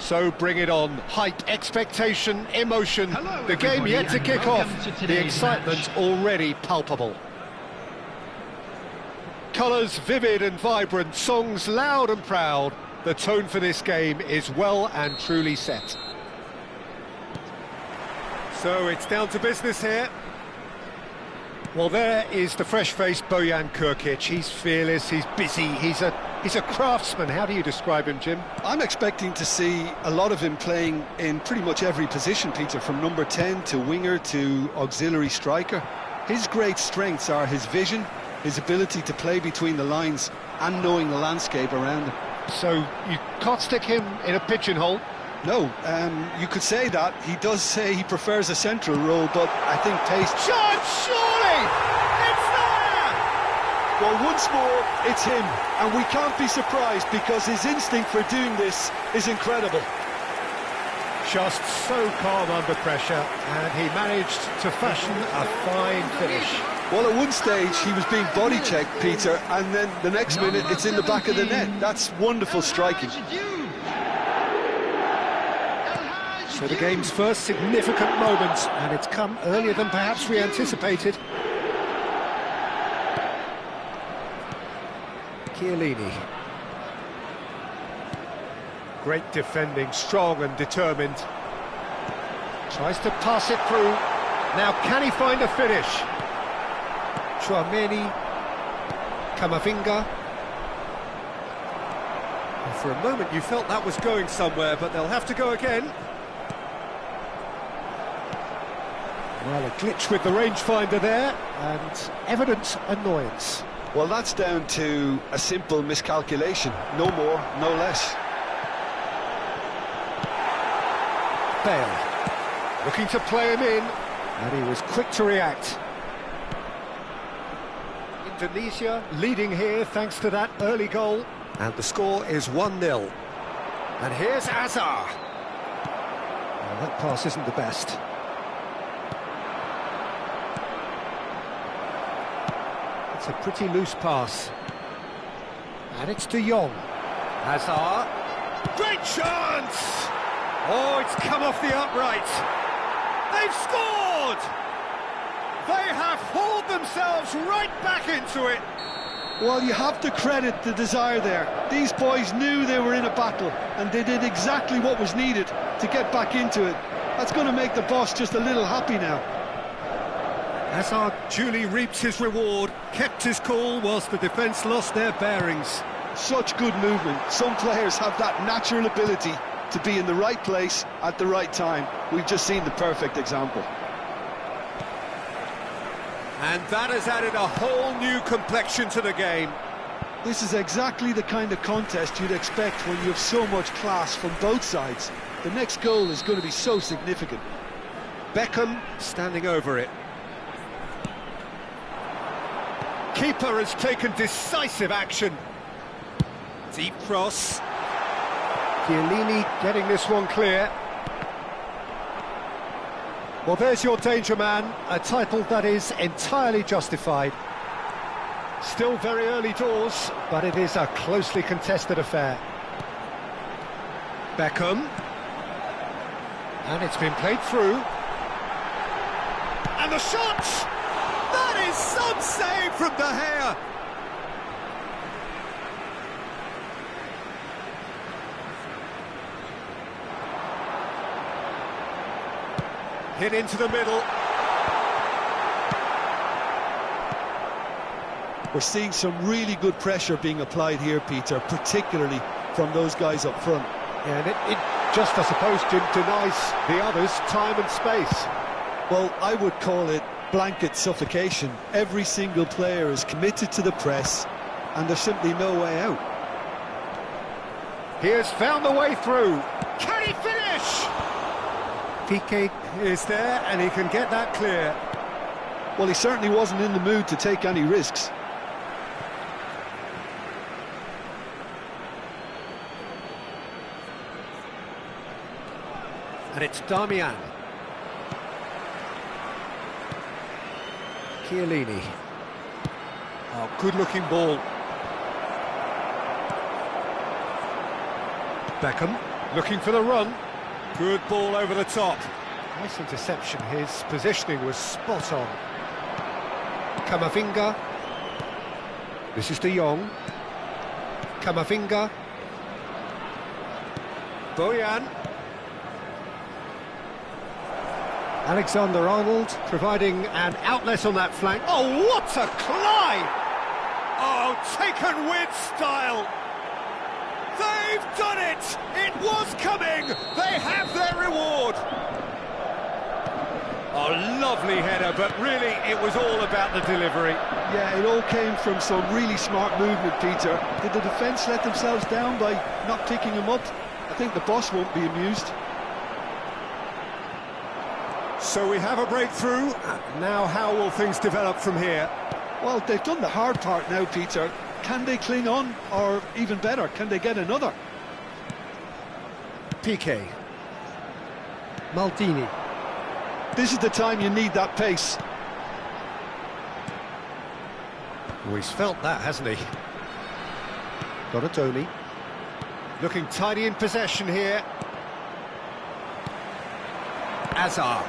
So bring it on. Hype, expectation, emotion. Hello, the game yet to kick off. The excitement match. already palpable. Colours vivid and vibrant, songs loud and proud. The tone for this game is well and truly set. So it's down to business here. Well, there is the fresh-faced Bojan Kurkic. He's fearless, he's busy, he's a craftsman. How do you describe him, Jim? I'm expecting to see a lot of him playing in pretty much every position, Peter, from number 10 to winger to auxiliary striker. His great strengths are his vision, his ability to play between the lines and knowing the landscape around him. So you can't stick him in a pigeonhole? No, you could say that. He does say he prefers a central role, but I think pace... Shot, surely! It's there! Well, once more, it's him, and we can't be surprised because his instinct for doing this is incredible. Just so calm under pressure, and he managed to fashion a fine finish. Well, at one stage, he was being body-checked, Peter, and then the next minute, it's in the back of the net. That's wonderful striking. So the game's first significant moment, and it's come earlier than perhaps we anticipated. Chiellini. Great defending, strong and determined. Tries to pass it through. Now can he find a finish? Chouameni. Camavinga. And for a moment you felt that was going somewhere, but they'll have to go again. Well, a glitch with the rangefinder there, and evident annoyance. Well, that's down to a simple miscalculation. No more, no less. Bale, looking to play him in, and he was quick to react. Indonesia leading here thanks to that early goal, and the score is 1-0. And here's Azar. Well, that pass isn't the best. It's a pretty loose pass. And it's De Jong. Hazard. Great chance! Oh, it's come off the upright. They've scored! They have hauled themselves right back into it. Well, you have to credit the desire there. These boys knew they were in a battle, and they did exactly what was needed to get back into it. That's going to make the boss just a little happy now. Hazard duly reaped his reward, kept his cool whilst the defence lost their bearings. Such good movement. Some players have that natural ability to be in the right place at the right time. We've just seen the perfect example. And that has added a whole new complexion to the game. This is exactly the kind of contest you'd expect when you have so much class from both sides. The next goal is going to be so significant. Beckham standing over it. Keeper has taken decisive action. Deep cross. Chiellini getting this one clear. Well, there's your danger man, a title that is entirely justified. Still very early doors, but it is a closely contested affair. Beckham. And it's been played through. And the shot! That is some save from De Gea. Hit into the middle. We're seeing some really good pressure being applied here, Peter, particularly from those guys up front. Yeah, and it just, I suppose, Jim, denies the others time and space. Well, I would call it blanket suffocation. Every single player is committed to the press, and there's simply no way out. He has found the way through. Can he finish? Piqué is there, and he can get that clear. Well, he certainly wasn't in the mood to take any risks. And it's Damian. Chiellini. Oh, good-looking ball. Beckham. Looking for the run. Good ball over the top. Nice interception. His positioning was spot on. Kamavinga. This is De Jong. Kamavinga. Bojan. Alexander-Arnold providing an outlet on that flank. Oh, what a climb! Oh, taken with style. They've done it! It was coming! They have their reward! Oh, lovely header, but really it was all about the delivery. Yeah, it all came from some really smart movement, Peter. Did the defence let themselves down by not picking him up? I think the boss won't be amused. So we have a breakthrough. Now how will things develop from here? Well, they've done the hard part now, Peter. Can they cling on, or even better, can they get another? Piqué. Maldini. This is the time you need that pace. Oh, he's felt that, hasn't he? Donatoni. Looking tidy in possession here. Azar.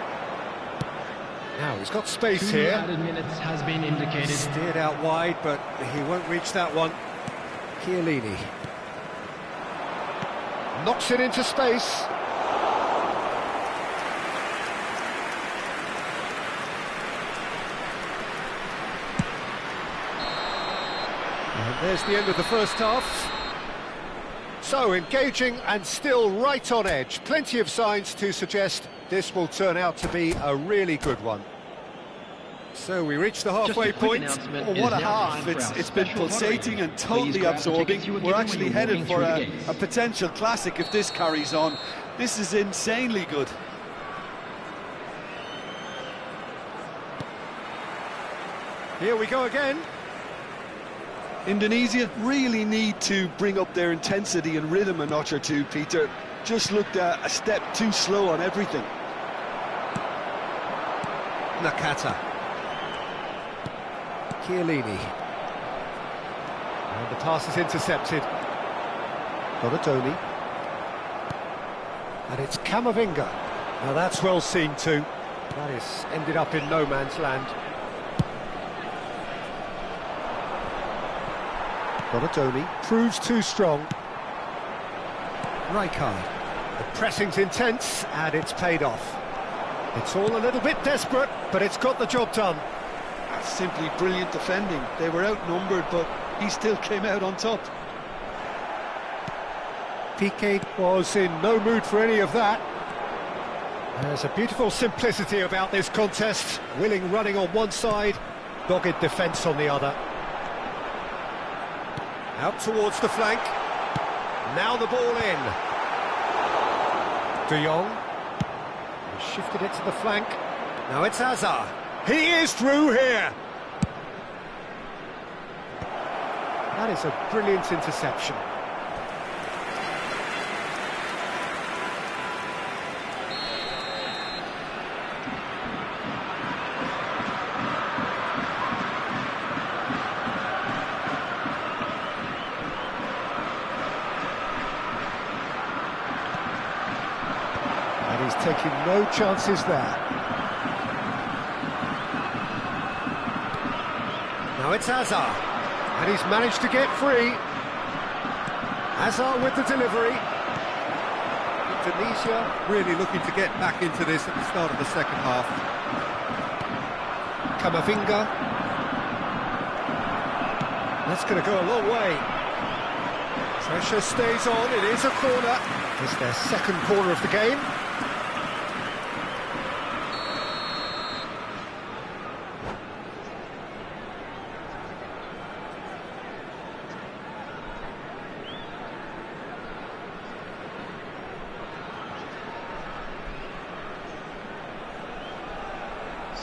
Now he's got space here. 2 added minutes has been indicated. Steered out wide, but he won't reach that one. Chiellini. Knocks it into space. And there's the end of the first half. So, engaging and still right on edge. Plenty of signs to suggest this will turn out to be a really good one. So we reach the halfway point. Oh, what a half. It's been pulsating and totally absorbing. We're actually headed for a potential classic if this carries on. This is insanely good. Here we go again. Indonesia really need to bring up their intensity and rhythm a notch or two, Peter. Just looked a step too slow on everything. Nakata. Chiellini. And the pass is intercepted. Donatoni. And it's Kamavinga. Now that's well seen too. That is ended up in no man's land. Donatoni proves too strong. Rijkaard. The pressing's intense and it's paid off. It's all a little bit desperate, but it's got the job done. That's simply brilliant defending. They were outnumbered, but he still came out on top. Piqué was in no mood for any of that. There's a beautiful simplicity about this contest. Willing running on one side, dogged defence on the other. Out towards the flank. Now the ball in. De Jong. He shifted it to the flank. Now it's Azar. He is through here. That is a brilliant interception. And he's taking no chances there. Now it's Azar, and he's managed to get free. Azar with the delivery. Indonesia really looking to get back into this at the start of the second half. Kamavinga. That's going to go a long way. Pressure stays on, it is a corner. It's their second corner of the game.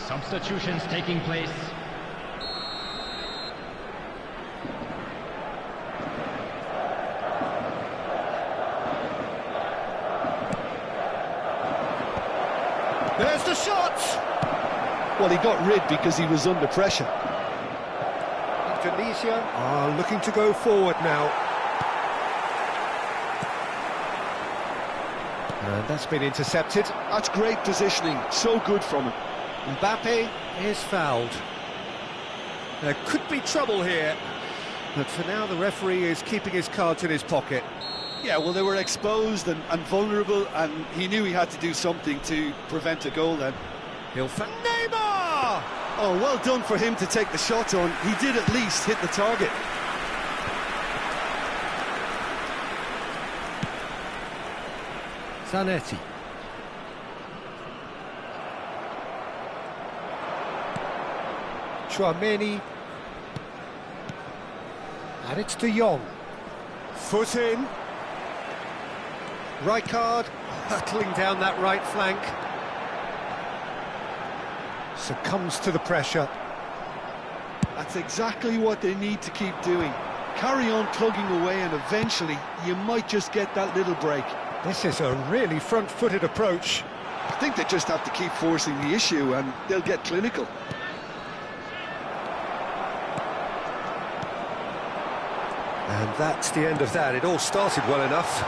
Substitutions taking place. There's the shot! Well, he got rid because he was under pressure. Indonesia are looking to go forward now. And that's been intercepted. That's great positioning, so good from him. Mbappe is fouled. There could be trouble here, but for now the referee is keeping his cards in his pocket. Yeah, well, they were exposed and vulnerable, and he knew he had to do something to prevent a goal then. He'll Neymar! Oh, well done for him to take the shot on. He did at least hit the target. Zanetti. Chouameni. And it's De Jong. Foot in. Rijkaard hurtling down that right flank. Succumbs to the pressure. That's exactly what they need to keep doing. Carry on plugging away, and eventually you might just get that little break. This is a really front-footed approach. I think they just have to keep forcing the issue and they'll get clinical. And that's the end of that. It all started well enough.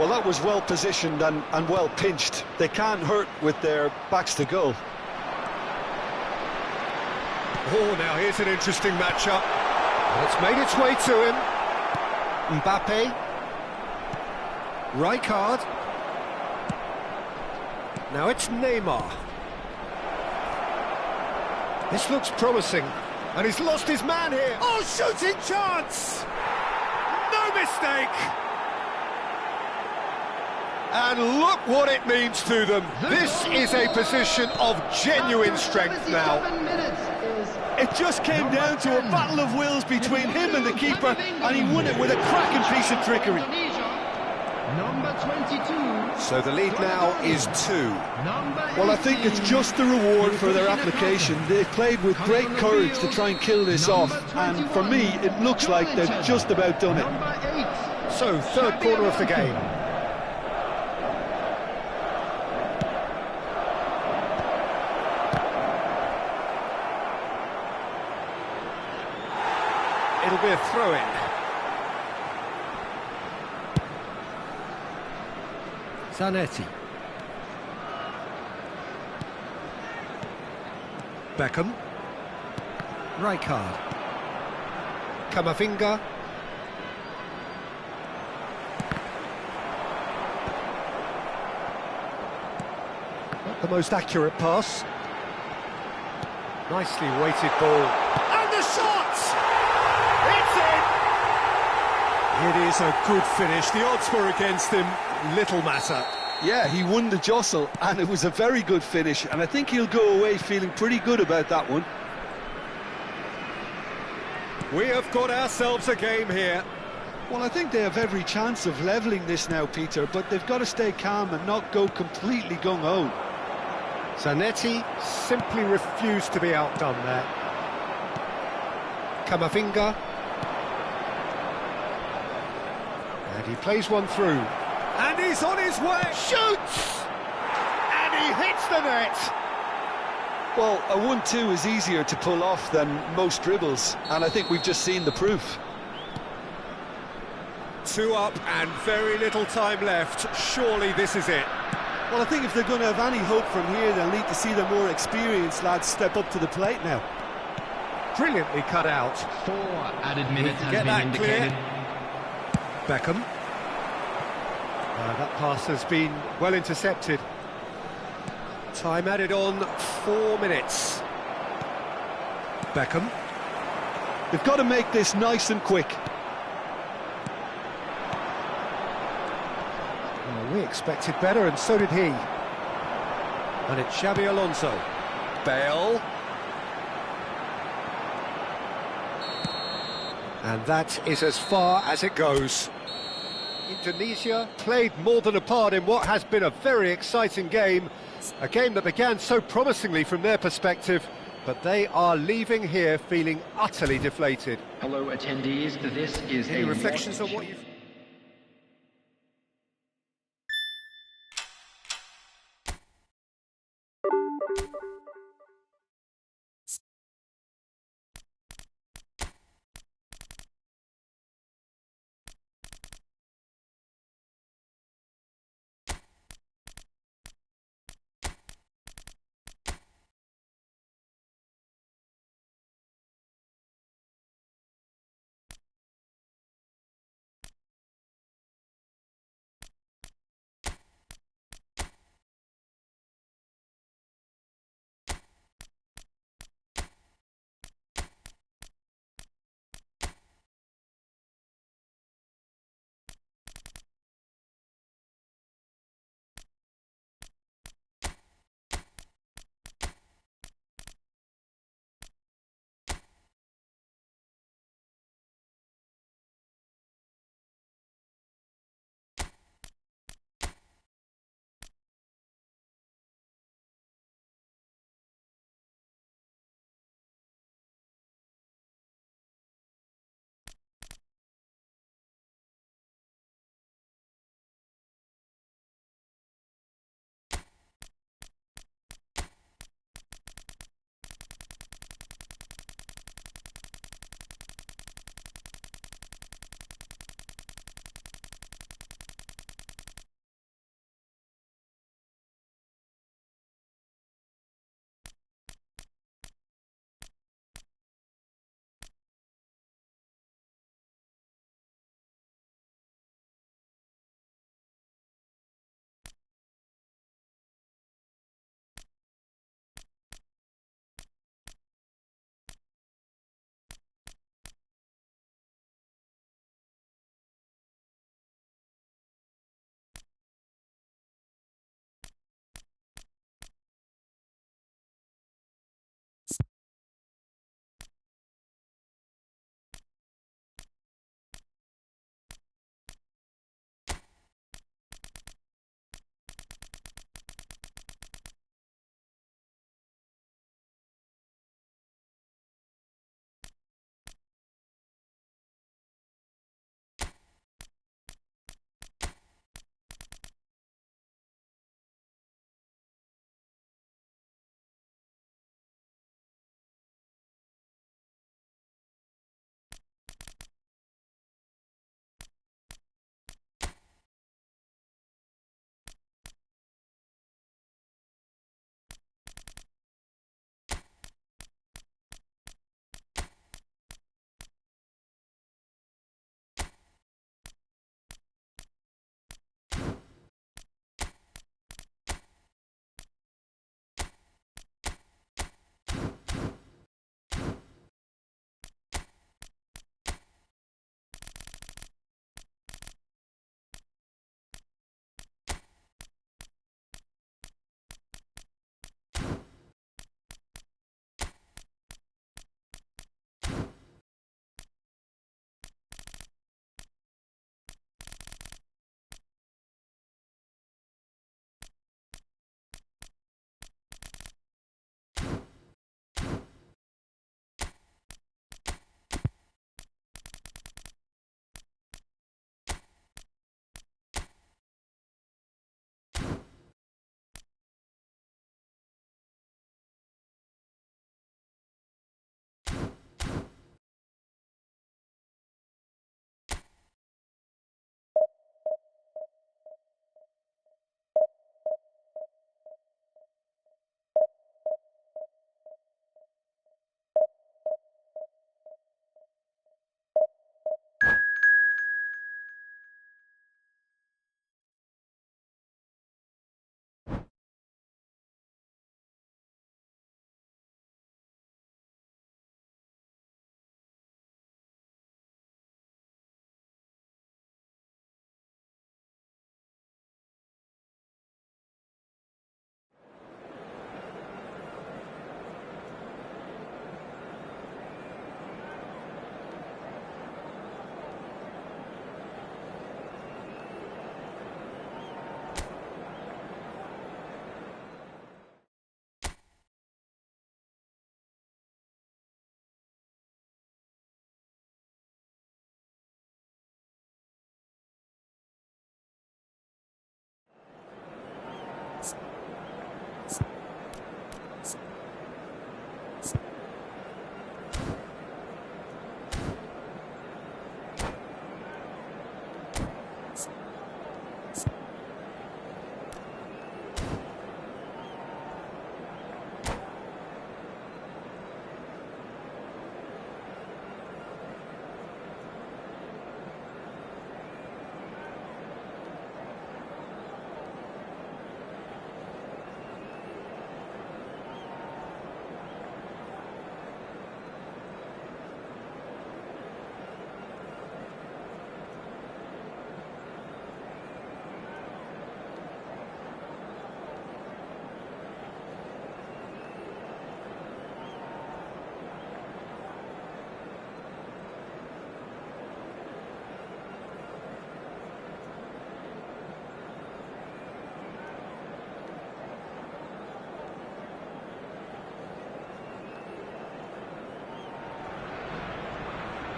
Well, that was well positioned and well pinched. They can't hurt with their backs to goal. Oh, now here's an interesting matchup. And it's made its way to him. Mbappe. Rijkaard. Now it's Neymar. This looks promising. And he's lost his man here. Oh, shooting chance! No mistake! And look what it means to them. This is a position of genuine strength now. It just came down to a battle of wills between him and the keeper, and he won it with a cracking piece of trickery. Number 22. So the lead now is 2. Well, I think it's just the reward for their application. They played with great courage to try and kill this off, and for me, it looks like they've just about done it. So, third quarter of the game. It'll be a throw-in. Zanetti. Beckham. Rijkaard. Camavinga. Not the most accurate pass. Nicely weighted ball. And the shot! It's in! It is a good finish. The odds were against him. Little matter. Yeah, he won the jostle, and it was a very good finish, and I think he'll go away feeling pretty good about that one. We have got ourselves a game here. Well, I think they have every chance of levelling this now, Peter, but they've got to stay calm and not go completely gung-ho. Zanetti simply refused to be outdone there. Camavinga. And he plays one through. And he's on his way. Shoots! And he hits the net. Well, a 1-2 is easier to pull off than most dribbles, and I think we've just seen the proof. 2 up and very little time left. Surely this is it. Well, I think if they're going to have any hope from here, they'll need to see the more experienced lads step up to the plate now. Brilliantly cut out. 4 added minutes has Get been that indicated. clear. Beckham. That pass has been well intercepted. Time added on 4 minutes. Beckham. They've got to make this nice and quick. Well, we expected better, and so did he. And it's Xabi Alonso. Bale. And that is as far as it goes. Indonesia played more than a part in what has been a very exciting game. A game that began so promisingly from their perspective, but they are leaving here feeling utterly deflated. Hello attendees, this is Any reflections on what you've...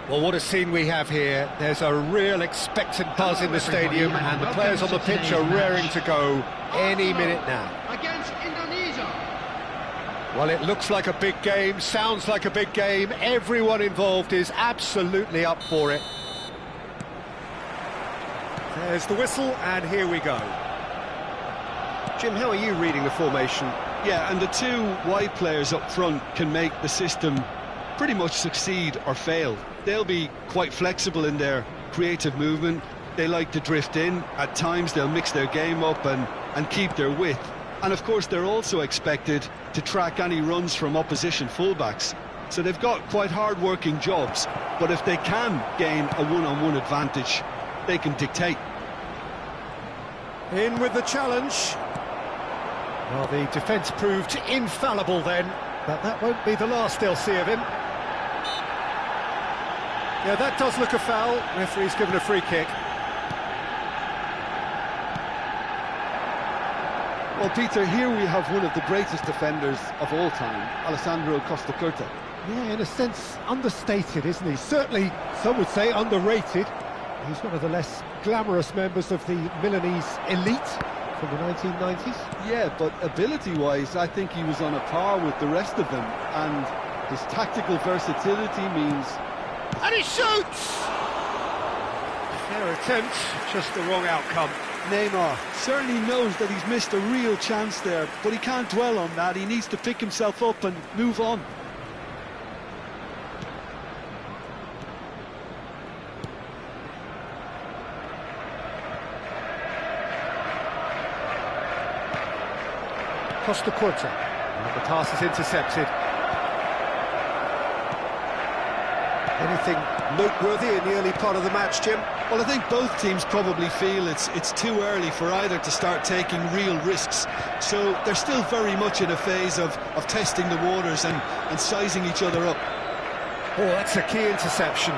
Well, what a scene we have here. There's a real expectant buzz in the stadium, and the players on the pitch are raring to go any minute now. Against Indonesia. Well, it looks like a big game, sounds like a big game. Everyone involved is absolutely up for it. There's the whistle, and here we go. Jim, how are you reading the formation? Yeah, and the two wide players up front can make the system pretty much succeed or fail. They'll be quite flexible in their creative movement. They like to drift in. At times they'll mix their game up and keep their width. And of course they're also expected to track any runs from opposition fullbacks. So they've got quite hard-working jobs, but if they can gain a one-on-one advantage, they can dictate. In with the challenge. Well, the defence proved infallible then, but that won't be the last they'll see of him. Yeah, that does look a foul. Referee's given a free kick. Well, Peter, here we have one of the greatest defenders of all time, Alessandro Costa. Yeah, in a sense, understated, isn't he? Certainly, some would say underrated. He's one of the less glamorous members of the Milanese elite from the 1990s. Yeah, but ability-wise, I think he was on a par with the rest of them, and his tactical versatility means... And he shoots! Fair attempt, just the wrong outcome. Neymar certainly knows that he's missed a real chance there, but he can't dwell on that. He needs to pick himself up and move on. Costa. And the pass is intercepted. Anything noteworthy in the early part of the match, Jim? Well, I think both teams probably feel it's too early for either to start taking real risks. So they're still very much in a phase of testing the waters and sizing each other up. Oh, that's a key interception.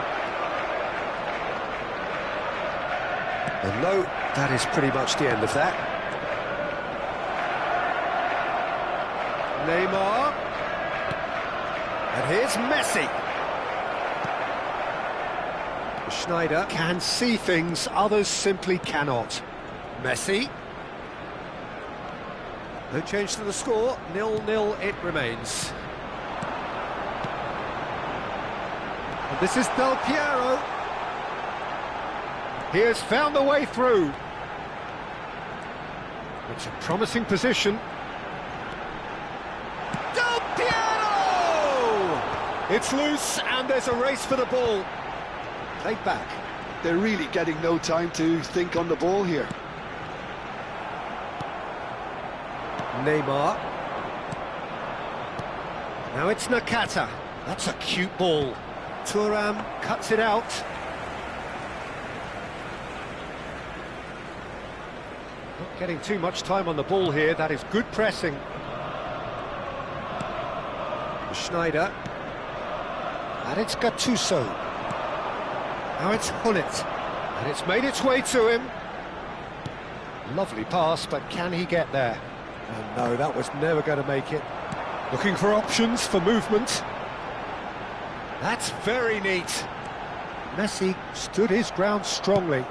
And no, that is pretty much the end of that. Neymar. And here's Messi. Schneider can see things others simply cannot. Messi. No change to the score, 0-0 it remains. And this is Del Piero. He has found the way through. It's a promising position. Del Piero! It's loose and there's a race for the ball. Played back. They're really getting no time to think on the ball here. Neymar. Now it's Nakata. That's a cute ball. Thuram cuts it out. Not getting too much time on the ball here. That is good pressing. Schneider. And it's Gattuso. Now it's Hullet, and it's made its way to him. Lovely pass, but can he get there? And no, that was never going to make it. Looking for options for movement. That's very neat. Messi stood his ground strongly.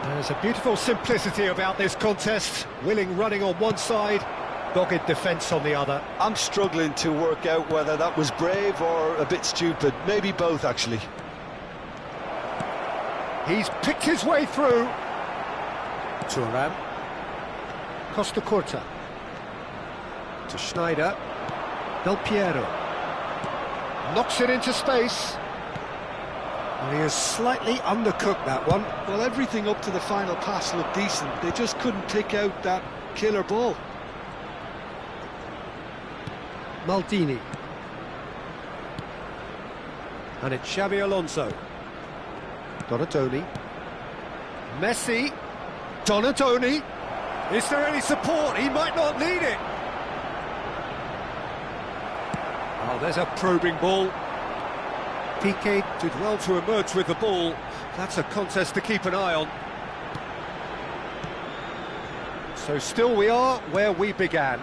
There's a beautiful simplicity about this contest. Willing running on one side, dogged defence on the other. I'm struggling to work out whether that was brave or a bit stupid. Maybe both, actually. He's picked his way through. Thuram. Costa to Schneider. Del Piero. Knocks it into space. And he has slightly undercooked that one. Well, everything up to the final pass looked decent. They just couldn't pick out that killer ball. Maldini. And it's Xabi Alonso. Donatoni. Messi. Donatoni. Is there any support? He might not need it. Oh, there's a probing ball. Piqué did well to emerge with the ball. That's a contest to keep an eye on. So still we are where we began.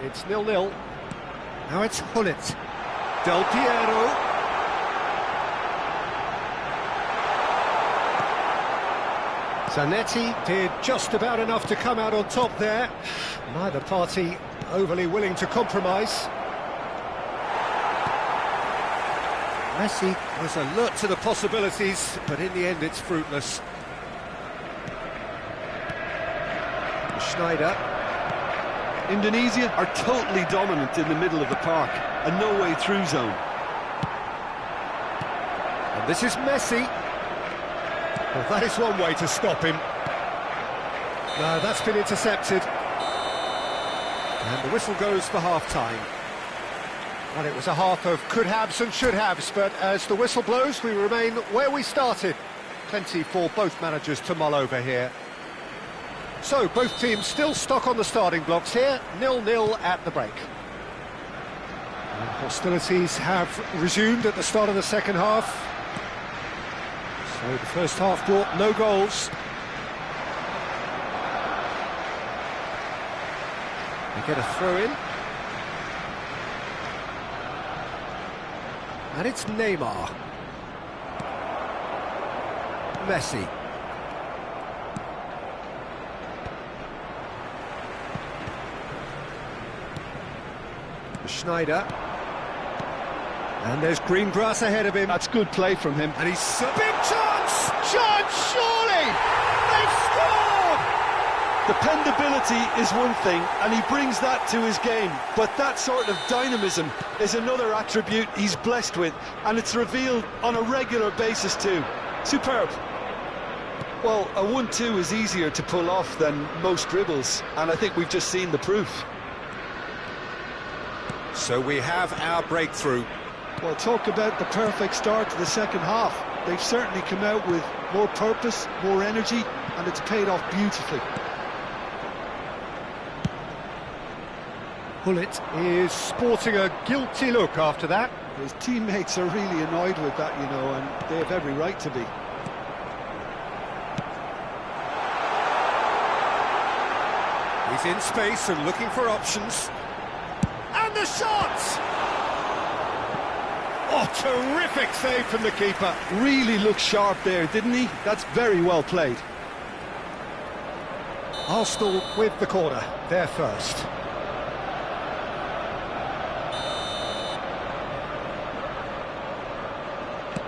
It's 0-0. Now it's Hullet. Del Piero. Zanetti did just about enough to come out on top there. Neither party overly willing to compromise. Messi was alert to the possibilities, but in the end it's fruitless. Schneider. Indonesia are totally dominant in the middle of the park, a no-way through zone. And this is Messi. Well, that is one way to stop him. No, that's been intercepted. And the whistle goes for half-time. Well, it was a half of could-haves and should-haves, but as the whistle blows, we remain where we started. Plenty for both managers to mull over here. So, both teams still stuck on the starting blocks here, 0-0 at the break. And hostilities have resumed at the start of the second half. So the first half brought no goals. They get a throw-in. And it's Neymar. Messi. Schneider. And there's green grass ahead of him. That's good play from him. And he's a big chance! Chance, surely! They've scored! Dependability is one thing, and he brings that to his game. But that sort of dynamism is another attribute he's blessed with, and it's revealed on a regular basis too. Superb. Well, a 1-2 is easier to pull off than most dribbles, and I think we've just seen the proof. So we have our breakthrough. Well, talk about the perfect start to the second half. They've certainly come out with more purpose, more energy, and it's paid off beautifully. Hullet is sporting a guilty look after that. His teammates are really annoyed with that, you know, and they have every right to be. He's in space and looking for options. And the shot! Oh, terrific save from the keeper. Really looked sharp there, didn't he? That's very well played. Arsenal with the corner, they're first.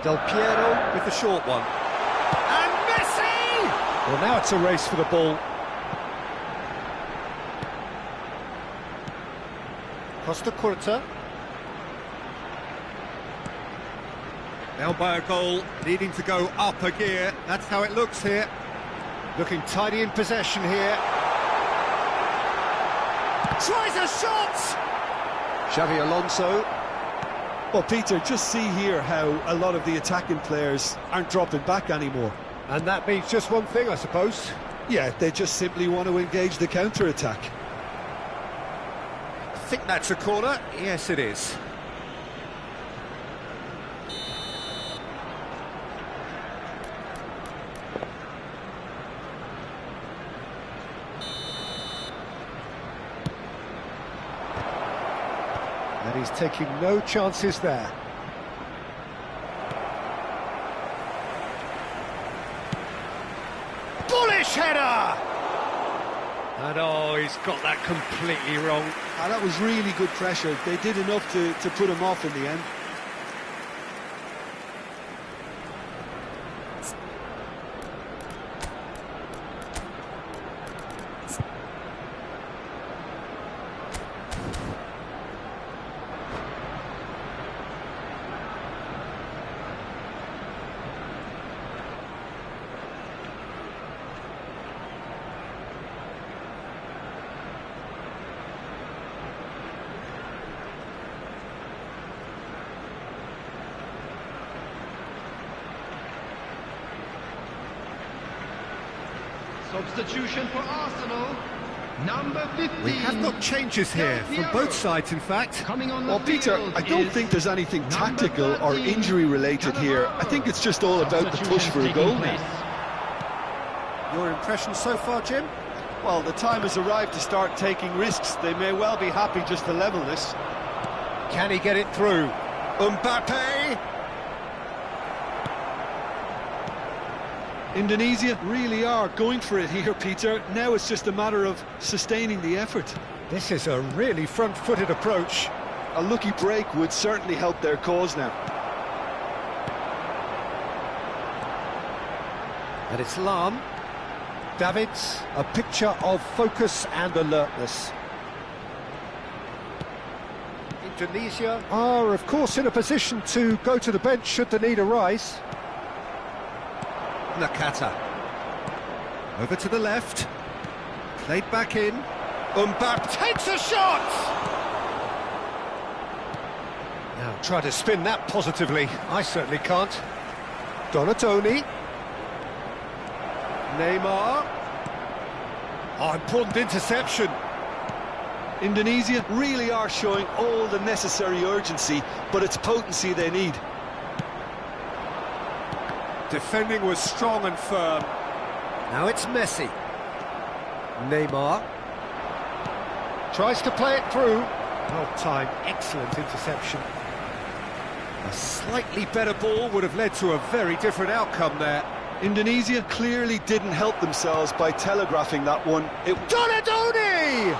Del Piero with the short one. And Messi! Well, now it's a race for the ball. Costa Curta. Down by a goal, needing to go up a gear. That's how it looks here. Looking tidy in possession here. Tries a shot! Xavi Alonso. Well, Peter, just see here how a lot of the attacking players aren't dropping back anymore. And that means just one thing, I suppose. Yeah, they just simply want to engage the counter-attack. I think that's a corner. Yes, it is. And he's taking no chances there. Bullish header! And oh, he's got that completely wrong. That was really good pressure. They did enough to put him off in the end. Substitution for Arsenal, number 15. We have got changes here from both sides, in fact. Coming on the Well, Peter, field I don't is think there's anything tactical or 13, injury related here. I think it's just all about the push for a goal now. Your impression so far, Jim? Well, the time has arrived to start taking risks. They may well be happy just to level this. Can he get it through? Mbappe! Indonesia really are going for it here, Peter. Now it's just a matter of sustaining the effort. This is a really front-footed approach. A lucky break would certainly help their cause now. And it's Lam. Davids, a picture of focus and alertness. Indonesia are, of course, in a position to go to the bench should the need arise. Nakata. Over to the left. Played back in. Mbap takes a shot! Now try to spin that positively. I certainly can't. Donatoni. Neymar. Oh, important interception. Indonesia really are showing all the necessary urgency, but it's potency they need. Defending was strong and firm. Now it's Messi. Neymar. Tries to play it through. Well timed, excellent interception. A slightly better ball would have led to a very different outcome there. Indonesia clearly didn't help themselves by telegraphing that one. Donadoni!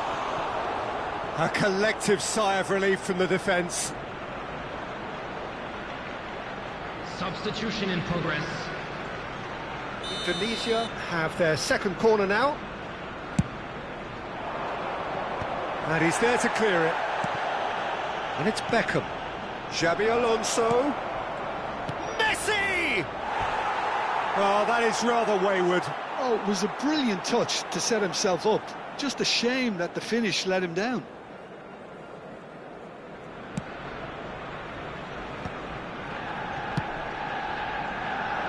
A collective sigh of relief from the defence. Substitution in progress. Indonesia have their second corner now. And he's there to clear it. And it's Beckham. Xabi Alonso. Messi! Oh, that is rather wayward. Oh, it was a brilliant touch to set himself up. Just a shame that the finish let him down.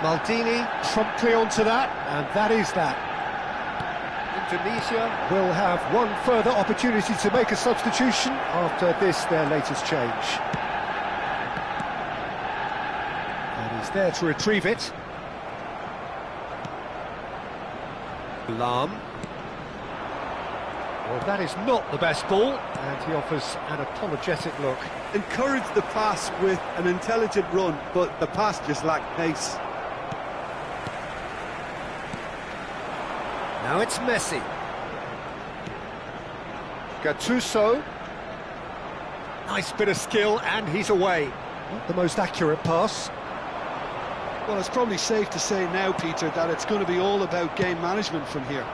Maldini promptly onto that, and that is that. Indonesia will have one further opportunity to make a substitution after this, their latest change. And he's there to retrieve it. Lam. Well, that is not the best ball, and he offers an apologetic look. Encouraged the pass with an intelligent run, but the pass just lacked pace. Now it's Messi. Gattuso. Nice bit of skill, and he's away. Not the most accurate pass. Well, it's probably safe to say now, Peter, that it's going to be all about game management from here.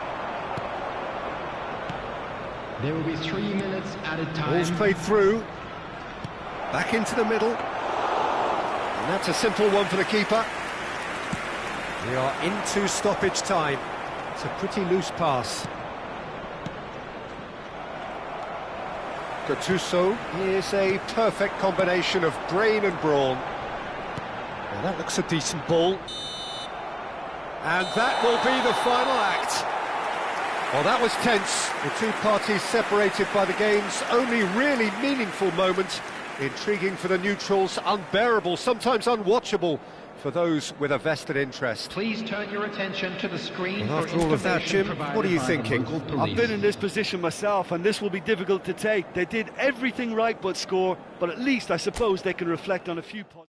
There will be 3 minutes added time. Ball's played through. Back into the middle. And that's a simple one for the keeper. We are into stoppage time. It's a pretty loose pass. Gattuso is a perfect combination of brain and brawn. Well, that looks a decent ball. And that will be the final act. Well, that was tense. The two parties separated by the game's only really meaningful moment. Intriguing for the neutrals, unbearable, sometimes unwatchable for those with a vested interest. Please turn your attention to the screen. Well, after all of that, Jim, what are you thinking? I've been in this position myself, and this will be difficult to take. They did everything right but score, but at least I suppose they can reflect on a few points.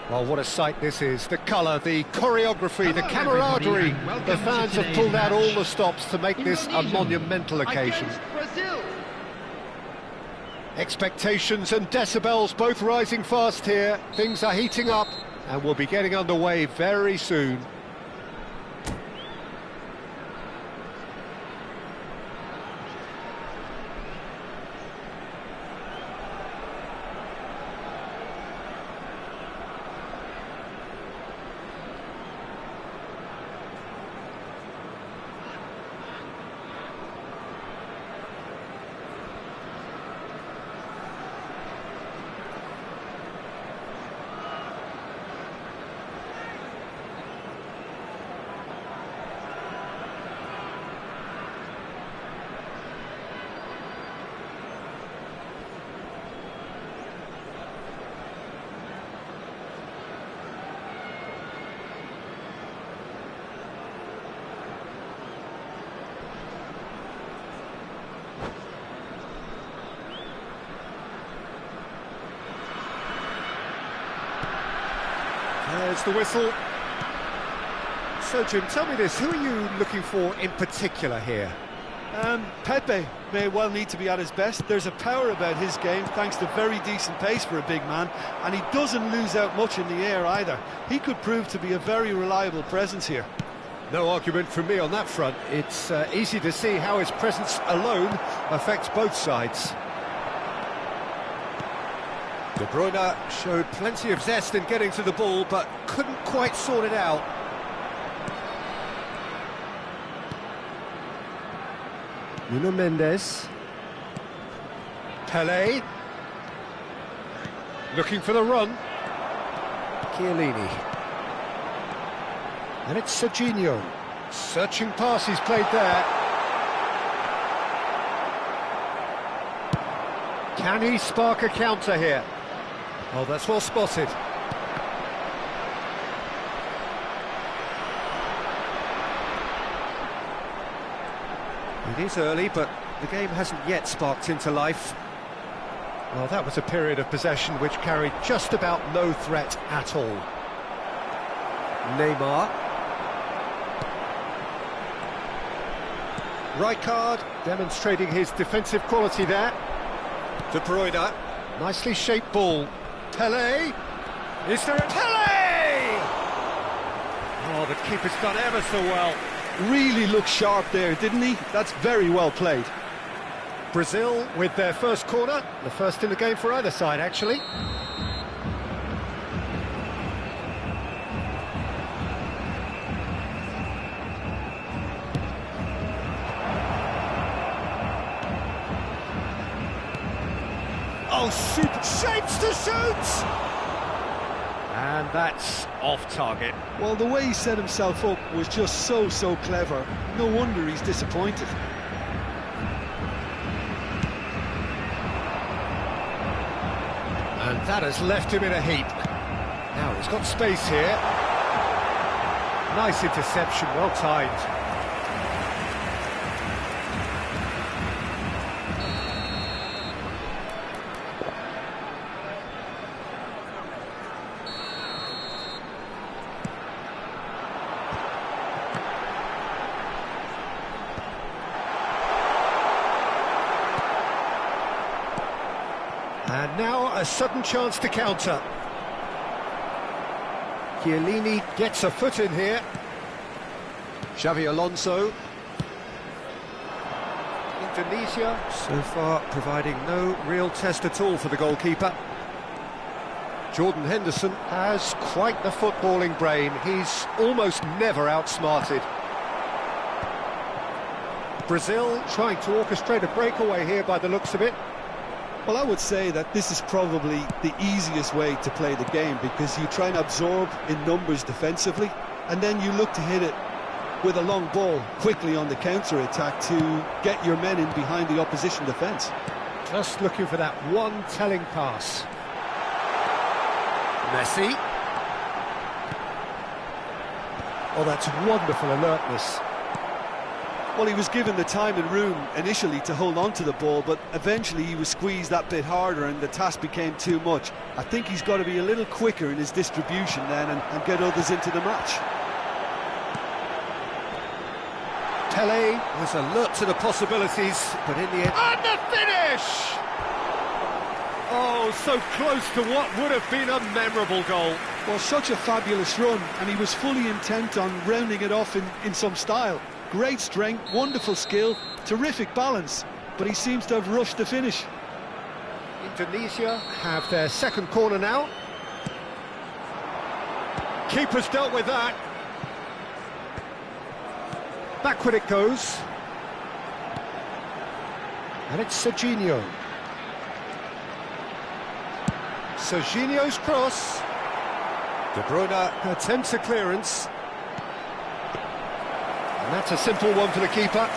Well, what a sight this is. The colour, the choreography, the camaraderie. The fans have pulled out all the stops to make this a monumental occasion. Expectations and decibels both rising fast here. Things are heating up and we'll be getting underway very soon. There's the whistle. So, Jim, tell me this, who are you looking for in particular here? Pepe may well need to be at his best. There's a power about his game, thanks to very decent pace for a big man, and he doesn't lose out much in the air either. He could prove to be a very reliable presence here. No argument from me on that front. It's easy to see how his presence alone affects both sides. De Bruyne showed plenty of zest in getting to the ball, but couldn't quite sort it out. Nuno Mendes. Pele. Looking for the run. Chiellini. And it's Serginho. Searching pass he's played there. Can he spark a counter here? Oh, that's well spotted. It is early, but the game hasn't yet sparked into life. Well, that was a period of possession which carried just about no threat at all. Neymar. Rijkaard demonstrating his defensive quality there. De Bruyne. Nicely shaped ball. Pele. Is there a Pele? Oh, the keeper's done ever so well. Really looked sharp there, didn't he? That's very well played. Brazil with their first corner, the first in the game for either side, actually. Oh, super shapes to shoot! And that's off target. Well, the way he set himself up was just so clever. No wonder he's disappointed. And that has left him in a heap. Now he's got space here. Nice interception, well timed. And now a sudden chance to counter. Chiellini gets a foot in here. Xavi Alonso. Indonesia so far providing no real test at all for the goalkeeper. Jordan Henderson has quite the footballing brain. He's almost never outsmarted. Brazil trying to orchestrate a breakaway here by the looks of it. Well, I would say that this is probably the easiest way to play the game, because you try and absorb in numbers defensively, and then you look to hit it with a long ball quickly on the counter-attack to get your men in behind the opposition defence. Just looking for that one telling pass. Messi. Oh, that's wonderful alertness. Well, he was given the time and room initially to hold on to the ball, but eventually he was squeezed that bit harder and the task became too much. I think he's got to be a little quicker in his distribution then and get others into the match. Pele was alert to the possibilities, but in the end... And the finish! Oh, so close to what would have been a memorable goal. Well, such a fabulous run, and he was fully intent on rounding it off in some style. Great strength, wonderful skill, terrific balance, but he seems to have rushed the finish. Indonesia have their second corner now. Keeper's dealt with that. Backward it goes. And it's Serginho. Serginho's cross. De Bruyne attempts a clearance. And that's a simple one for the keeper.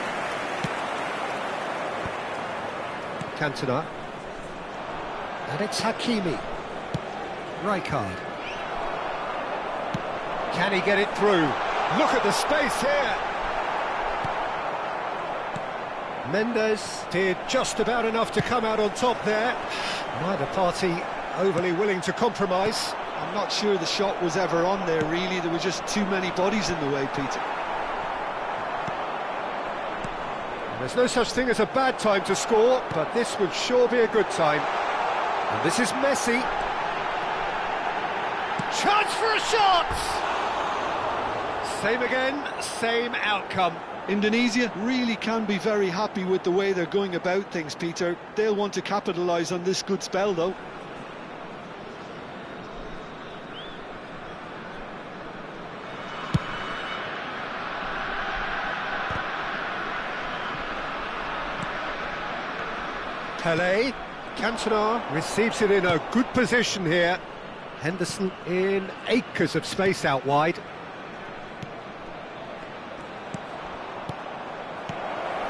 Cantona. And it's Hakimi. Rijkaard. Can he get it through? Look at the space here. Mendes did just about enough to come out on top there. Neither party overly willing to compromise. I'm not sure the shot was ever on there, really. There were just too many bodies in the way, Peter. There's no such thing as a bad time to score, but this would sure be a good time. And this is Messi. Chance for a shot! Same again, same outcome. Indonesia really can be very happy with the way they're going about things, Peter. They'll want to capitalise on this good spell, though. Pele, Cantona receives it in a good position here. Henderson in acres of space out wide.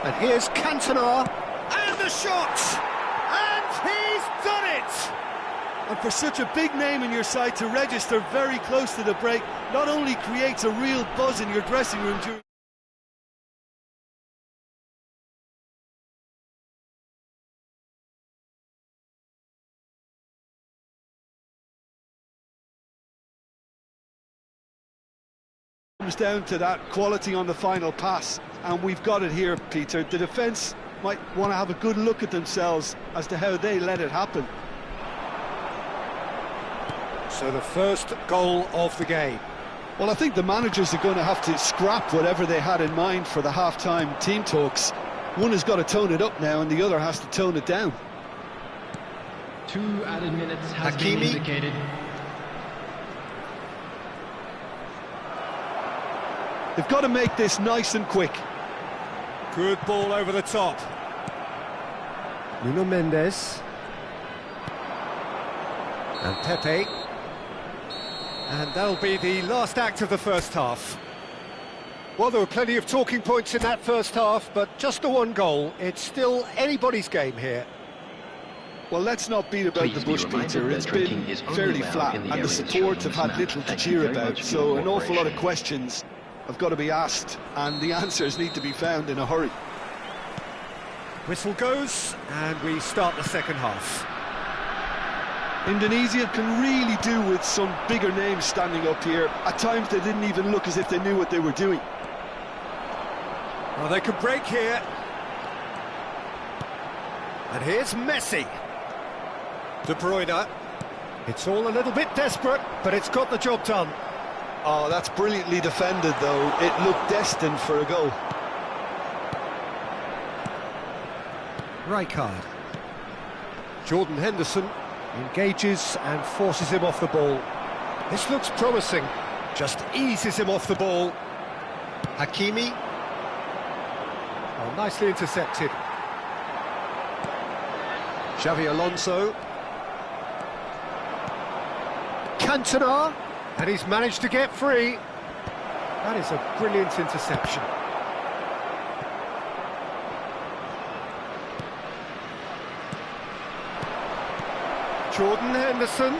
And here's Cantona, and the shot! And he's done it! And for such a big name in your side to register very close to the break, not only creates a real buzz in your dressing room during comes down to that quality on the final pass, and we've got it here, Peter. The defence might want to have a good look at themselves as to how they let it happen. So the first goal of the game. Well, I think the managers are going to have to scrap whatever they had in mind for the half-time team talks. One has got to tone it up now, and the other has to tone it down. 2 added minutes has been indicated. They've got to make this nice and quick. Good ball over the top. Nuno Mendes. And Pepe. And that'll be the last act of the first half. Well, there were plenty of talking points in that first half, but just the one goal. It's still anybody's game here. Well, let's not beat about the bush, Peter. It's been fairly flat, and the support have had little to cheer about, so an awful lot of questions have got to be asked, and the answers need to be found in a hurry. Whistle goes, and we start the second half. Indonesia can really do with some bigger names standing up here. At times they didn't even look as if they knew what they were doing. Well, they could break here. And here's Messi. De Bruyne. It's all a little bit desperate, but it's got the job done. Oh, that's brilliantly defended, though. It looked destined for a goal. Rijkaard. Jordan Henderson engages and forces him off the ball. This looks promising. Just eases him off the ball. Hakimi. Oh, nicely intercepted. Xavi Alonso. Cantona. And he's managed to get free. That is a brilliant interception. Jordan Henderson.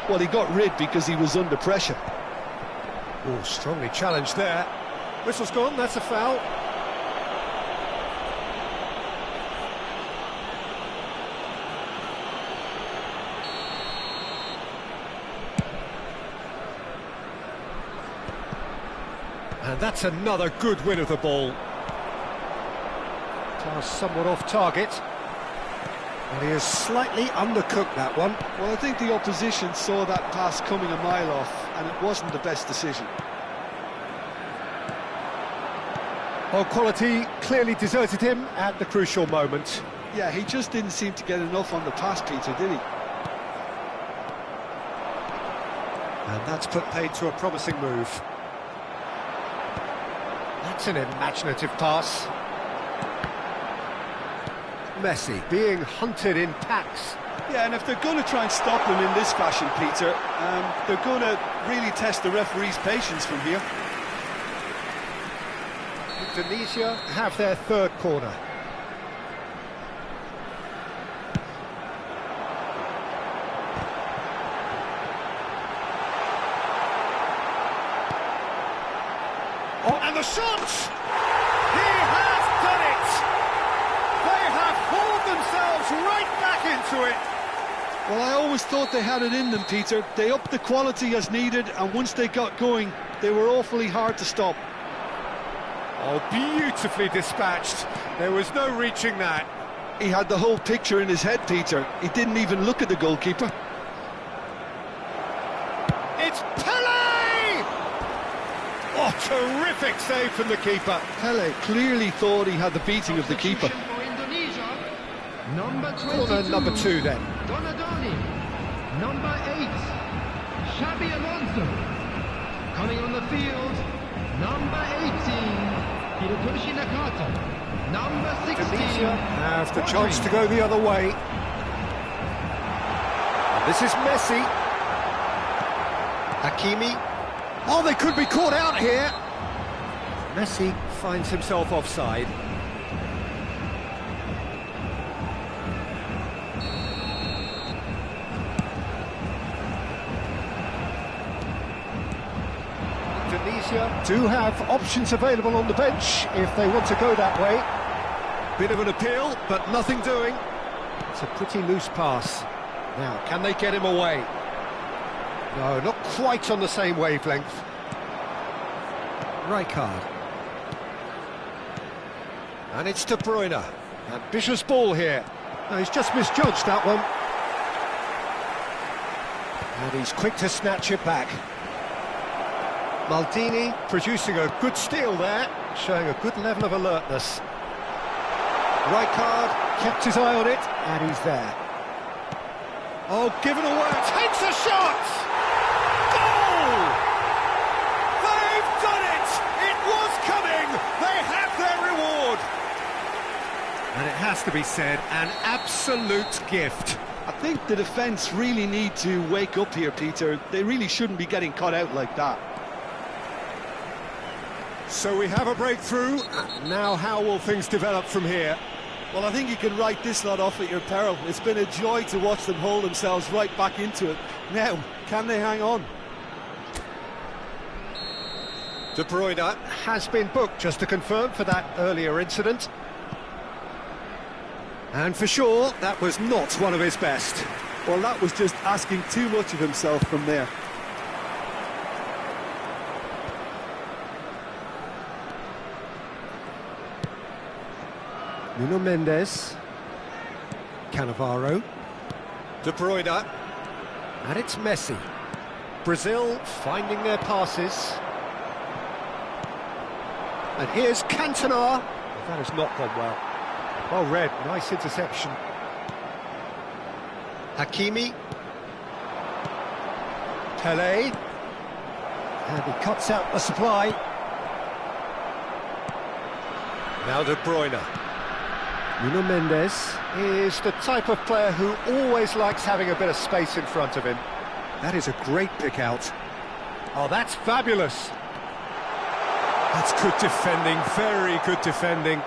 Well, he got rid because he was under pressure. Oh, strongly challenged there. Whistle's gone, that's a foul. And that's another good win of the ball. Pass somewhat off target. And he has slightly undercooked that one. Well, I think the opposition saw that pass coming a mile off, and it wasn't the best decision. Well, quality clearly deserted him at the crucial moment. Yeah, he just didn't seem to get enough on the pass, Peter, did he? And that's put paid to a promising move. That's an imaginative pass. Messi being hunted in packs. Yeah, and if they're going to try and stop him in this fashion, Peter, they're going to really test the referee's patience from here. Indonesia have their third corner. Oh, and the shot! He has done it! They have hauled themselves right back into it! Well, I always thought they had it in them, Peter. They upped the quality as needed, and once they got going, they were awfully hard to stop. Oh, beautifully dispatched. There was no reaching that. He had the whole picture in his head, Peter. He didn't even look at the goalkeeper. It's Pele! Oh, terrific save from the keeper. Pele clearly thought he had the beating of the keeper. Corner number 2 then. Donadoni. Number 8. Xabi Alonso. Coming on the field. Number 18. Hirotoshi Nakata. Number 16. Tunisia have the Rodri. chance to go the other way. And this is Messi. Hakimi. Oh, they could be caught out here. Messi finds himself offside. Tunisia do have options available on the bench if they want to go that way. Bit of an appeal, but nothing doing. It's a pretty loose pass. Now, can they get him away? No, not quite on the same wavelength. Rijkaard. And it's De Bruyne. Ambitious ball here. No, he's just misjudged that one. And he's quick to snatch it back. Maldini producing a good steal there, showing a good level of alertness. Rijkaard kept his eye on it, and he's there. Oh, given away, takes a shot! Goal! They've done it! It was coming! They have their reward! And it has to be said, an absolute gift. I think the defence really need to wake up here, Peter. They really shouldn't be getting caught out like that. So we have a breakthrough. Now how will things develop from here? Well, I think you can write this lot off at your peril. It's been a joy to watch them hold themselves right back into it. Now, can they hang on? De Bruyne has been booked, just to confirm, for that earlier incident. And for sure, that was not one of his best. Well, that was just asking too much of himself from there. Nuno Mendes. Cannavaro. De Bruyne. And it's Messi. Brazil finding their passes. And here's Cantona. That has not gone well. Well read, nice interception. Hakimi. Pelé. And he cuts out the supply. Now De Bruyne. Nuno Mendes is the type of player who always likes having a bit of space in front of him. That is a great pick out. Oh, that's fabulous. That's good defending, very good defending.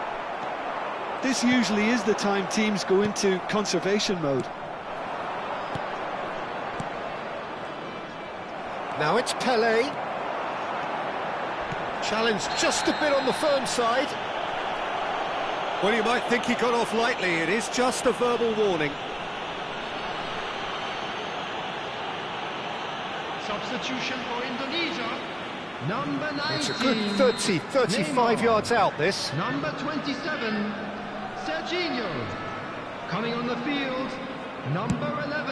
This usually is the time teams go into conservation mode. Now it's Pelé. Challenge just a bit on the firm side. Well, you might think he got off lightly. It is just a verbal warning. Substitution for Indonesia. Number 19. It's a good 30, 35 yards out, this. Number 27, Serginho. Coming on the field, number 11.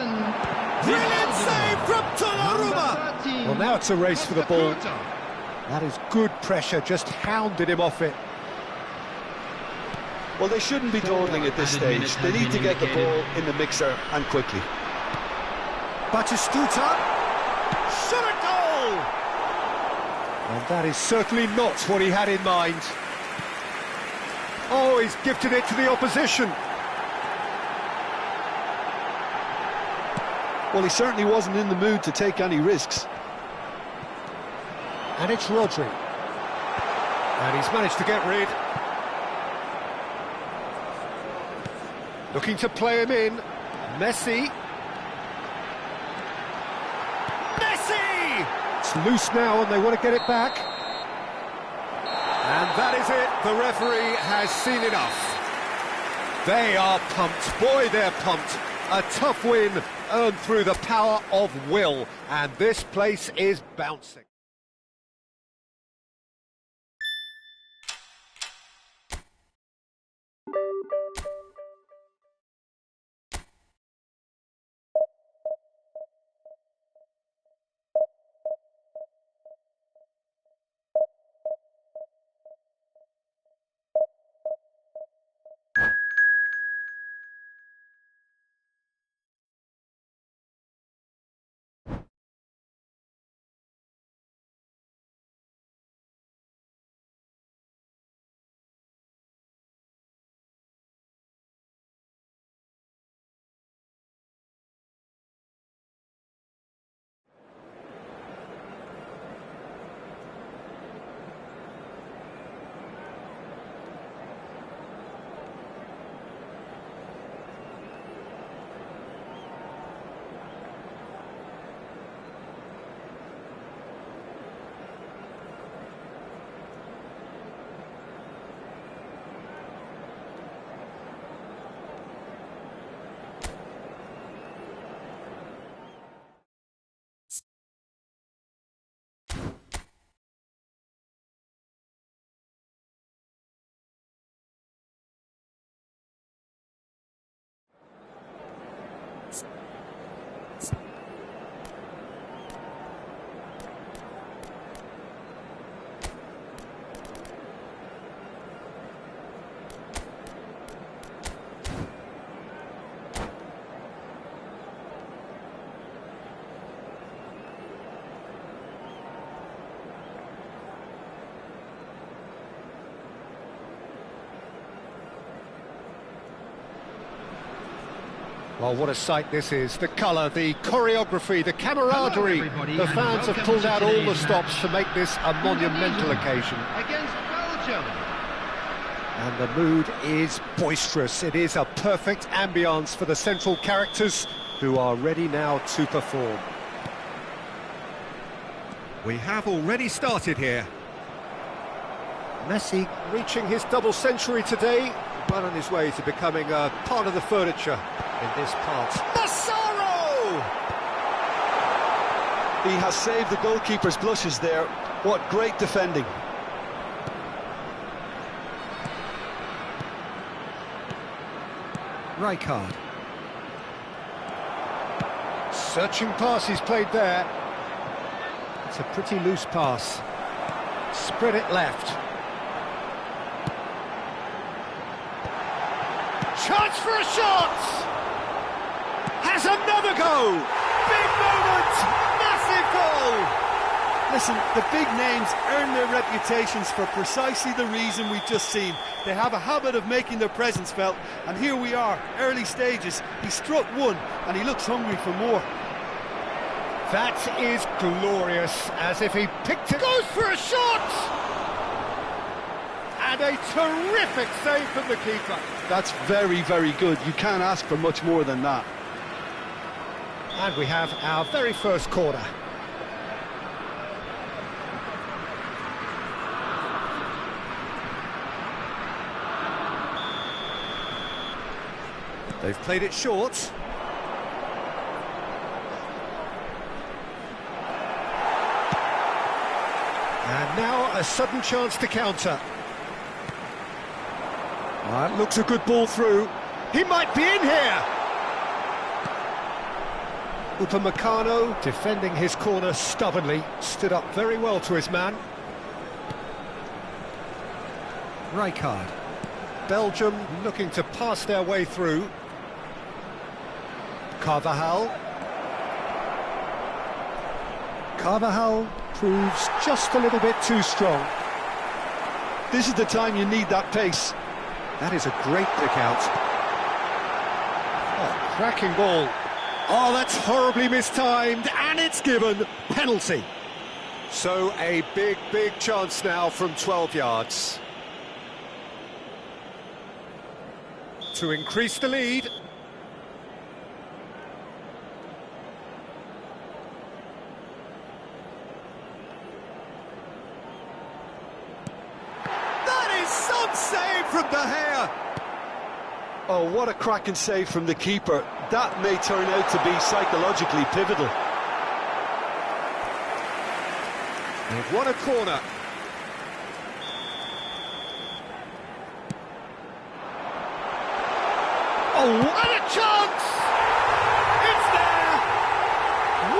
Brilliant save from Donnarumma! 13, Well, now it's a race for the ball. Costa. That is good pressure, just hounded him off it. Well, they shouldn't be dawdling at this stage. They need to get the ball in the mixer and quickly. Batistuta. Shot a goal! And that is certainly not what he had in mind. Oh, he's gifted it to the opposition. Well, he certainly wasn't in the mood to take any risks. And it's Rodri. And he's managed to get rid. Looking to play him in. Messi. Messi! It's loose now and they want to get it back. And that is it. The referee has seen enough. They are pumped. Boy, they're pumped. A tough win earned through the power of will. And this place is bouncing. Oh, what a sight this is. The colour, the choreography, the camaraderie. everybody, The and fans have welcome pulled to out all the today's stops match. to make this a monumental occasion. Against Belgium. And the mood is boisterous. It is a perfect ambience for the central characters who are ready now to perform. We have already started here. Messi reaching his double century today, well on his way to becoming a part of the furniture in this part. Massaro! He has saved the goalkeeper's blushes there. What great defending. Rijkaard. Searching pass he's played there. It's a pretty loose pass. Spread it left. Chance for a shot! Has another go! Big moment! Massive goal! Listen, the big names earn their reputations for precisely the reason we've just seen. They have a habit of making their presence felt, and here we are, early stages. He struck one, and he looks hungry for more. That is glorious, as if he picked it. Goes for a shot! And a terrific save from the keeper. That's very, very good. You can't ask for much more than that. And we have our very first corner. They've played it short. And now a sudden chance to counter. That looks a good ball through. He might be in here! Upamecano defending his corner stubbornly, stood up very well to his man. Rijkaard. Belgium looking to pass their way through. Carvajal. Carvajal proves just a little bit too strong. This is the time you need that pace. That is a great pick out. Oh, cracking ball. Oh, that's horribly mistimed, and it's given. Penalty. So a big, big chance now from 12 yards. To increase the lead. That is some save from De Gea. Oh, what a cracking save from the keeper. That may turn out to be psychologically pivotal. They've won a corner. Oh, what a chance! It's there!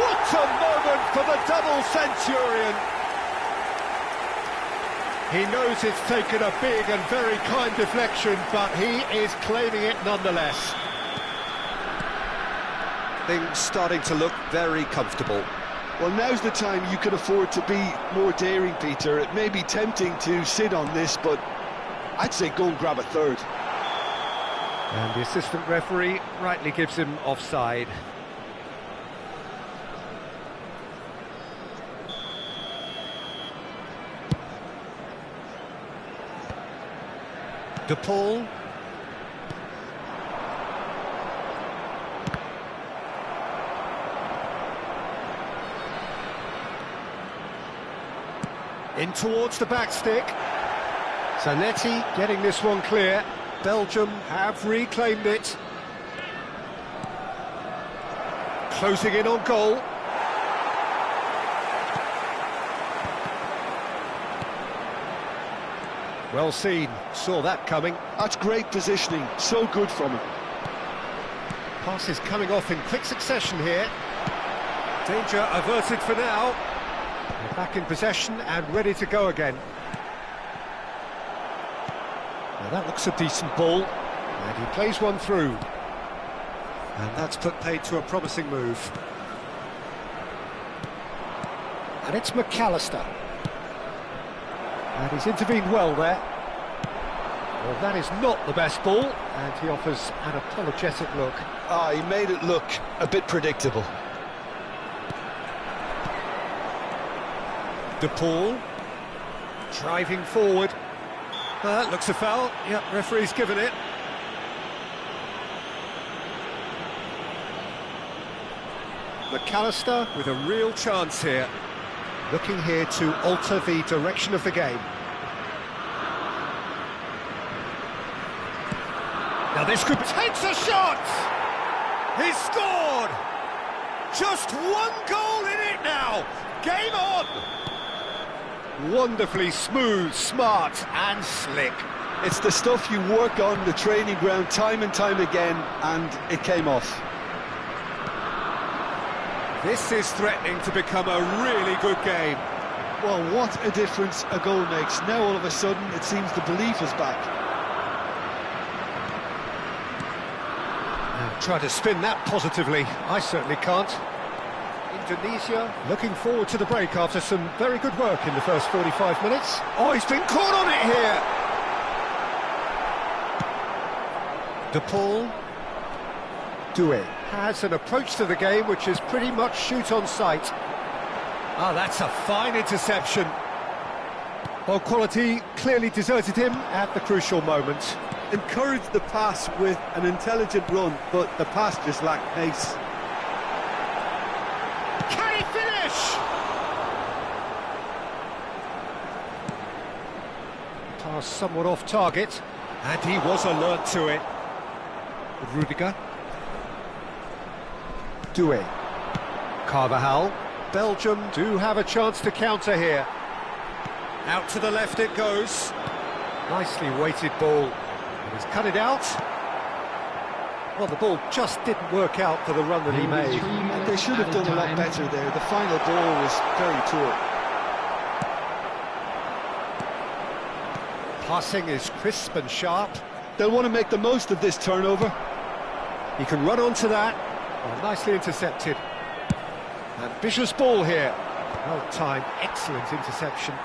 What a moment for the double centurion! He knows it's taken a big and very kind deflection, but he is claiming it nonetheless. Things starting to look very comfortable. Well, now's the time you can afford to be more daring, Peter. It may be tempting to sit on this, but I'd say go and grab a third. And the assistant referee rightly gives him offside. De Paul. In towards the back stick. Zanetti getting this one clear. Belgium have reclaimed it. Closing in on goal. Well seen, saw that coming. That's great positioning, so good from him. Passes coming off in quick succession here. Danger averted for now. They're back in possession and ready to go again. Now that looks a decent ball, and he plays one through. And that's put paid to a promising move. And it's McAllister. And he's intervened well there. Well, that is not the best ball, and he offers an apologetic look. Ah, he made it look a bit predictable. De Paul, driving forward. Looks a foul. Yep, referee's given it. McAllister with a real chance here. Looking here to alter the direction of the game. Now this could... Takes a shot! He's scored! Just one goal in it now! Game on! Wonderfully smooth, smart and slick. It's the stuff you work on the training ground time and time again, and it came off. This is threatening to become a really good game. Well, what a difference a goal makes. Now all of a sudden it seems the belief is back. Now, try to spin that positively. I certainly can't. Indonesia looking forward to the break after some very good work in the first 45 minutes. Oh, he's been caught on it here! De Paul. Doué has an approach to the game which is pretty much shoot on sight. Ah, that's a fine interception. Well, quality clearly deserted him at the crucial moment. Encouraged the pass with an intelligent run, but the pass just lacked pace. Can he finish? Pass somewhat off target, and he was alert to it. Rudiger. Doué. Carvajal. Belgium do have a chance to counter here. Out to the left it goes. Nicely weighted ball. He's cut it out. Well, the ball just didn't work out for the run that he made. And they should have done a lot better there. The final ball was very poor. Passing is crisp and sharp. They'll want to make the most of this turnover. He can run onto that. Well, nicely intercepted. Ambitious ball here. Well timed, excellent interception.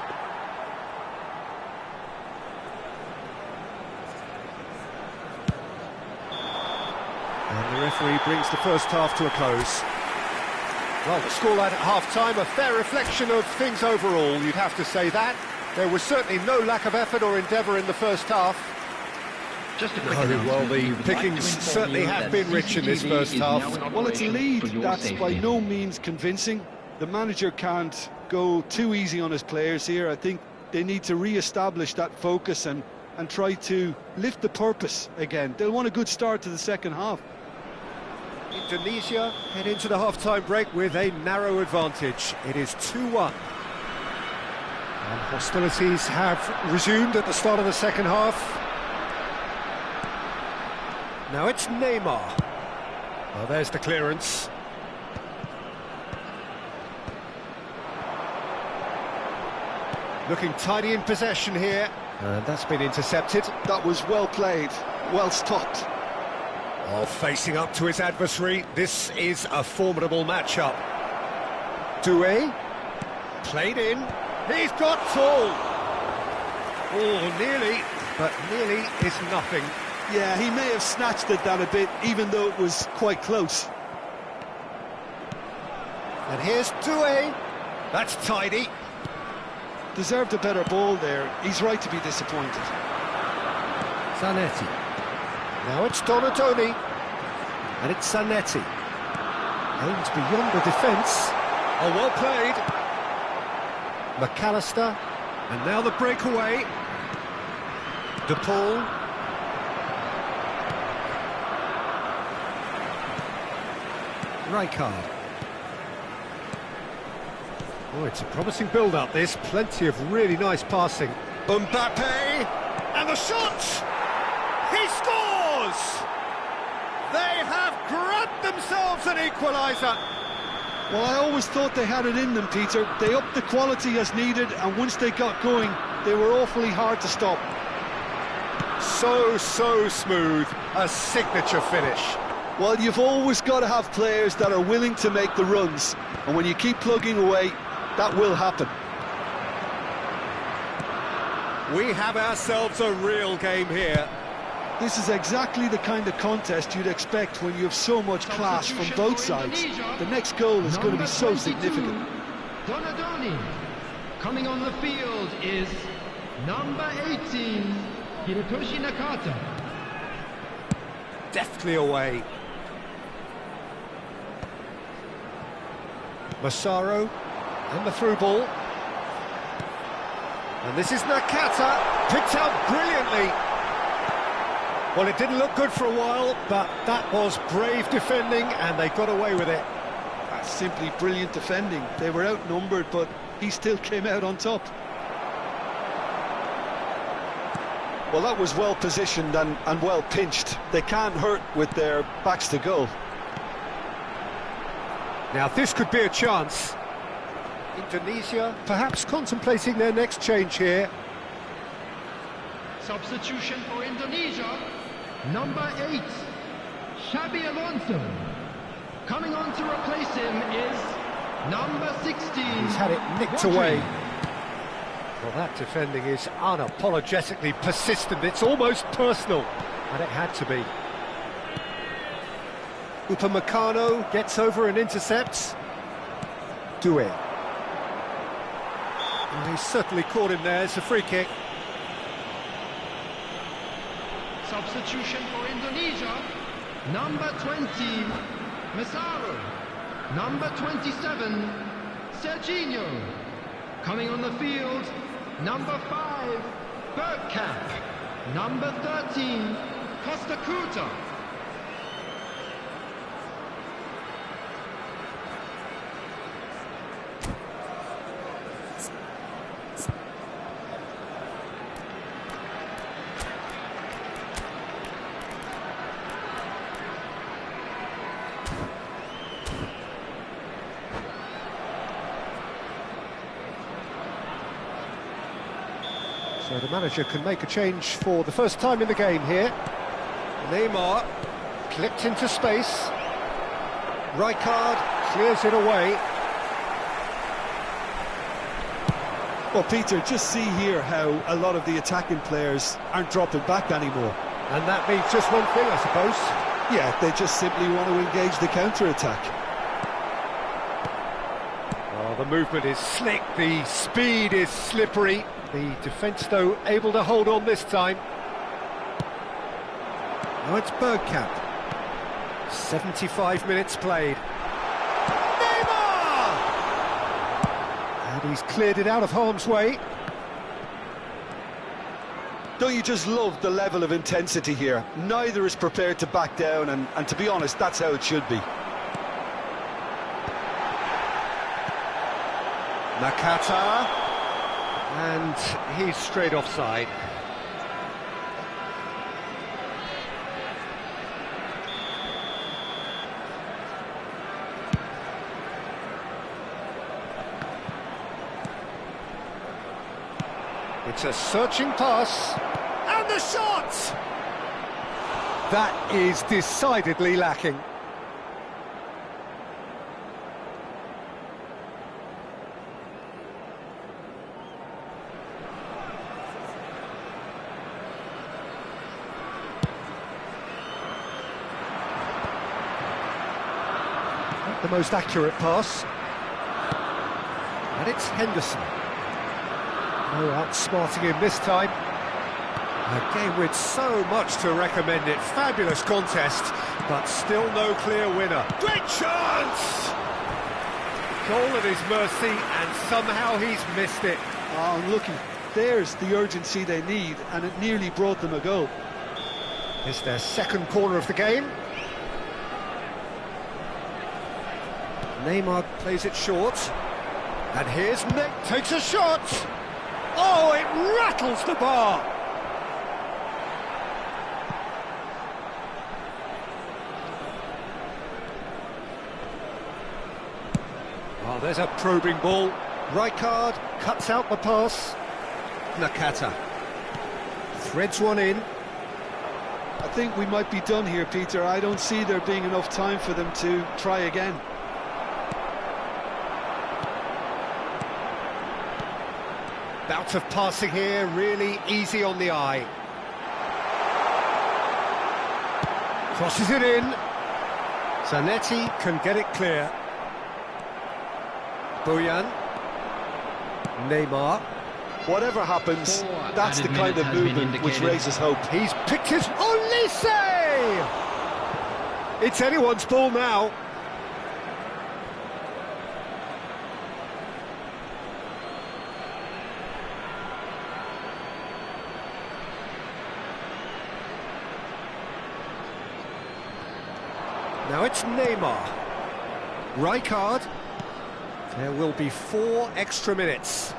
And the referee brings the first half to a close. Well, the scoreline at half-time, a fair reflection of things overall, you'd have to say that. There was certainly no lack of effort or endeavour in the first half. Just a quick Well, the pickings certainly have been rich in this first half. Well, it's a lead that's by no means convincing. The manager can't go too easy on his players here. I think they need to re-establish that focus and try to lift the purpose again. They'll want a good start to the second half. Indonesia head into the half-time break with a narrow advantage. It is 2-1. And hostilities have resumed at the start of the second half. Now it's Neymar. Well, there's the clearance. Looking tidy in possession here. And that's been intercepted. That was well played, well stopped. Oh, facing up to his adversary. This is a formidable matchup. Doué. Played in. He's got full. Oh, nearly. But nearly is nothing. Yeah, he may have snatched at that a bit, even though it was quite close. And here's Doué. That's tidy. Deserved a better ball there. He's right to be disappointed. Zanetti. Now it's Donatoni. And it's Zanetti. Aims beyond the defence. Oh, well played. McAllister. And now the breakaway. De Paul. Rijkaard. Oh, it's a promising build-up, this. Plenty of really nice passing. Mbappe! And the shot! He scores! They have grabbed themselves an equaliser. Well, I always thought they had it in them, Peter. They upped the quality as needed, and once they got going, they were awfully hard to stop. So smooth. A signature finish. Well, you've always got to have players that are willing to make the runs, and when you keep plugging away, that will happen. We have ourselves a real game here. This is exactly the kind of contest you'd expect when you have so much class from both sides. The next goal is going to be so significant. Donadoni. Coming on the field is number 18, Hirotoshi Nakata. Deftly away. Massaro, and the through ball. And this is Nakata, picked out brilliantly. Well, it didn't look good for a while, but that was brave defending, and they got away with it. That's simply brilliant defending. They were outnumbered, but he still came out on top. Well, that was well positioned and well pinched. They can't hurt with their backs to goal. Now, this could be a chance. Indonesia perhaps contemplating their next change here. Substitution for Indonesia, number 8, Xabi Alonso. Coming on to replace him is number 16. He's had it nicked away. Well, that defending is unapologetically persistent. It's almost personal, and it had to be. Upamecano gets over and intercepts. Due. Well, he's certainly caught him there. It's a free kick. Substitution for Indonesia, number 20, Massaro. Number 27, Serginho. Coming on the field, number 5, Bergkamp. Number 13, Costa Curta. So the manager can make a change for the first time in the game here. Neymar clipped into space. Rijkaard clears it away. Well, Peter, just see here how a lot of the attacking players aren't dropping back anymore. And that means just one thing, I suppose. Yeah, they just simply want to engage the counter-attack. Oh, the movement is slick, the speed is slippery. The defence, though, able to hold on this time. Now it's Bergkamp. 75 minutes played. Neymar! And he's cleared it out of harm's way. Don't you just love the level of intensity here? Neither is prepared to back down, and to be honest, that's how it should be. Nakata. And he's straight offside. It's a searching pass. And the shot! That is decidedly lacking. The most accurate pass. And it's Henderson. No outsmarting him this time. A game with so much to recommend it. Fabulous contest, but still no clear winner. Great chance! Goal at his mercy, and somehow he's missed it. Oh, looky, there's the urgency they need, and it nearly brought them a goal. It's their second corner of the game. Neymar plays it short. And here's Nick, takes a shot! Oh, it rattles the bar! Oh, there's a probing ball. Rijkaard cuts out the pass. Nakata threads one in. I think we might be done here, Peter. I don't see there being enough time for them to try again. Bout of passing here, really easy on the eye. Crosses it in. Zanetti can get it clear. Bojan. Neymar. Whatever happens, that's the kind of movement which raises hope. He's picked his... Olise! It's anyone's ball now. Now it's Neymar. Rijkaard. There will be 4 extra minutes.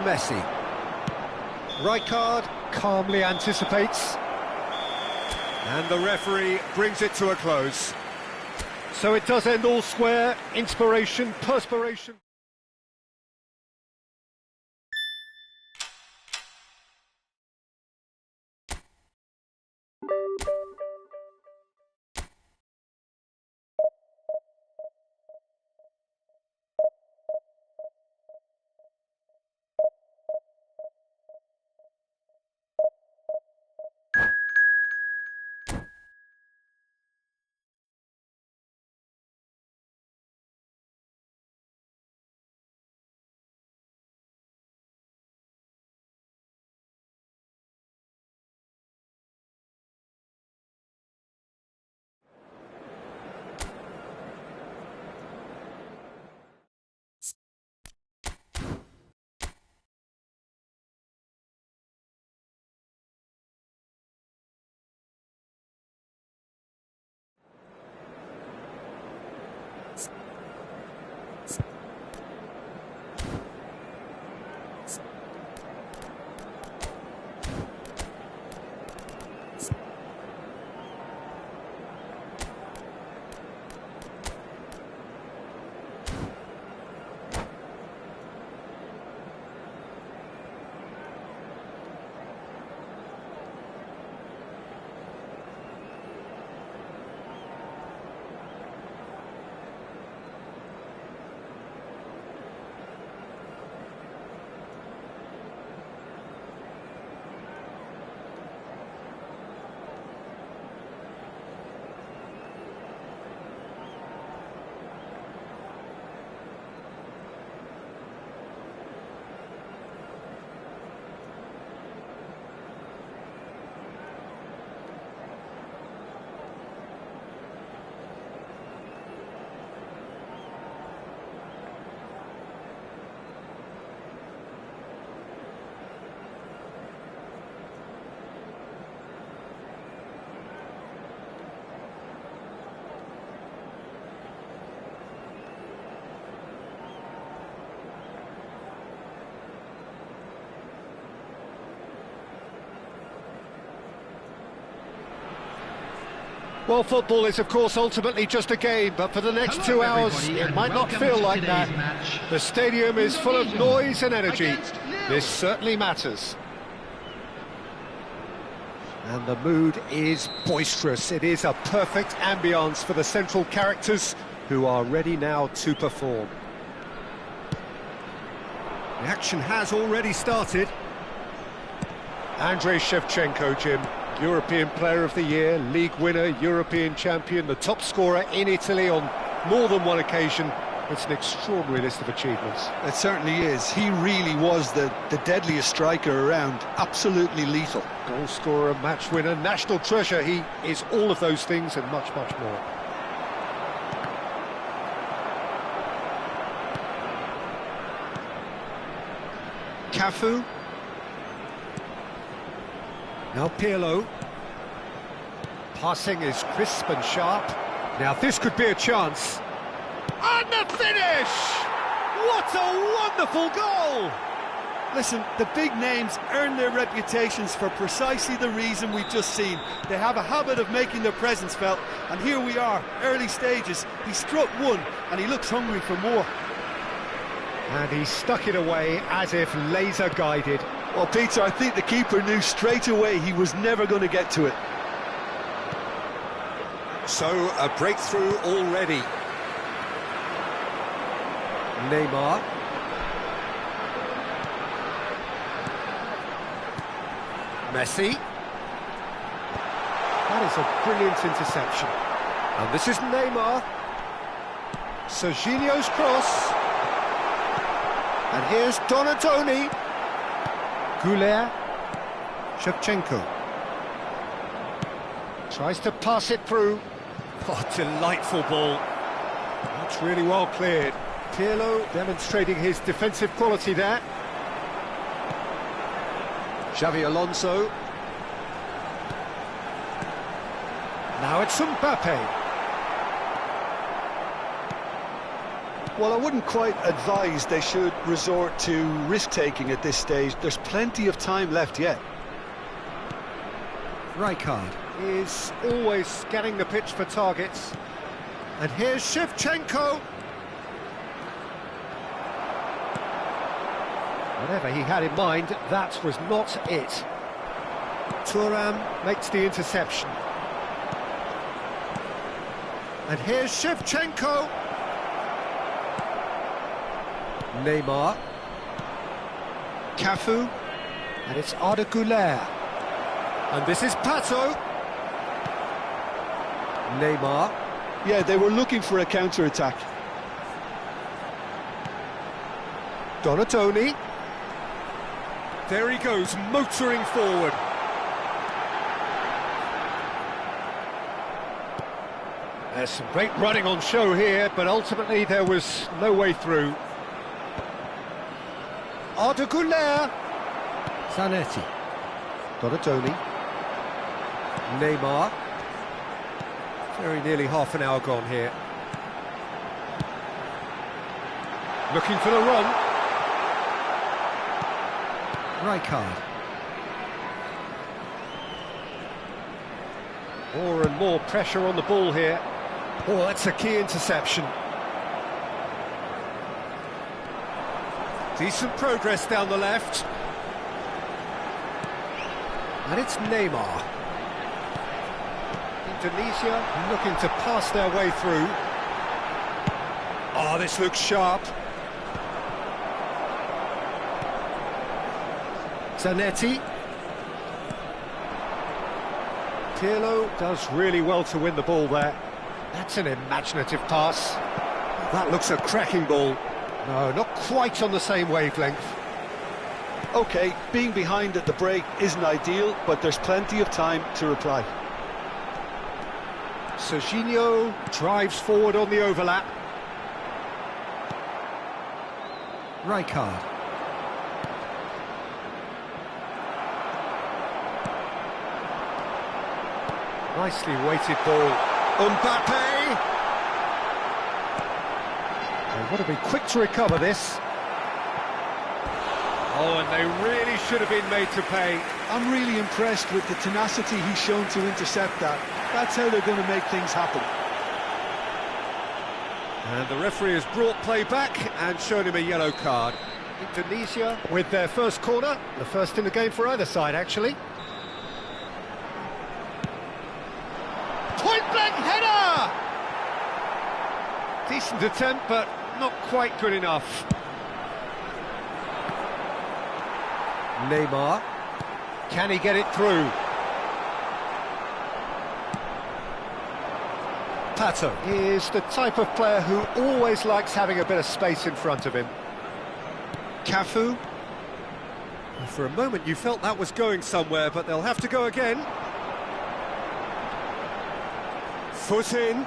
Messi. Rijkaard calmly anticipates. And the referee brings it to a close. So it does end all square. Inspiration, perspiration. Well, football is, of course, ultimately just a game, but for the next 2 hours, it might not feel like that. The stadium is full of noise and energy. This certainly matters. And the mood is boisterous. It is a perfect ambience for the central characters who are ready now to perform. The action has already started. Andrei Shevchenko, Jim. European Player of the Year, League winner, European champion, the top scorer in Italy on more than one occasion. It's an extraordinary list of achievements. It certainly is. He really was the deadliest striker around. Absolutely lethal. Goal scorer, match winner, national treasure. He is all of those things and much, much more. Cafu. Now Pirlo. Passing is crisp and sharp. Now this could be a chance. And the finish! What a wonderful goal! Listen, the big names earn their reputations for precisely the reason we've just seen. They have a habit of making their presence felt, and here we are, early stages. He struck one, and he looks hungry for more. And he stuck it away as if laser guided. Well, Peter, I think the keeper knew straight away he was never going to get to it. So, a breakthrough already. Neymar. Messi. That is a brilliant interception. And this is Neymar. Serginho's cross. And here's Donatoni. Goulet. Shevchenko. Tries to pass it through. Oh, delightful ball. That's really well cleared. Pirlo demonstrating his defensive quality there. Xavi Alonso. Now it's Mbappe. Well, I wouldn't quite advise they should resort to risk-taking at this stage. There's plenty of time left yet. Rijkaard is always scanning the pitch for targets. And here's Shevchenko. Whatever he had in mind, that was not it. Thuram makes the interception. And here's Shevchenko. Neymar. Cafu. And it's Arda Güler. And this is Pato. Neymar. Yeah, they were looking for a counter-attack. Donatoni. There he goes, motoring forward. There's some great running on show here, but ultimately there was no way through. Arda Güler. Zanetti. Donatoni. Neymar. Very nearly half an hour gone here. Looking for the run. Rijkaard. More and more pressure on the ball here. Oh, that's a key interception. Decent progress down the left. And it's Neymar. Indonesia looking to pass their way through. Oh, this looks sharp. Zanetti. Pirlo does really well to win the ball there. That's an imaginative pass. That looks a cracking ball. No, not quite on the same wavelength. OK, being behind at the break isn't ideal, but there's plenty of time to reply. Serginho drives forward on the overlap. Rijkaard. Nicely weighted ball. Mbappe! They've got to be quick to recover this. Oh, and they really should have been made to pay. I'm really impressed with the tenacity he's shown to intercept that. That's how they're going to make things happen. And the referee has brought play back and shown him a yellow card. Indonesia with their first corner, the first in the game for either side, actually. Point-blank header! Decent attempt, but not quite good enough. Neymar. Can he get it through? Pato is the type of player who always likes having a bit of space in front of him. Cafu. For a moment you felt that was going somewhere, but they'll have to go again. Foot in.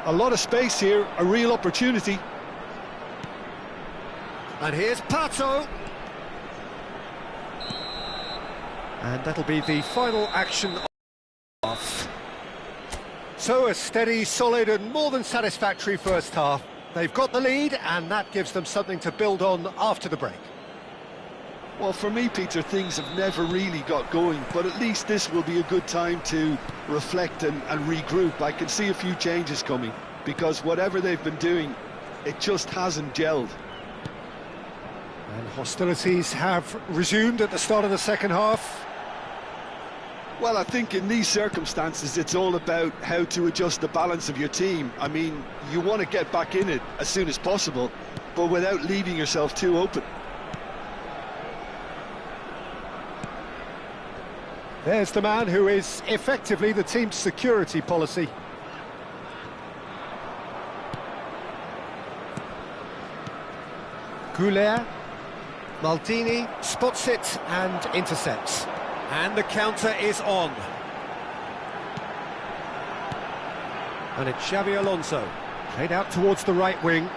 A lot of space here, a real opportunity. And here's Pato. And that'll be the final action off. So a steady, solid and more than satisfactory first half. They've got the lead and that gives them something to build on after the break. Well, for me, Peter, things have never really got going, but at least this will be a good time to reflect and regroup. I can see a few changes coming, because whatever they've been doing, it just hasn't gelled. And hostilities have resumed at the start of the second half. Well, I think in these circumstances, it's all about how to adjust the balance of your team. I mean, you want to get back in it as soon as possible, but without leaving yourself too open. There's the man who is effectively the team's security policy. Goulet, Maldini spots it and intercepts. And the counter is on. And it's Xabi Alonso. Played out towards the right wing.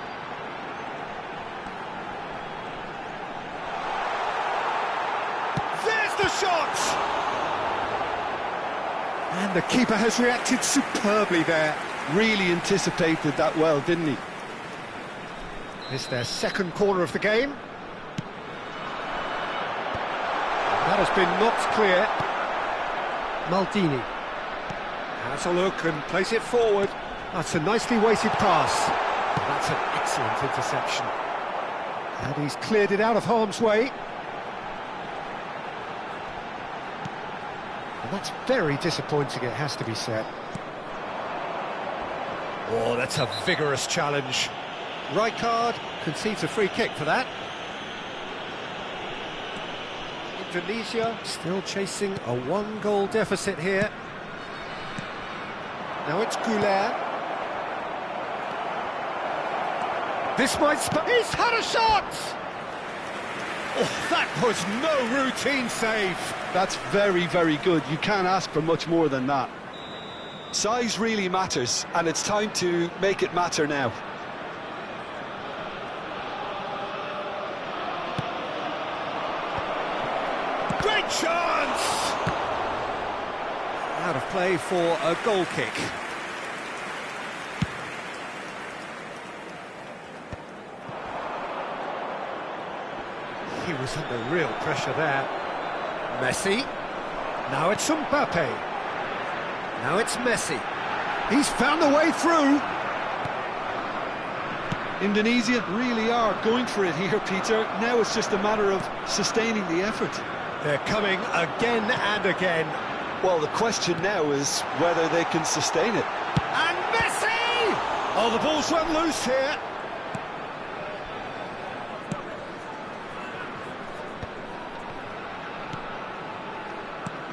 There's the shot! And the keeper has reacted superbly there. Really anticipated that well, didn't he? It's their second corner of the game. That has been knocked clear. Maldini has a look and plays it forward. That's a nicely weighted pass. That's an excellent interception. And he's cleared it out of harm's way. And that's very disappointing, it has to be said. Oh, that's a vigorous challenge. Right card, concedes a free kick for that. Indonesia still chasing a one-goal deficit here. Now it's Goulet. This might... He's had a shot! Oh, that was no routine save. That's very, very good. You can't ask for much more than that. Size really matters, and it's time to make it matter now. Great chance! Out of play for a goal kick. He was under real pressure there. Messi. Now it's Mbappe. Now it's Messi. He's found a way through. Indonesia really are going for it here, Peter. Now it's just a matter of sustaining the effort. They're coming again and again. Well, the question now is whether they can sustain it. And Messi! Oh, the ball's run loose here.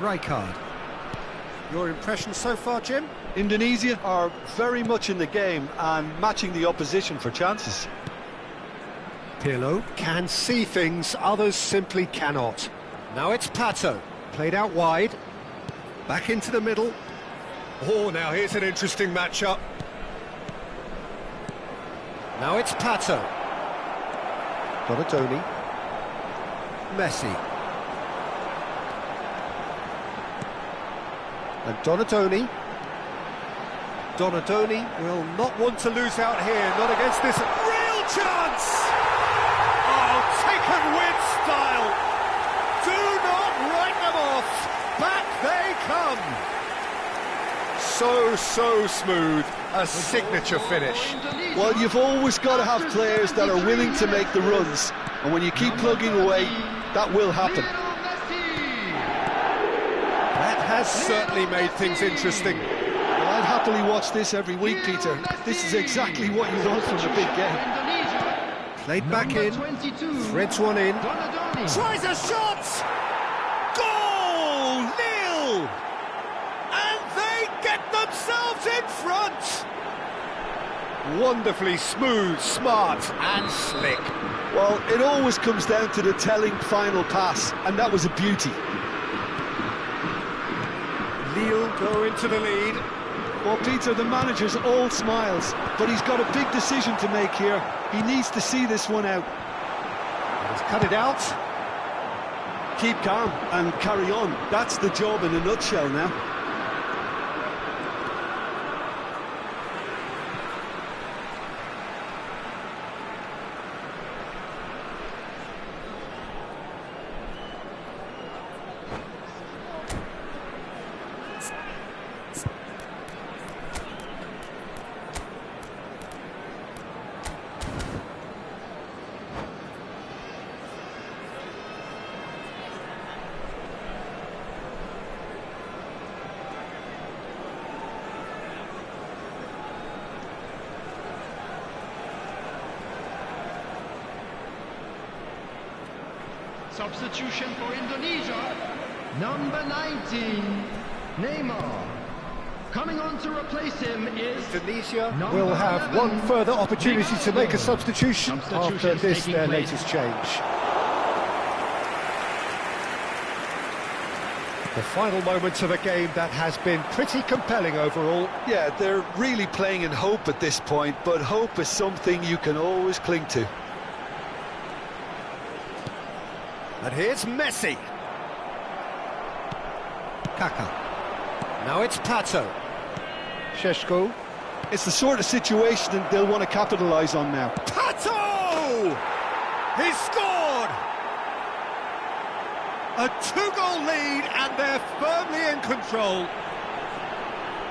Rijkaard. Your impression so far, Jim? Indonesia are very much in the game and matching the opposition for chances. Pirlo can see things others simply cannot. Now it's Pato, played out wide, back into the middle. Oh, now here's an interesting matchup. Now it's Pato. Donadoni. Messi. And Donadoni. Donadoni will not want to lose out here, not against this real chance! Oh, taken with style! Do not write them off! Back they come! So smooth, a signature finish. Well, you've always got to have players that are willing to make the runs, and when you keep plugging away, that will happen. That has certainly made things interesting. Well, I'd happily watch this every week, Peter. This is exactly what you want from a big game. Played back in, threads one in, tries a shot! Goal! Nil! And they get themselves in front! Wonderfully smooth, smart and slick. Well, it always comes down to the telling final pass, and that was a beauty. Lille go into the lead. Well, Peter, the manager's all smiles, but he's got a big decision to make here. He needs to see this one out. He's cut it out. Keep calm and carry on. That's the job in a nutshell now. Substitution for Indonesia, number 19, Neymar. Coming on to replace him is Indonesia number will have 11, one further opportunity to make a substitution after Substitutions this, taking their place. latest change. The final moments of a game that has been pretty compelling overall. Yeah, they're really playing in hope at this point, but hope is something you can always cling to. And here's Messi. Kaka. Now it's Pato. Šeško. It's the sort of situation that they'll want to capitalise on now. Pato! He's scored! A two-goal lead, and they're firmly in control.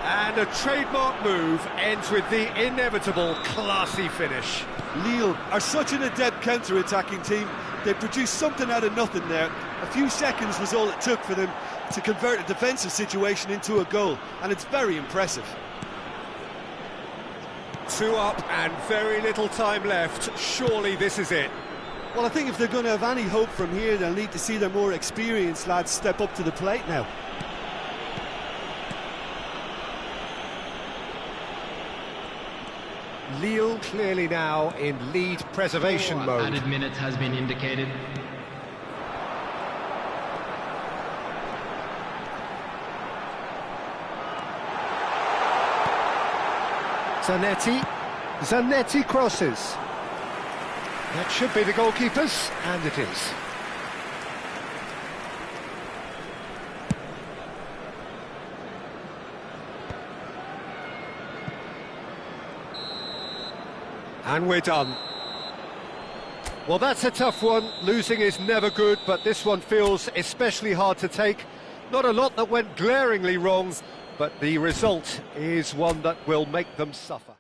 And a trademark move ends with the inevitable classy finish. Lille are such an adept counter-attacking team. They produced something out of nothing there. A few seconds was all it took for them to convert a defensive situation into a goal, and it's very impressive. 2 up and very little time left. Surely this is it. Well, I think if they're going to have any hope from here, they'll need to see their more experienced lads step up to the plate now. Lille clearly now in lead preservation mode. Added minutes has been indicated. Zanetti crosses. That should be the goalkeepers, and it is. And we're done. Well, that's a tough one. Losing is never good, but this one feels especially hard to take. Not a lot that went glaringly wrong, but the result is one that will make them suffer.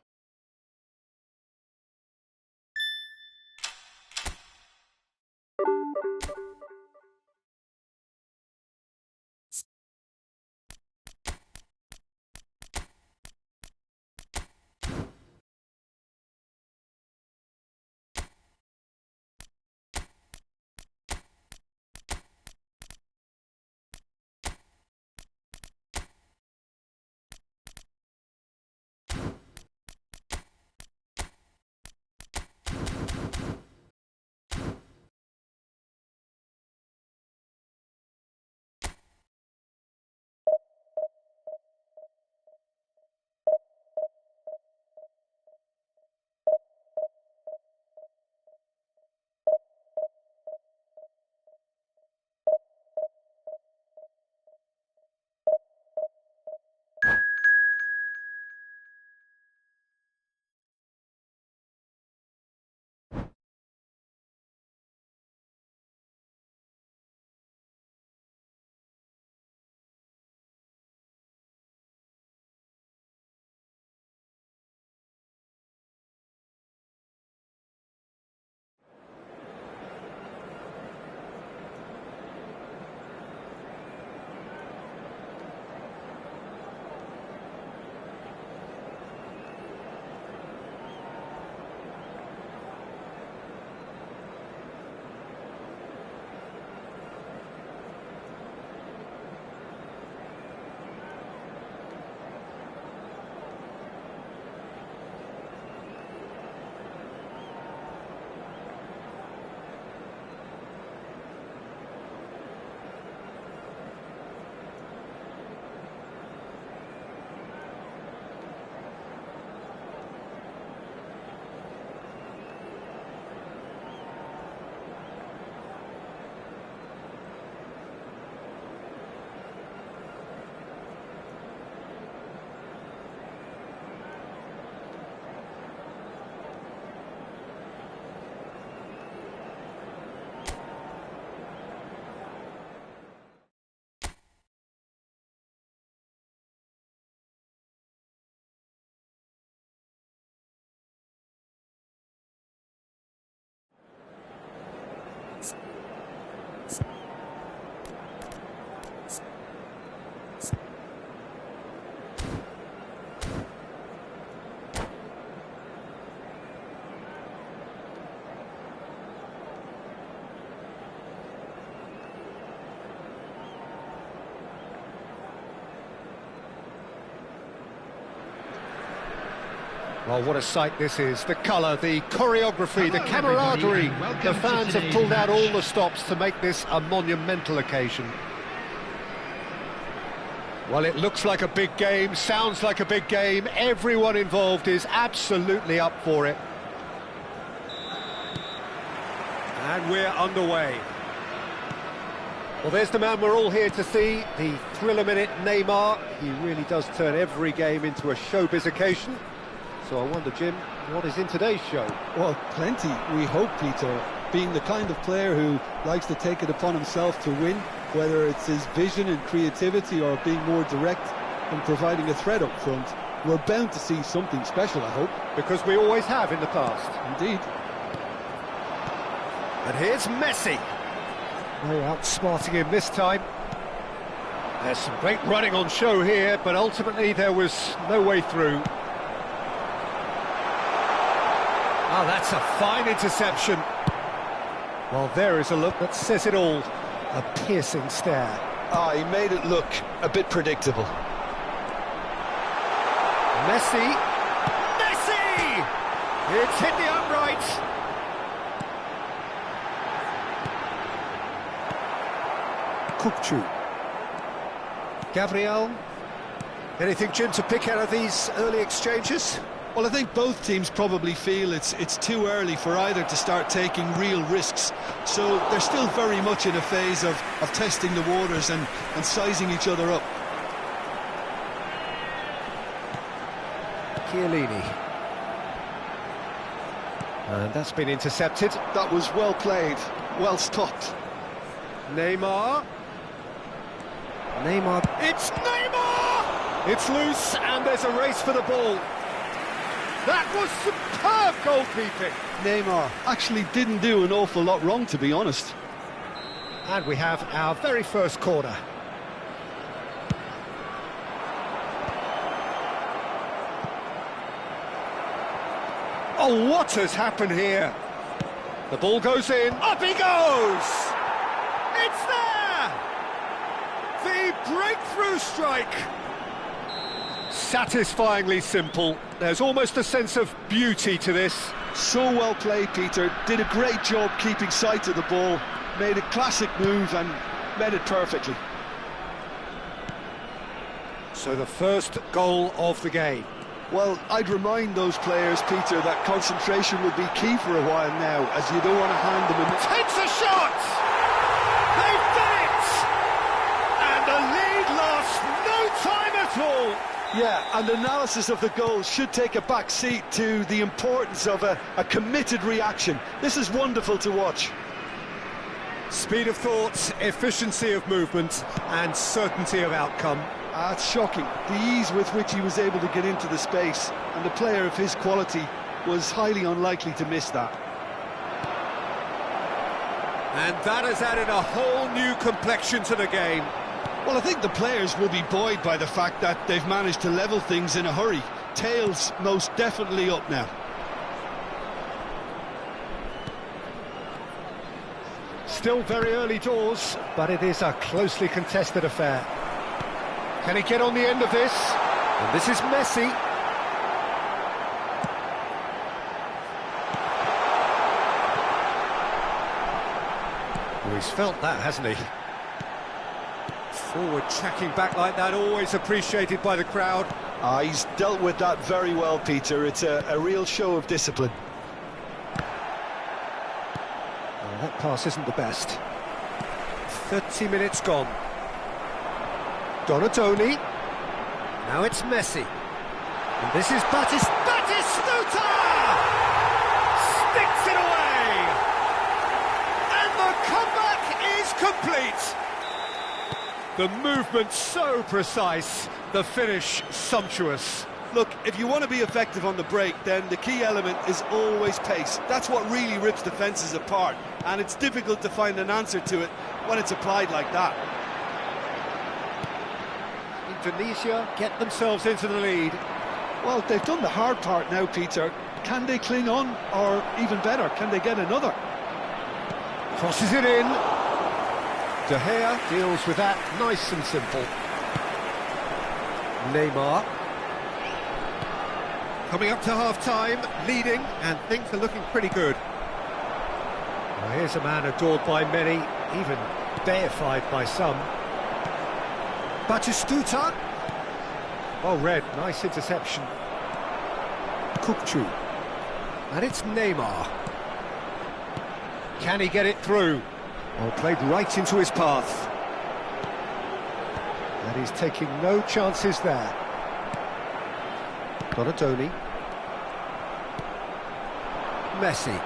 Well, what a sight this is. The colour, the choreography, the Hello, camaraderie. everybody, and welcome The to fans have today's pulled out all match. the stops to make this a monumental occasion. Well, it looks like a big game, sounds like a big game. Everyone involved is absolutely up for it. And we're underway. Well, there's the man we're all here to see, the thriller-minute Neymar. He really does turn every game into a showbiz occasion. So I wonder, Jim, what is in today's show? Well, plenty, we hope, Peter. Being the kind of player who likes to take it upon himself to win, whether it's his vision and creativity or being more direct and providing a threat up front, we're bound to see something special, I hope. Because we always have in the past. Indeed. And here's Messi. No outsmarting him this time. There's some great running on show here, but ultimately there was no way through. Oh, that's a fine interception. Well, there is a look that says it all. A piercing stare. Ah, he made it look a bit predictable. Messi! Messi! It's hit the upright. Kukçu. Gabriel. Anything, Jim, to pick out of these early exchanges? Well, I think both teams probably feel it's too early for either to start taking real risks. So they're still very much in a phase of testing the waters and sizing each other up. Chiellini. And that's been intercepted. That was well played, well stopped. Neymar. Neymar. It's Neymar! It's loose, and there's a race for the ball. That was superb goalkeeping. Neymar actually didn't do an awful lot wrong, to be honest. And we have our very first corner. Oh, what has happened here? The ball goes in. Up he goes! It's there! The breakthrough strike. Satisfyingly simple. There's almost a sense of beauty to this. So well played, Peter. Did a great job keeping sight of the ball. Made a classic move and made it perfectly. So the first goal of the game. Well, I'd remind those players, Peter, that concentration will be key for a while now, as you don't want to hand them a... Takes a shot! They've done it! And the lead lasts no time at all! Yeah, and analysis of the goal should take a back seat to the importance of a committed reaction. This is wonderful to watch. Speed of thought, efficiency of movement, and certainty of outcome. It's shocking, the ease with which he was able to get into the space, and a player of his quality was highly unlikely to miss that. And that has added a whole new complexion to the game. Well, I think the players will be buoyed by the fact that they've managed to level things in a hurry. Tails most definitely up now. Still very early doors, but it is a closely contested affair. Can he get on the end of this? And this is Messi. Oh, he's felt that, hasn't he? Forward tracking back like that, always appreciated by the crowd. He's dealt with that very well, Peter. It's a real show of discipline. Oh, that pass isn't the best. 30 minutes gone. Donatoni. Now it's Messi. And this is Batistuta! Sticks it away! And the comeback is complete! The movement so precise, the finish sumptuous. Look, if you want to be effective on the break, then the key element is always pace. That's what really rips defences apart, and it's difficult to find an answer to it when it's applied like that. Indonesia get themselves into the lead. Well, they've done the hard part now, Peter. Can they cling on, or even better, can they get another? Crosses it in. De Gea deals with that nice and simple. Neymar. Coming up to half-time, leading, and things are looking pretty good. Well, here's a man adored by many, even deified by some. Batistuta. Well read, nice interception. Kukcu. And it's Neymar. Can he get it through? Well, played right into his path. And he's taking no chances there. Donadoni. Messi.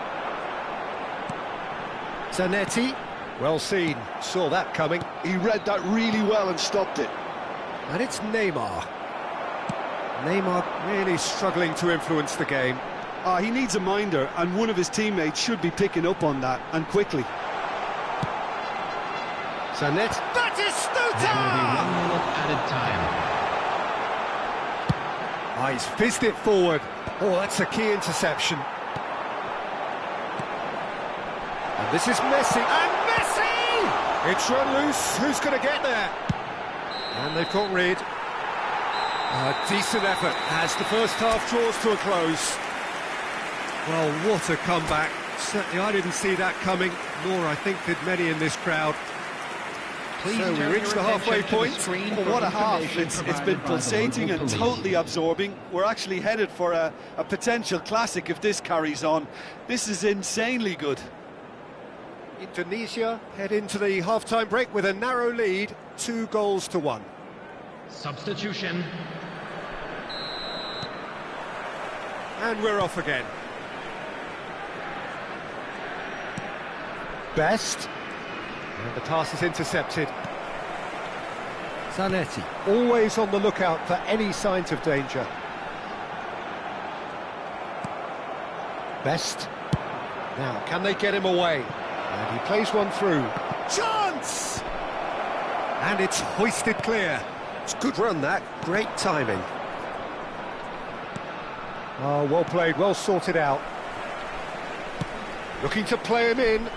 Zanetti. Well seen, saw that coming. He read that really well and stopped it. And it's Neymar. Neymar really struggling to influence the game. He needs a minder, and one of his teammates should be picking up on that, and quickly. Zanetti. Batistuta! There will be 1 minute added time. He's fizzed it forward. Oh, that's a key interception. And this is Messi. And Messi! It's run loose. Who's going to get there? And they've got rid. A decent effort as the first half draws to a close. Well, what a comeback. Certainly I didn't see that coming, nor I think did many in this crowd. So we reached the halfway point. Well, what a half. It's been pulsating and totally absorbing. We're actually headed for a potential classic if this carries on. This is insanely good. Indonesia head into the half-time break with a narrow lead, 2-1. Substitution. And we're off again. Best. And the pass is intercepted. Zanetti, always on the lookout for any signs of danger. Best. Now, can they get him away? And he plays one through. Chance! And it's hoisted clear. It's a good run, that. Great timing. Oh, well played, well sorted out. Looking to play him in.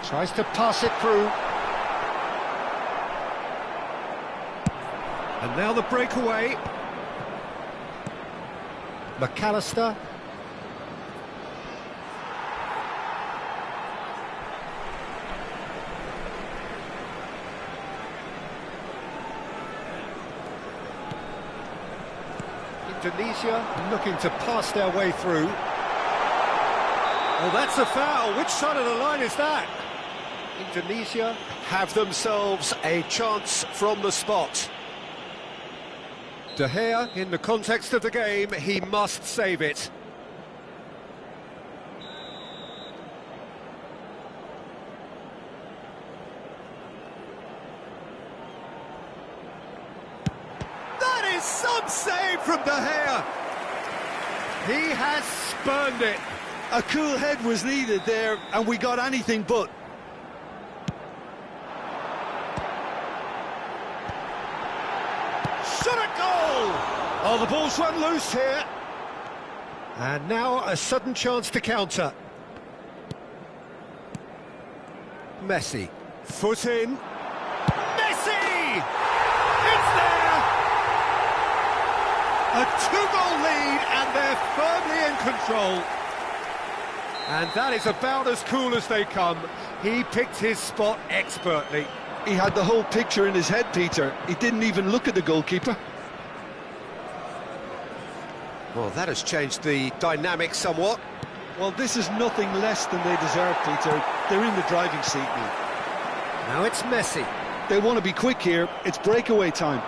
Tries to pass it through. And now the breakaway. McAllister. Indonesia looking to pass their way through. Oh, that's a foul. Which side of the line is that? Indonesia have themselves a chance from the spot. De Gea, in the context of the game, he must save it. That is some save from De Gea. He has spurned it. A cool head was needed there, and we got anything but. Shot a goal! Oh, the ball's run loose here. And now a sudden chance to counter. Messi. Foot in. Messi! It's there! A 2-goal lead, and they're firmly in control. And that is about as cool as they come. He picked his spot expertly. He had the whole picture in his head, Peter. He didn't even look at the goalkeeper. Well, that has changed the dynamic somewhat. Well, this is nothing less than they deserve, Peter. They're in the driving seat now. Now it's Messi. They want to be quick here. It's breakaway time.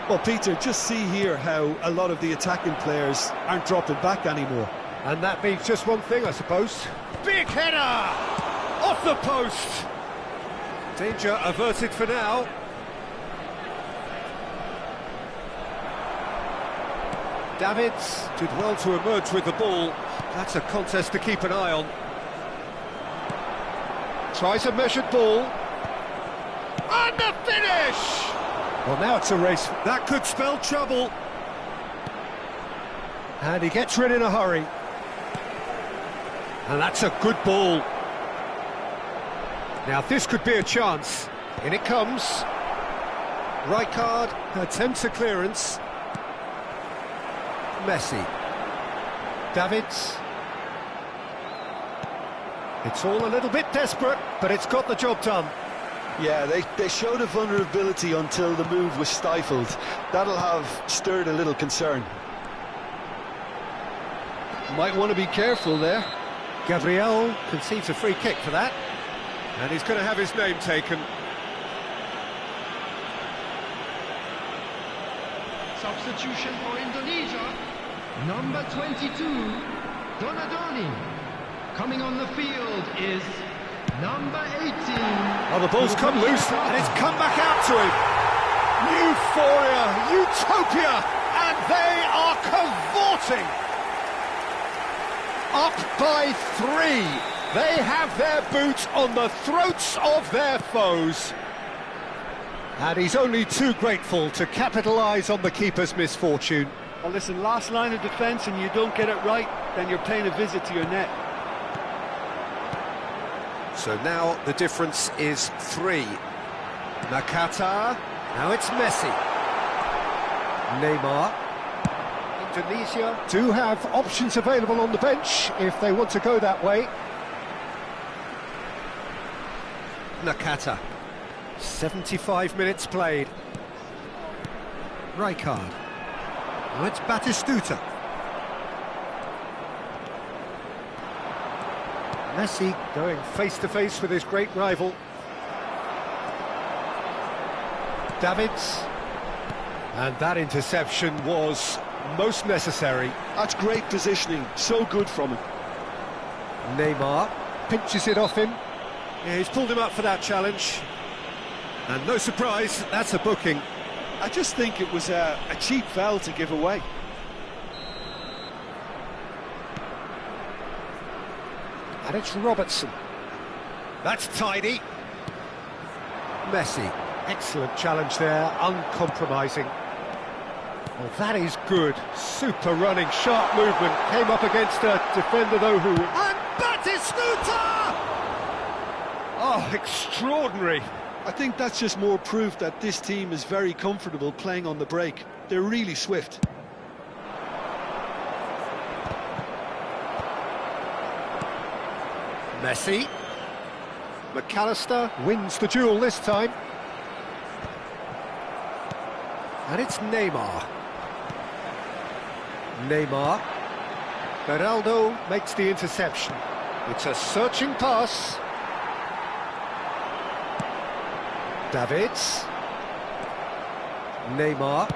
Well, Peter, just see here how a lot of the attacking players aren't dropping back anymore. And that means just one thing, I suppose. Big header! Off the post! Danger averted for now. Davids did well to emerge with the ball. That's a contest to keep an eye on. Tries a measured ball. And the finish! Well, now it's a race. That could spell trouble. And he gets rid in a hurry. And that's a good ball. Now this could be a chance. In it comes. Rijkaard attempts a clearance. Messi. Davids. It's all a little bit desperate, but it's got the job done. Yeah, they showed a vulnerability until the move was stifled. That'll have stirred a little concern. Might want to be careful there. Gabriel conceives a free kick for that. And he's going to have his name taken. Substitution for Indonesia, number 22, Donadoni. Coming on the field is number 18. Oh, the ball's come loose, and it's come back out to him. Euphoria, utopia, and they are cavorting. Up by 3. They have their boots on the throats of their foes. And he's only too grateful to capitalise on the keeper's misfortune. Well, listen, last line of defence and you don't get it right, then you're paying a visit to your net. So now the difference is 3. Nakata, now it's Messi. Neymar. Indonesia do have options available on the bench if they want to go that way. Nakata. 75 minutes played. Rijkaard. Now it's Batistuta. Messi going face-to-face with his great rival. Davids. And that interception was most necessary. That's great positioning, so good from him. Neymar pinches it off him. Yeah, he's pulled him up for that challenge. And no surprise, that's a booking. I just think it was a cheap foul to give away. And it's Robertson. That's tidy. Messi. Excellent challenge there, uncompromising. Well, that is good. Super running, sharp movement. Came up against a defender, though, who... And Batistuta! Oh, extraordinary. I think that's just more proof that this team is very comfortable playing on the break. They're really swift. Messi. McAllister wins the duel this time. And it's Neymar. Neymar. Beraldo makes the interception. It's a searching pass. Davids. Neymar.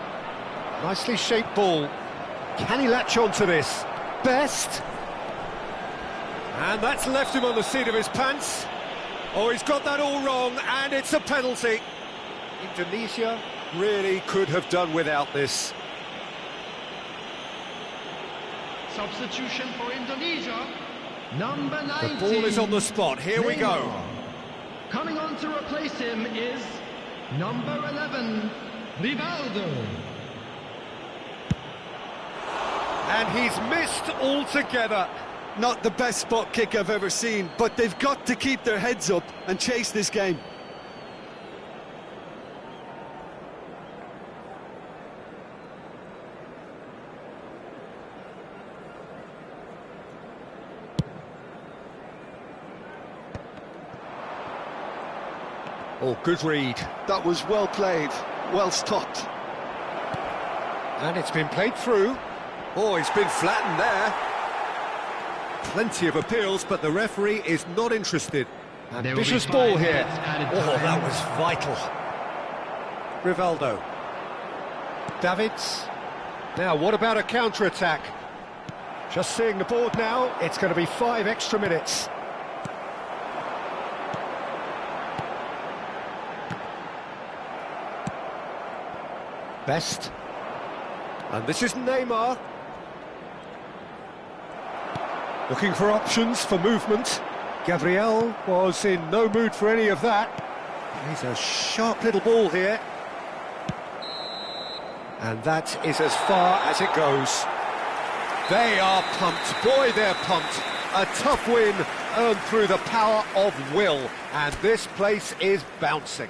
Nicely shaped ball. Can he latch on to this? Best. And that's left him on the seat of his pants. Oh, he's got that all wrong, and it's a penalty. Indonesia really could have done without this. Substitution for Indonesia, number 19. The ball is on the spot, here we go. Coming on to replace him is number 11, Rivaldo. And he's missed altogether. Not the best spot kick I've ever seen, but they've got to keep their heads up and chase this game. Oh, good read. That was well played, well stopped. And it's been played through. Oh, it's been flattened there. Plenty of appeals, but the referee is not interested. Ambitious ball here. Oh, that was vital. Rivaldo. Davids. Now, what about a counter-attack? Just seeing the board now, it's going to be 5 extra minutes. Best. And this is Neymar. Looking for options for movement. Gabriel was in no mood for any of that. He's a sharp little ball here. And that is as far as it goes. They are pumped. Boy, they're pumped. A tough win earned through the power of will. And this place is bouncing.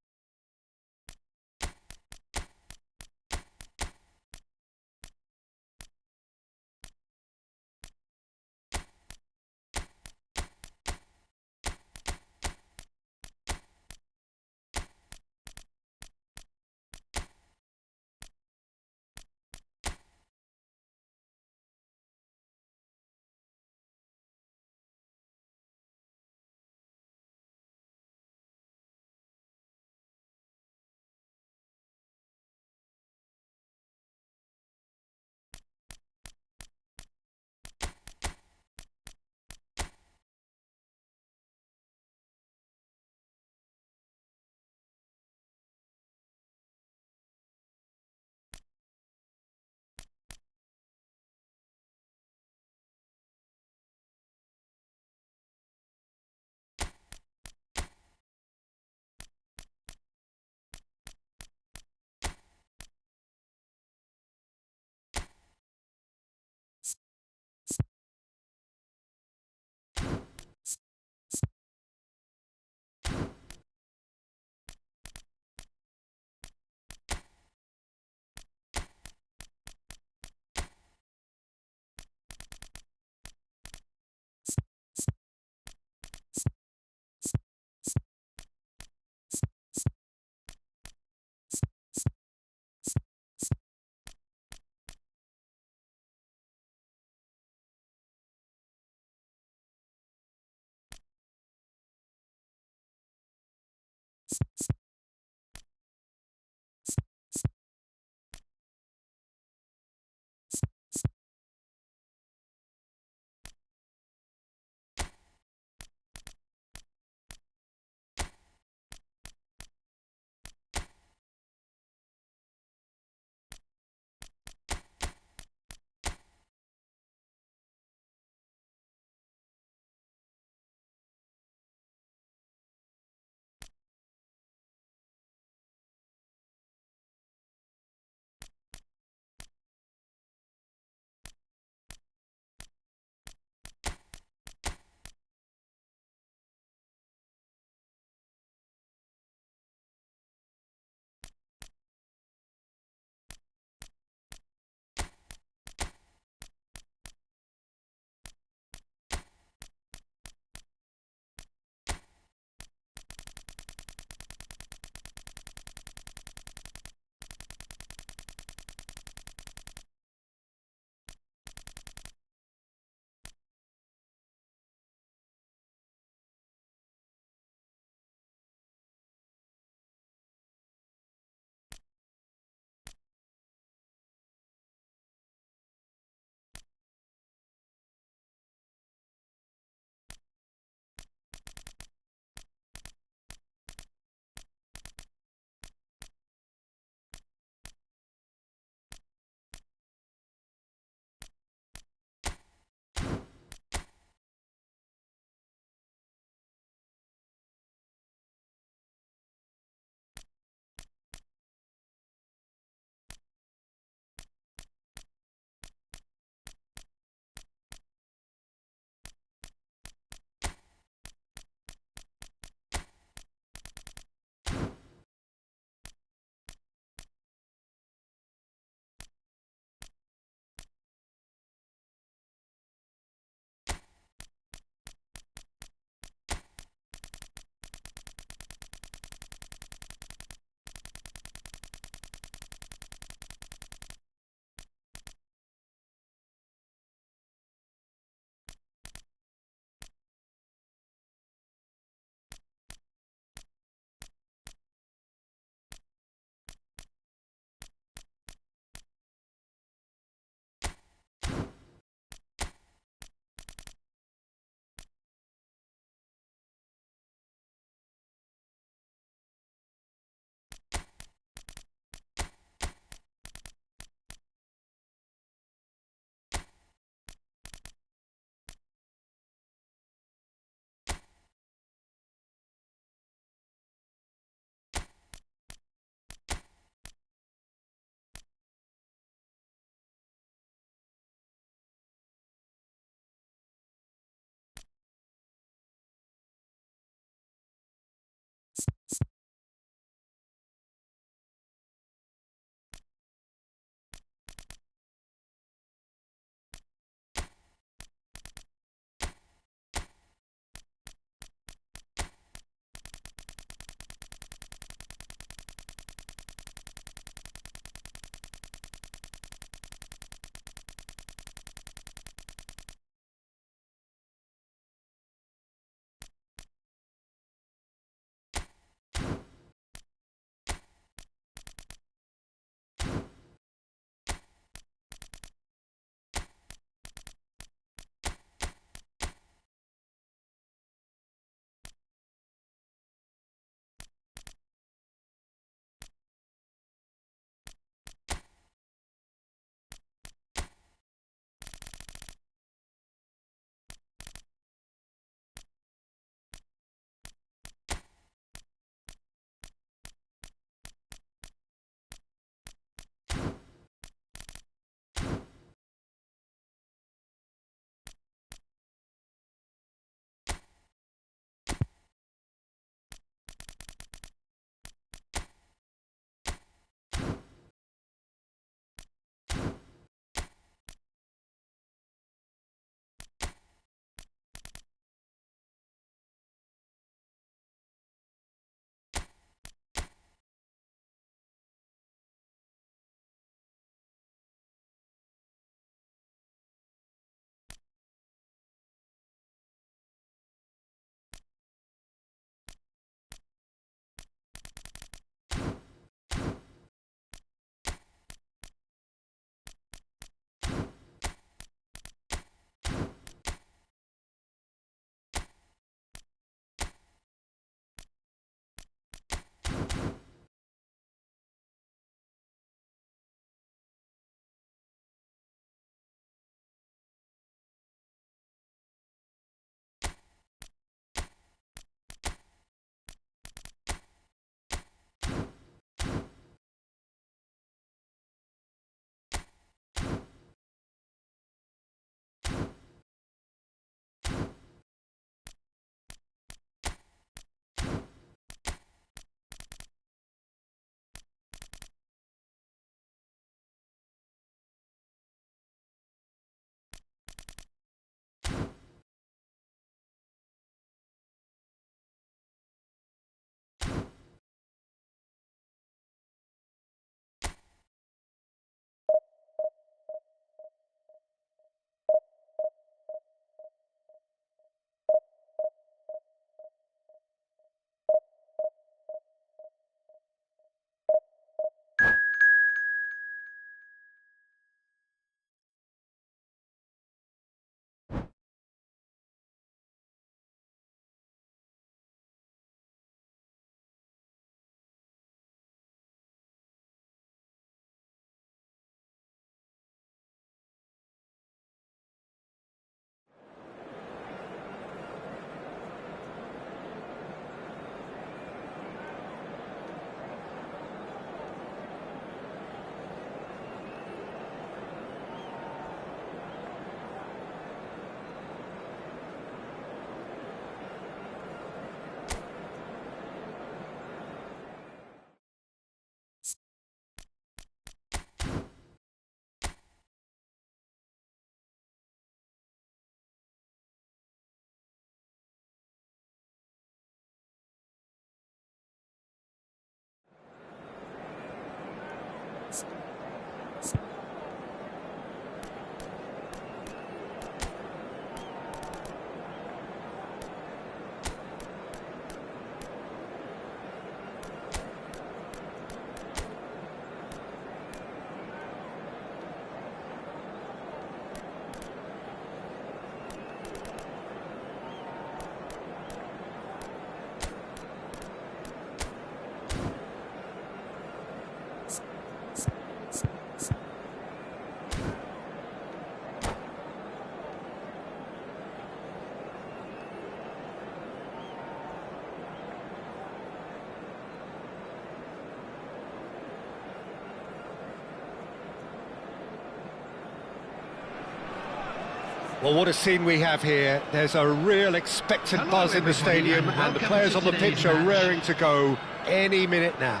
Well, what a scene we have here. There's a real expectant buzz in the stadium, and the players on the pitch are raring to go any minute now.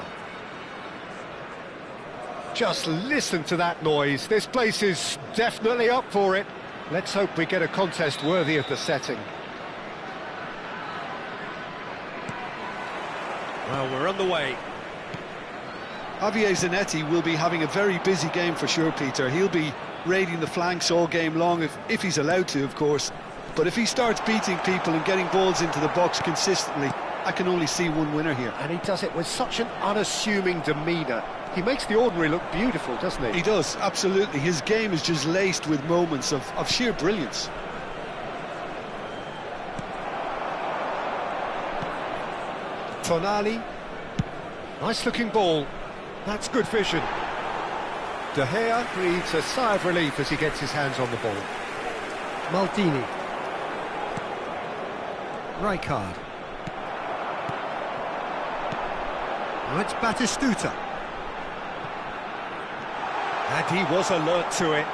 Just listen to that noise. This place is definitely up for it. Let's hope we get a contest worthy of the setting. Well, we're on the way. Javier Zanetti will be having a very busy game for sure, Peter. He'll be raiding the flanks all game long, if he's allowed to, of course. But if he starts beating people and getting balls into the box consistently, I can only see one winner here. And he does it with such an unassuming demeanour. He makes the ordinary look beautiful, doesn't he? He does, absolutely. His game is just laced with moments of sheer brilliance. Tonali. Nice-looking ball. That's good vision. De Gea breathes a sigh of relief as he gets his hands on the ball. Maldini. Rijkaard. Now it's Batistuta. And he was alert to it.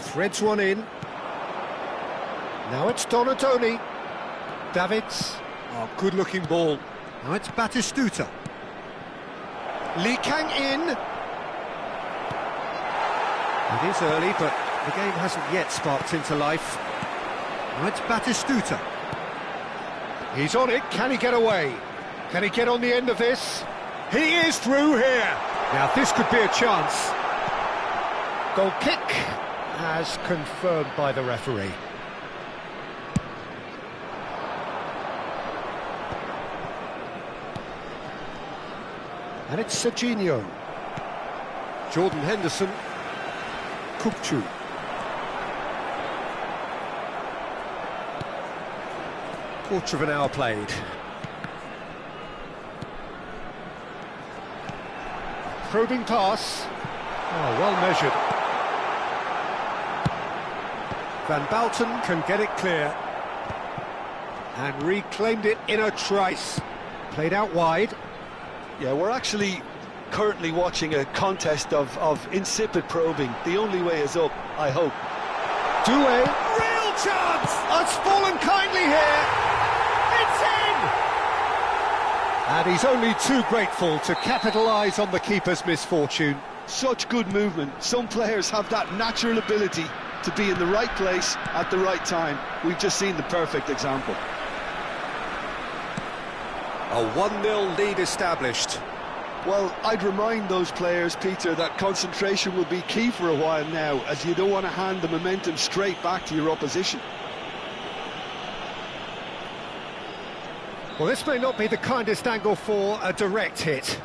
Threads one in. Now it's Donatoni. Davids. Oh, good-looking ball. Now it's Batistuta. Lee Kang in. It is early, but the game hasn't yet sparked into life. Now it's Batistuta. He's on it. Can he get away? Can he get on the end of this? He is through here. Now this could be a chance. Goal kick, as confirmed by the referee. And it's Serginho. Jordan Henderson. Kupchu. Quarter of an hour played. Probing pass. Oh, well measured. Van Balten can get it clear. And reclaimed it in a trice. Played out wide. Yeah, we're actually currently watching a contest of insipid probing. The only way is up, I hope. Doué. Real chance! It's fallen kindly here. It's in! And he's only too grateful to capitalise on the keeper's misfortune. Such good movement. Some players have that natural ability to be in the right place at the right time. We've just seen the perfect example. A 1-0 lead established. Well, I'd remind those players, Peter, that concentration will be key for a while now, as you don't want to hand the momentum straight back to your opposition. Well, this may not be the kindest angle for a direct hit.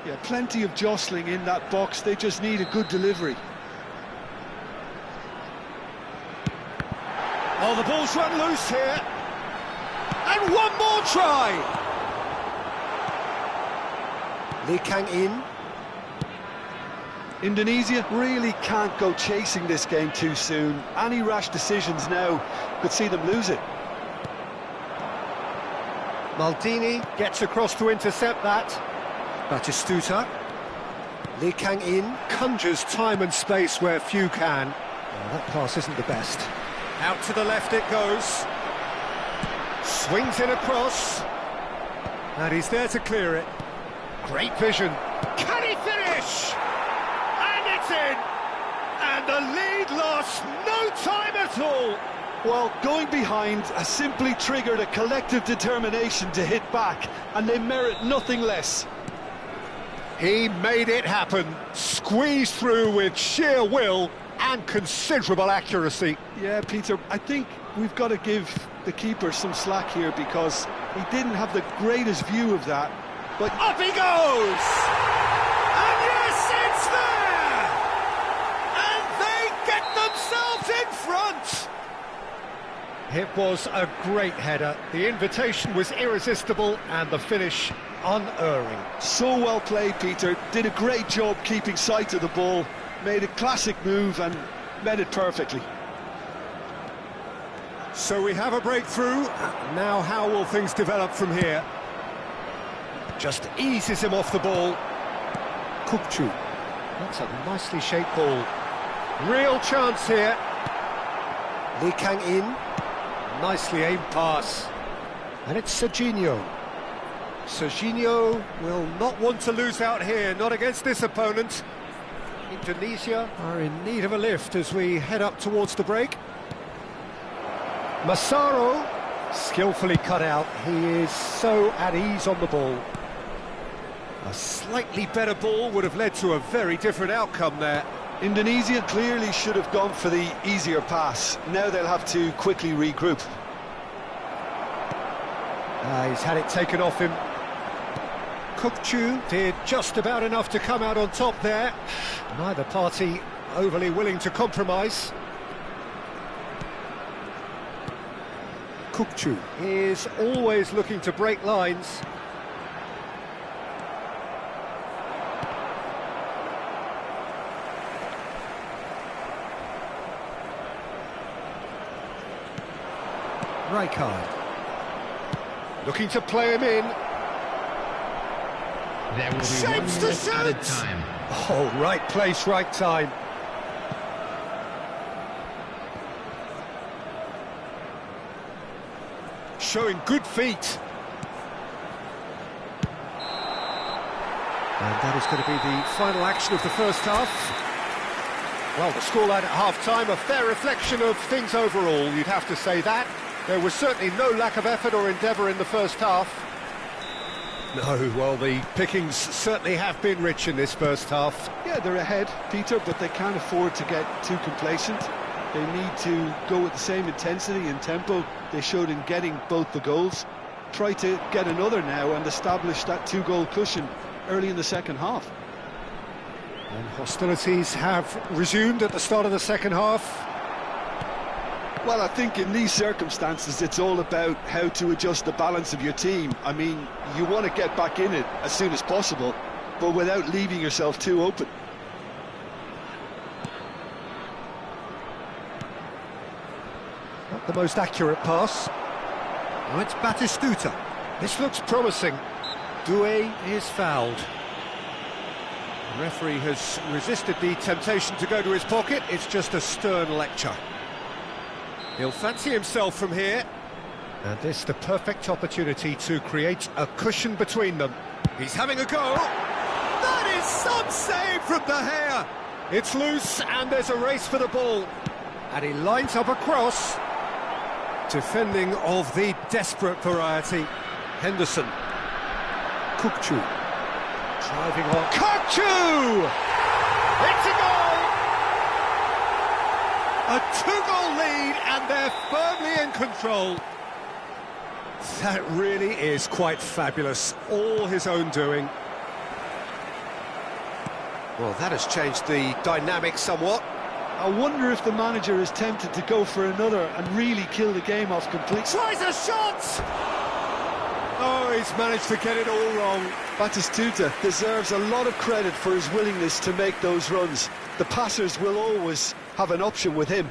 Yeah, plenty of jostling in that box. They just need a good delivery. Oh, the ball's run loose here. And one more try. Lee Kang in. Indonesia really can't go chasing this game too soon. Any rash decisions now could see them lose it. Maldini gets across to intercept that. Batistuta. Lee Kang in. Conjures time and space where few can. Oh, that pass isn't the best. Out to the left it goes. Swings it across. And he's there to clear it. Great vision. Can he finish? And it's in! And the lead lost no time at all. Well, going behind has simply triggered a collective determination to hit back, and they merit nothing less. He made it happen. Squeezed through with sheer will and considerable accuracy. Yeah, Peter, I think we've got to give the keeper some slack here, because he didn't have the greatest view of that. But up he goes! And yes, it's there! And they get themselves in front! It was a great header. The invitation was irresistible and the finish unerring. So well played, Peter. Did a great job keeping sight of the ball. Made a classic move and met it perfectly. So we have a breakthrough. Now how will things develop from here? Just eases him off the ball. Kupchu. That's a nicely shaped ball. Real chance here. Lee Kang-in. Nicely aimed pass. And it's Serginho. Serginho will not want to lose out here, not against this opponent. Indonesia are in need of a lift as we head up towards the break. Massaro, skillfully cut out. He is so at ease on the ball. A slightly better ball would have led to a very different outcome there. Indonesia clearly should have gone for the easier pass. Now they'll have to quickly regroup. He's had it taken off him. Kukcu did just about enough to come out on top there. Neither party overly willing to compromise. Kukcu is always looking to break lines. Rijkaard looking to play him in. There will be Shapes 1 to minute added shoot! time. Oh, right place, right time. Showing good feet. And that is going to be the final action of the first half. Well, the scoreline at half-time, a fair reflection of things overall, you'd have to say that. There was certainly no lack of effort or endeavour in the first half. No, well, the pickings certainly have been rich in this first half. Yeah, they're ahead, Peter, but they can't afford to get too complacent. They need to go with the same intensity and tempo they showed in getting both the goals. Try to get another now and establish that 2-goal cushion early in the second half. And hostilities have resumed at the start of the second half. Well, I think in these circumstances it's all about how to adjust the balance of your team. I mean, you want to get back in it as soon as possible, but without leaving yourself too open. Not the most accurate pass. Now it's Batistuta. This looks promising. Doué is fouled. The referee has resisted the temptation to go to his pocket. It's just a stern lecture. He'll fancy himself from here. And this the perfect opportunity to create a cushion between them. He's having a go. That is some save from the hair. It's loose and there's a race for the ball. And he lines up a cross. Defending of the desperate variety. Henderson. Kukcu. Driving on. Kukcu! It's a goal! A 2-goal lead and they're firmly in control. That really is quite fabulous. All his own doing. Well, that has changed the dynamic somewhat. I wonder if the manager is tempted to go for another and really kill the game off completely. Tries a shot! Oh, he's managed to get it all wrong. Batistuta deserves a lot of credit for his willingness to make those runs. The passers will always have an option with him.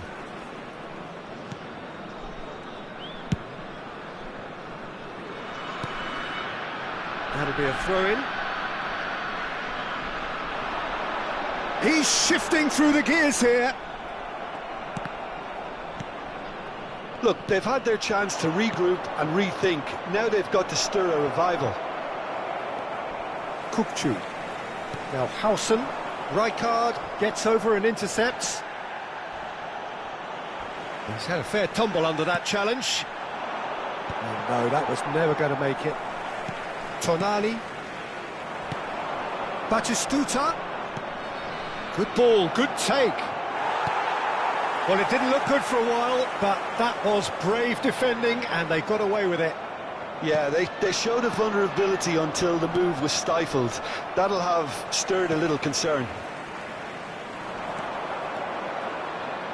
That'll be a throw-in. He's shifting through the gears here. Look, they've had their chance to regroup and rethink. Now they've got to stir a revival. Kukcu. Now Hausen. Rijkaard gets over and intercepts. He's had a fair tumble under that challenge. Oh, no, that was never going to make it. Tonali. Batistuta. Good ball, good take. Well, it didn't look good for a while, but that was brave defending and they got away with it. Yeah, they showed a vulnerability until the move was stifled. That'll have stirred a little concern.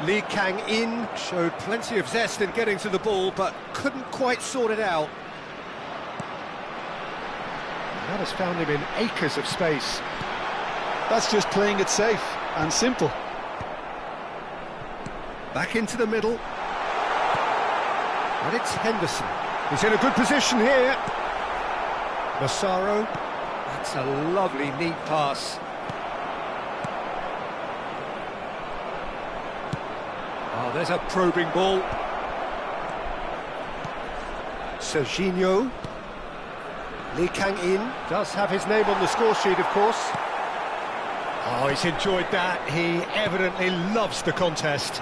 Lee Kang-in showed plenty of zest in getting to the ball, but couldn't quite sort it out. And that has found him in acres of space. That's just playing it safe and simple. Back into the middle. And it's Henderson. He's in a good position here. Massaro. That's a lovely, neat pass. Oh, there's a probing ball. Serginho. Lee Kang-in does have his name on the score sheet, of course. Oh, he's enjoyed that. He evidently loves the contest.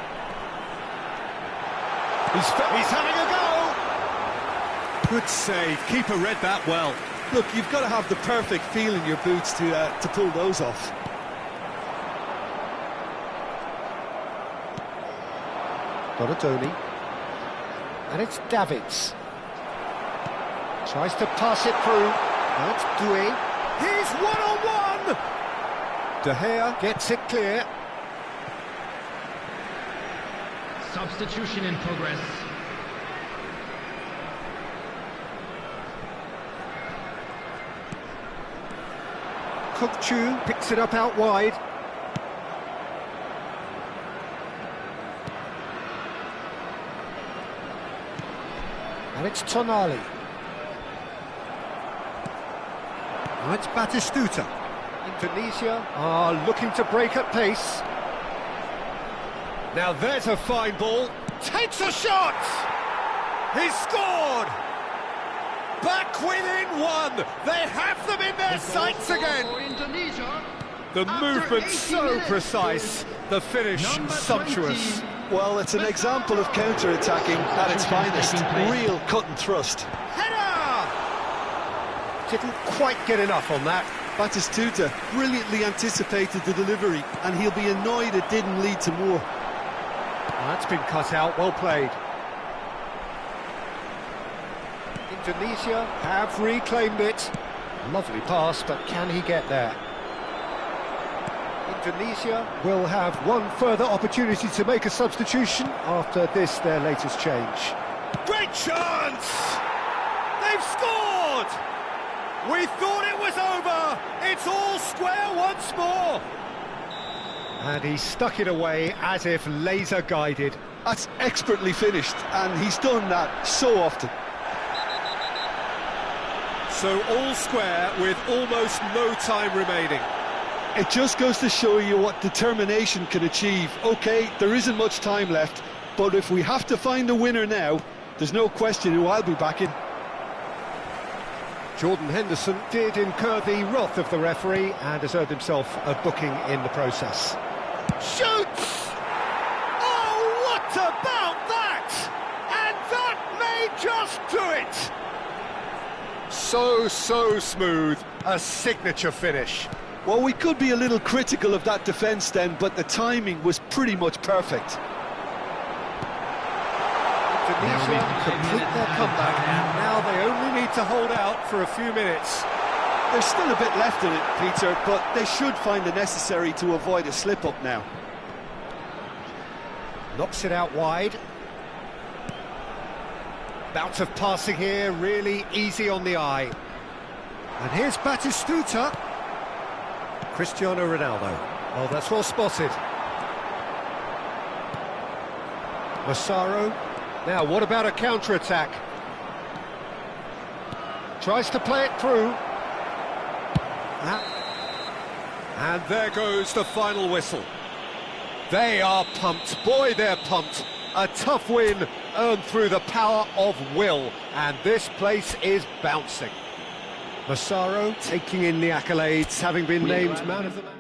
He's having a go! Good save. Keeper read that well. Look, you've got to have the perfect feel in your boots to pull those off. Donatoni. And it's Davids. Tries to pass it through. That's Doué. He's one-on-one! De Gea gets it clear. Substitution in progress. Kukçu picks it up out wide. And it's Tonali. Now it's Batistuta. Indonesia are looking to break at pace. Now there's a fine ball. Takes a shot! He's scored! Back within one! They have them in their sights again! The movement so precise, the finish sumptuous. Well, it's an example of counter-attacking at its finest. Real cut and thrust. Header! Didn't quite get enough on that. Batistuta brilliantly anticipated the delivery, and he'll be annoyed it didn't lead to more. That's been cut out, well played. Indonesia have reclaimed it. Lovely pass, but can he get there? Indonesia will have one further opportunity to make a substitution after this, their latest change. Great chance! They've scored! We thought it was over! It's all square once more! And he stuck it away as if laser-guided. That's expertly finished, and he's done that so often. So all square with almost no time remaining. It just goes to show you what determination can achieve. OK, there isn't much time left, but if we have to find a winner now, there's no question who I'll be backing. Jordan Henderson did incur the wrath of the referee and has earned himself a booking in the process. Shoots! Oh, what about that? And that may just do it! So smooth, a signature finish. Well, we could be a little critical of that defence then, but the timing was pretty much perfect. Indonesia complete their comeback, and now they only need to hold out for a few minutes. There's still a bit left in it, Peter, but they should find the necessary to avoid a slip-up now. Knocks it out wide. Bout of passing here, really easy on the eye. And here's Batistuta. Cristiano Ronaldo. Oh, that's well spotted. Massaro. Now, what about a counter-attack? Tries to play it through. And there goes the final whistle. They are pumped. Boy, they're pumped. A tough win earned through the power of will. And this place is bouncing. Massaro taking in the accolades, having been named man of the match.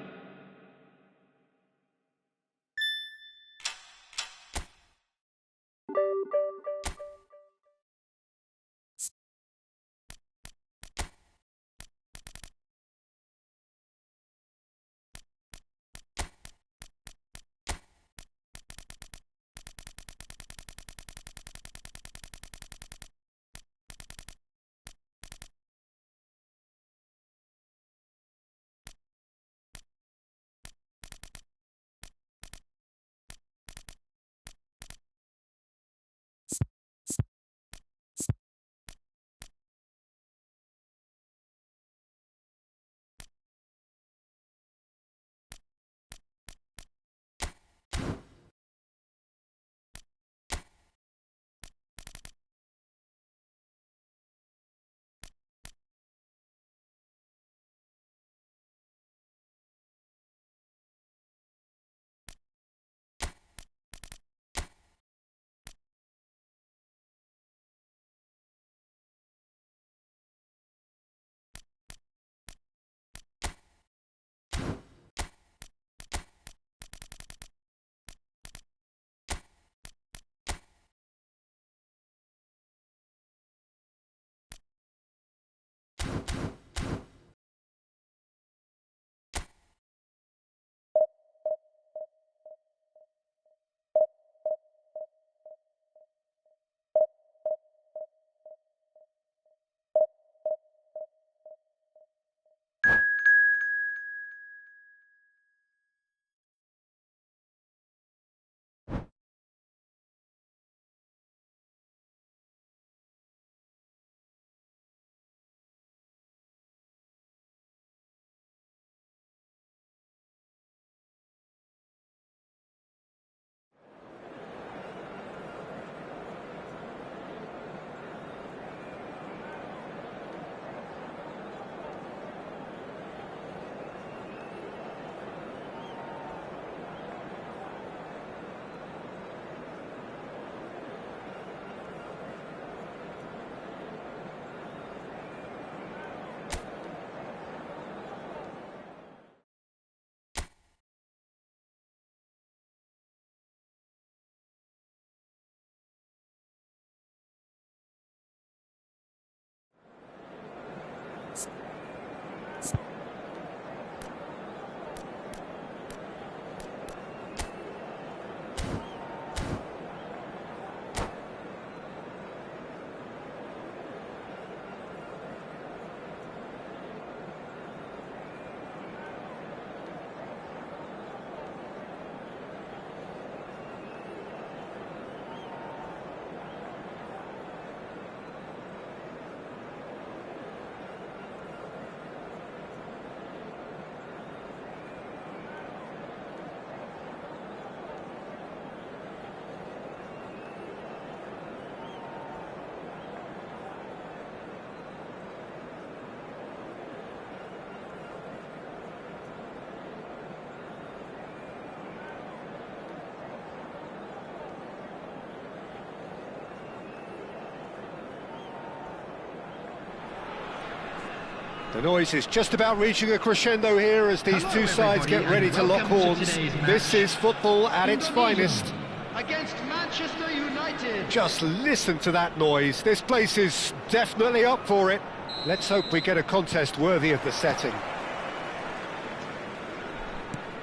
The noise is just about reaching a crescendo here as these two sides get ready to lock horns. This is football at its finest. Against Manchester United. Just listen to that noise. This place is definitely up for it. Let's hope we get a contest worthy of the setting.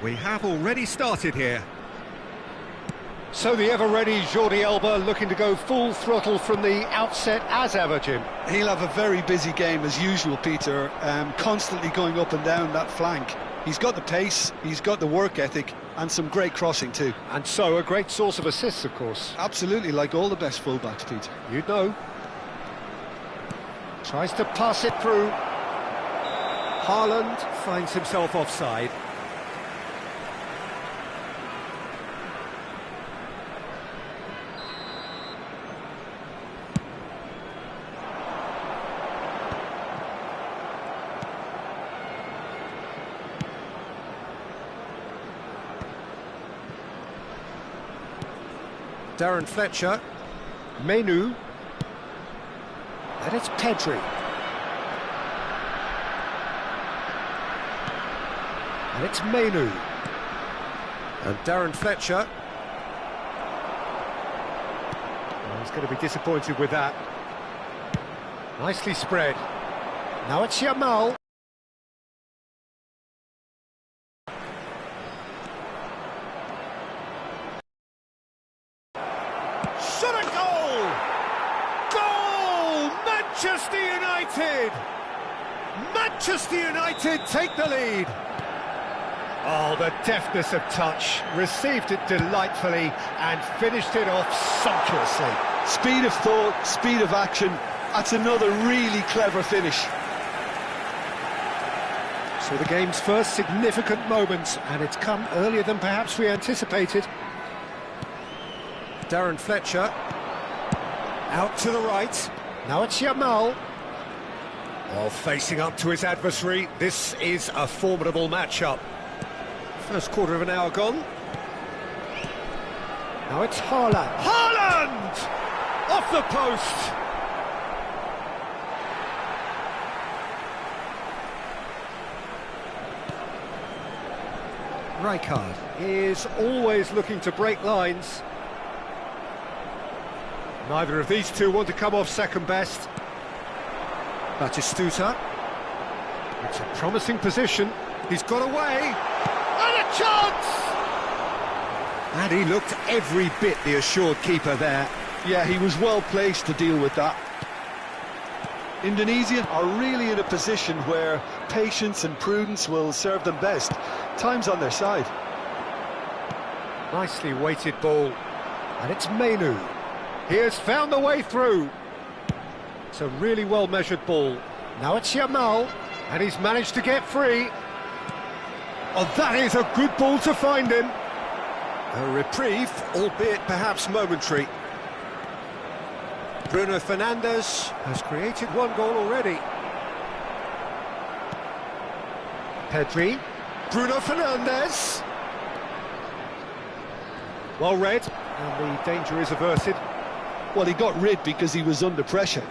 We have already started here. So the ever-ready Jordi Alba looking to go full throttle from the outset as ever, Jim. He'll have a very busy game as usual, Peter, constantly going up and down that flank. He's got the pace, he's got the work ethic, and some great crossing too. And so a great source of assists, of course. Absolutely, like all the best fullbacks, Peter. You'd know. Tries to pass it through. Haaland finds himself offside. Darren Fletcher, Menu, and it's Pedri. And it's Menu. And Darren Fletcher. Oh, he's going to be disappointed with that. Nicely spread. Now it's Yamal. Shot a goal! Goal! Manchester United! Manchester United take the lead. Oh, the deftness of touch. Received it delightfully and finished it off sumptuously. Speed of thought, speed of action. That's another really clever finish. So the game's first significant moment, and it's come earlier than perhaps we anticipated. Darren Fletcher, out to the right, now it's Yamal. While facing up to his adversary, this is a formidable matchup. First quarter of an hour gone. Now it's Haaland. Haaland! Off the post! Rijkaard is always looking to break lines. Neither of these two want to come off second best. Batistuta. It's a promising position. He's got away. And a chance! And he looked every bit the assured keeper there. Yeah, he was well placed to deal with that. Indonesia are really in a position where patience and prudence will serve them best. Time's on their side. Nicely weighted ball. And it's Menu. He has found the way through. It's a really well-measured ball. Now it's Yamal, and he's managed to get free. Oh, that is a good ball to find him. A reprieve, albeit perhaps momentary. Bruno Fernandes has created one goal already. Pedri. Bruno Fernandes. Well read, and the danger is averted. Well, he got rid because he was under pressure.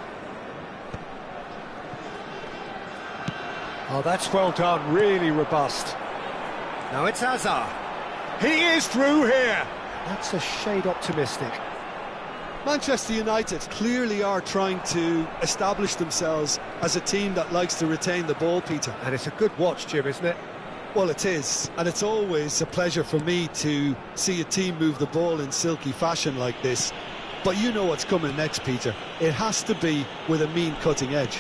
Oh, that's well done, really robust. Now it's Hazard. He is through here. That's a shade optimistic. Manchester United clearly are trying to establish themselves as a team that likes to retain the ball, Peter. And it's a good watch, Jim, isn't it? Well, it is, and it's always a pleasure for me to see a team move the ball in silky fashion like this. But you know what's coming next, Peter. It has to be with a mean cutting edge.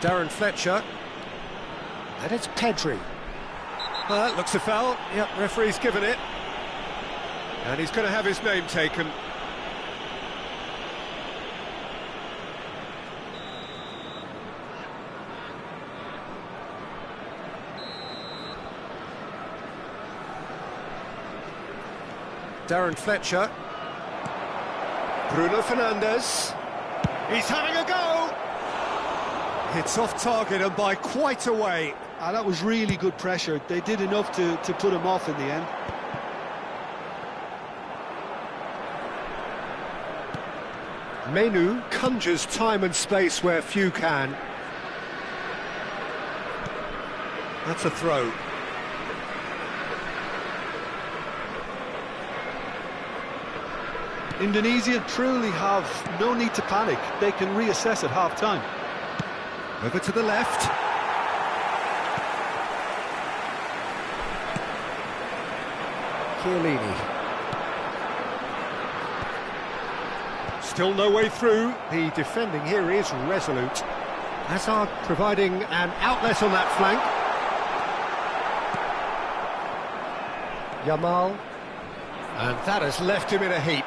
Darren Fletcher. And it's Pedri. Well, that looks a foul. Yep, referee's given it. And he's going to have his name taken. Darren Fletcher. Bruno Fernandes. He's having a go. It's off target and by quite a way. That was really good pressure. They did enough to put him off in the end. Menu conjures time and space where few can. That's a throw. Indonesia truly have no need to panic. They can reassess at half-time. Over to the left. Chiellini. Still no way through. The defending here is resolute. Hazard providing an outlet on that flank. Yamal. And that has left him in a heap.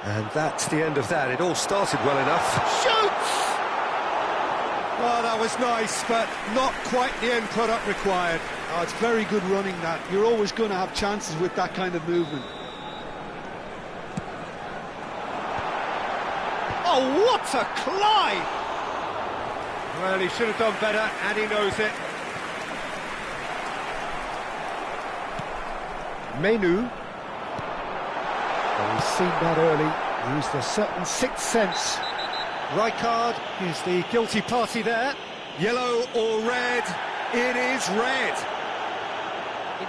And that's the end of that. It all started well enough. Shoots! Oh, that was nice, but not quite the end product required. Oh, it's very good running, that. You're always going to have chances with that kind of movement. Oh, what a climb! Well, he should have done better, and he knows it. Menu. Well, we've seen that early. Used a certain sixth sense. Rijkaard is the guilty party there. Yellow or red? It is red.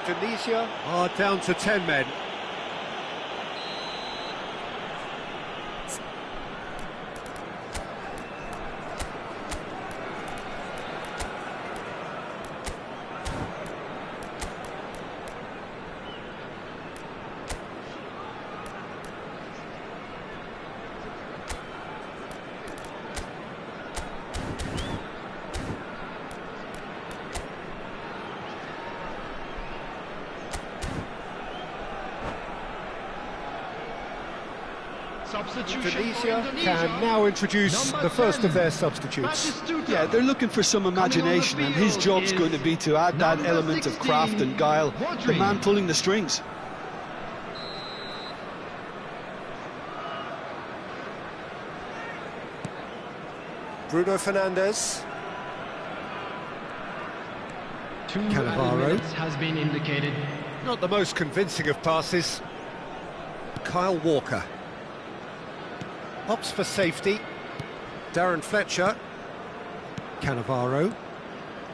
Indonesia are down to 10 men. Indonesia can now introduce the first of their substitutes. Yeah, they're looking for some imagination, and his job's going to be to add that element of craft and guile, the man pulling the strings. Bruno Fernandes. Cannavaro has been indicated. Not the most convincing of passes. Kyle Walker. Opts for safety. Darren Fletcher. Cannavaro.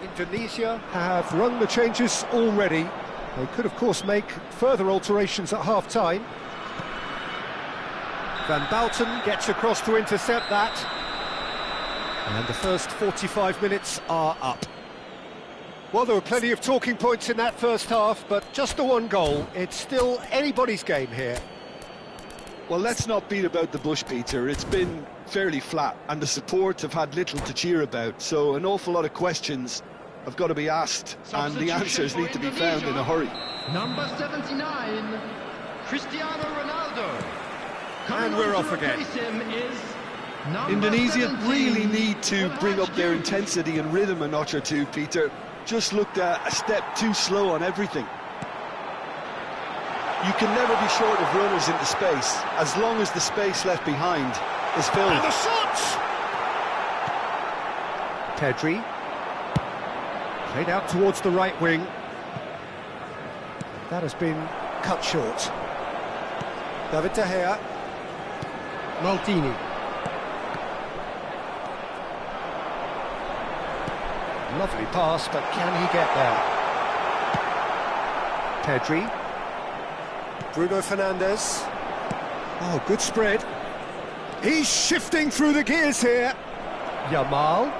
Indonesia have rung the changes already. They could, of course, make further alterations at half-time. Van Bouten gets across to intercept that. And the first 45 minutes are up. Well, there were plenty of talking points in that first half, but just the one goal. It's still anybody's game here. Well, let's not beat about the bush, Peter. It's been fairly flat, and the support have had little to cheer about. So an awful lot of questions have got to be asked, and the answers need to be found in a hurry. Number 79, Cristiano Ronaldo. And we're off again. Indonesia really need to bring up their intensity and rhythm a notch or two, Peter. Just looked a step too slow on everything. You can never be short of runners into space, as long as the space left behind is filled. And the shot! Pedri. Played out towards the right wing. That has been cut short. David De Gea. Maldini. Lovely pass, but can he get there? Pedri. Bruno Fernandes. Oh, good spread. He's shifting through the gears here. Yamal.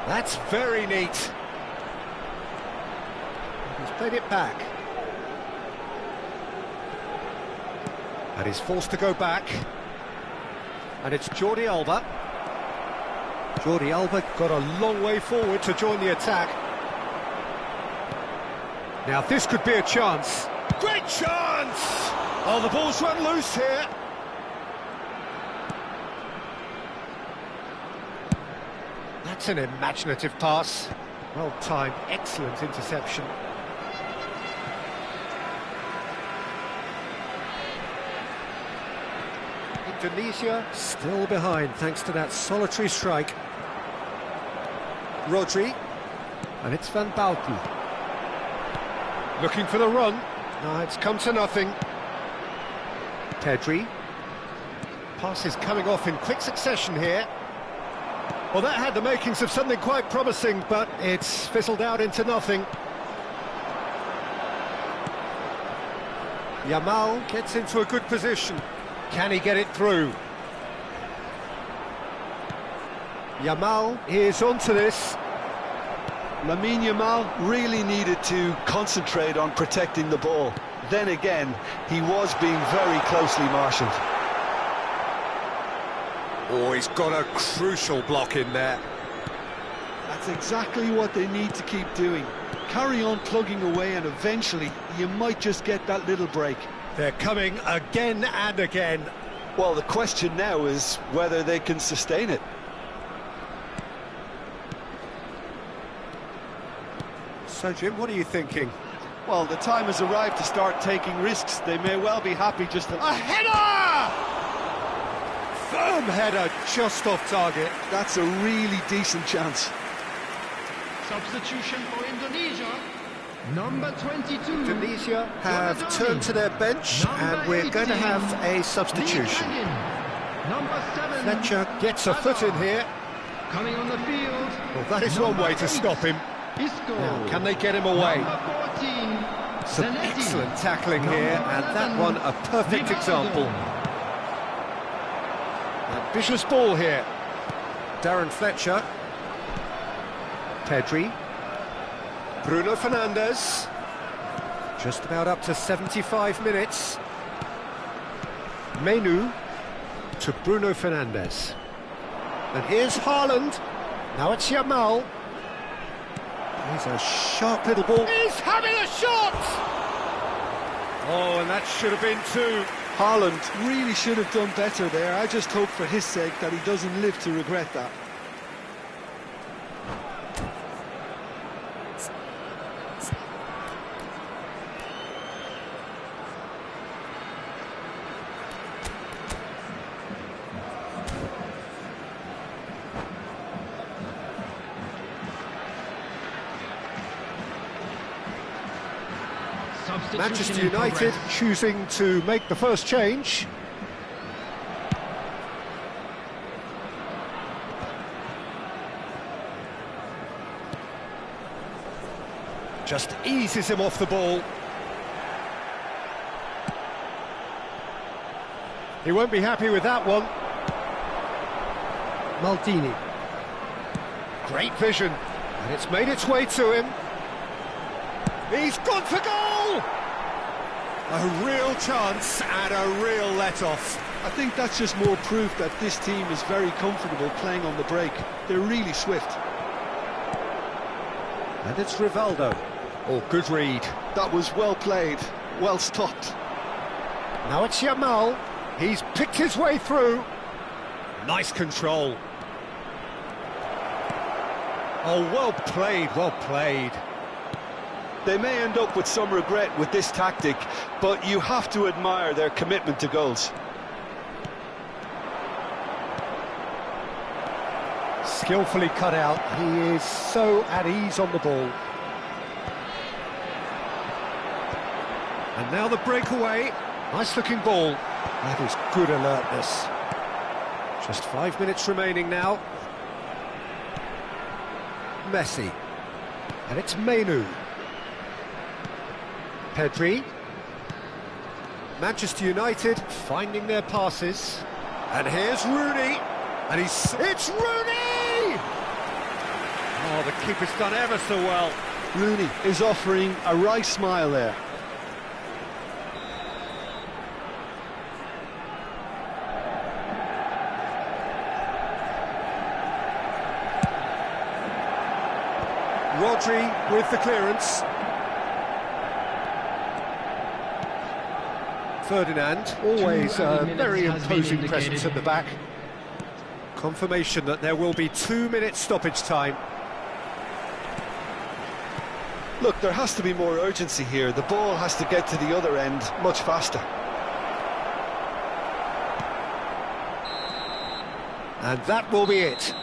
That's very neat. He's played it back. And he's forced to go back. And it's Jordi Alba. Jordi Alba got a long way forward to join the attack. Now this could be a chance. Great chance! Oh, the ball's run loose here. That's an imaginative pass. Well timed, excellent interception. Indonesia still behind thanks to that solitary strike. Rodri. And it's Van Bouten. Looking for the run. No, it's come to nothing. Pedri. Passes coming off in quick succession here. Well, that had the makings of something quite promising, but it's fizzled out into nothing. Yamal gets into a good position. Can he get it through? Yamal is onto this. Lamine Yamal really needed to concentrate on protecting the ball. Then again, he was being very closely marshalled. Oh, he's got a crucial block in there. That's exactly what they need to keep doing. Carry on plugging away and eventually you might just get that little break. They're coming again and again. Well, the question now is whether they can sustain it. So, Jim, what are you thinking? Well, the time has arrived to start taking risks. They may well be happy just to... A header! Firm header, just off target. That's a really decent chance. Substitution for Indonesia. Number 22. Indonesia have turned to their bench, and we're going to have a substitution. Number 7. Fletcher gets a foot in here. Coming on the field. Well, that is one way to stop him. Now, can they get him away? Number 14. Some Zanetti. excellent tackling here, and that one a perfect example. Ambitious ball here. Darren Fletcher. Pedri. Bruno Fernandes. Just about up to 75 minutes. Menu to Bruno Fernandes. And here's Haaland. Now it's Yamal. He's a sharp little ball. He's having a shot! Oh, and that should have been two. Haaland really should have done better there. I just hope for his sake that he doesn't live to regret that. Manchester United choosing to make the first change. Just eases him off the ball. He won't be happy with that one. Maldini. Great vision, and it's made its way to him. He's gone for goal! A real chance and a real let-off. I think that's just more proof that this team is very comfortable playing on the break. They're really swift. And it's Rivaldo. Oh, good read. That was well played, well stopped. Now it's Yamal. He's picked his way through. Nice control. Oh, well played, well played. They may end up with some regret with this tactic, but you have to admire their commitment to goals. Skillfully cut out. He is so at ease on the ball. And now the breakaway. Nice looking ball. That is good alertness. Just 5 minutes remaining now. Messi. And it's Menu. Pedri. Manchester United finding their passes. And here's Rooney. And it's Rooney! Oh, the keeper's done ever so well. Rooney is offering a wry smile there. Rodri with the clearance. Ferdinand, always a very imposing presence at the back. Confirmation that there will be 2 minutes stoppage time. Look, there has to be more urgency here. The ball has to get to the other end much faster. And that will be it.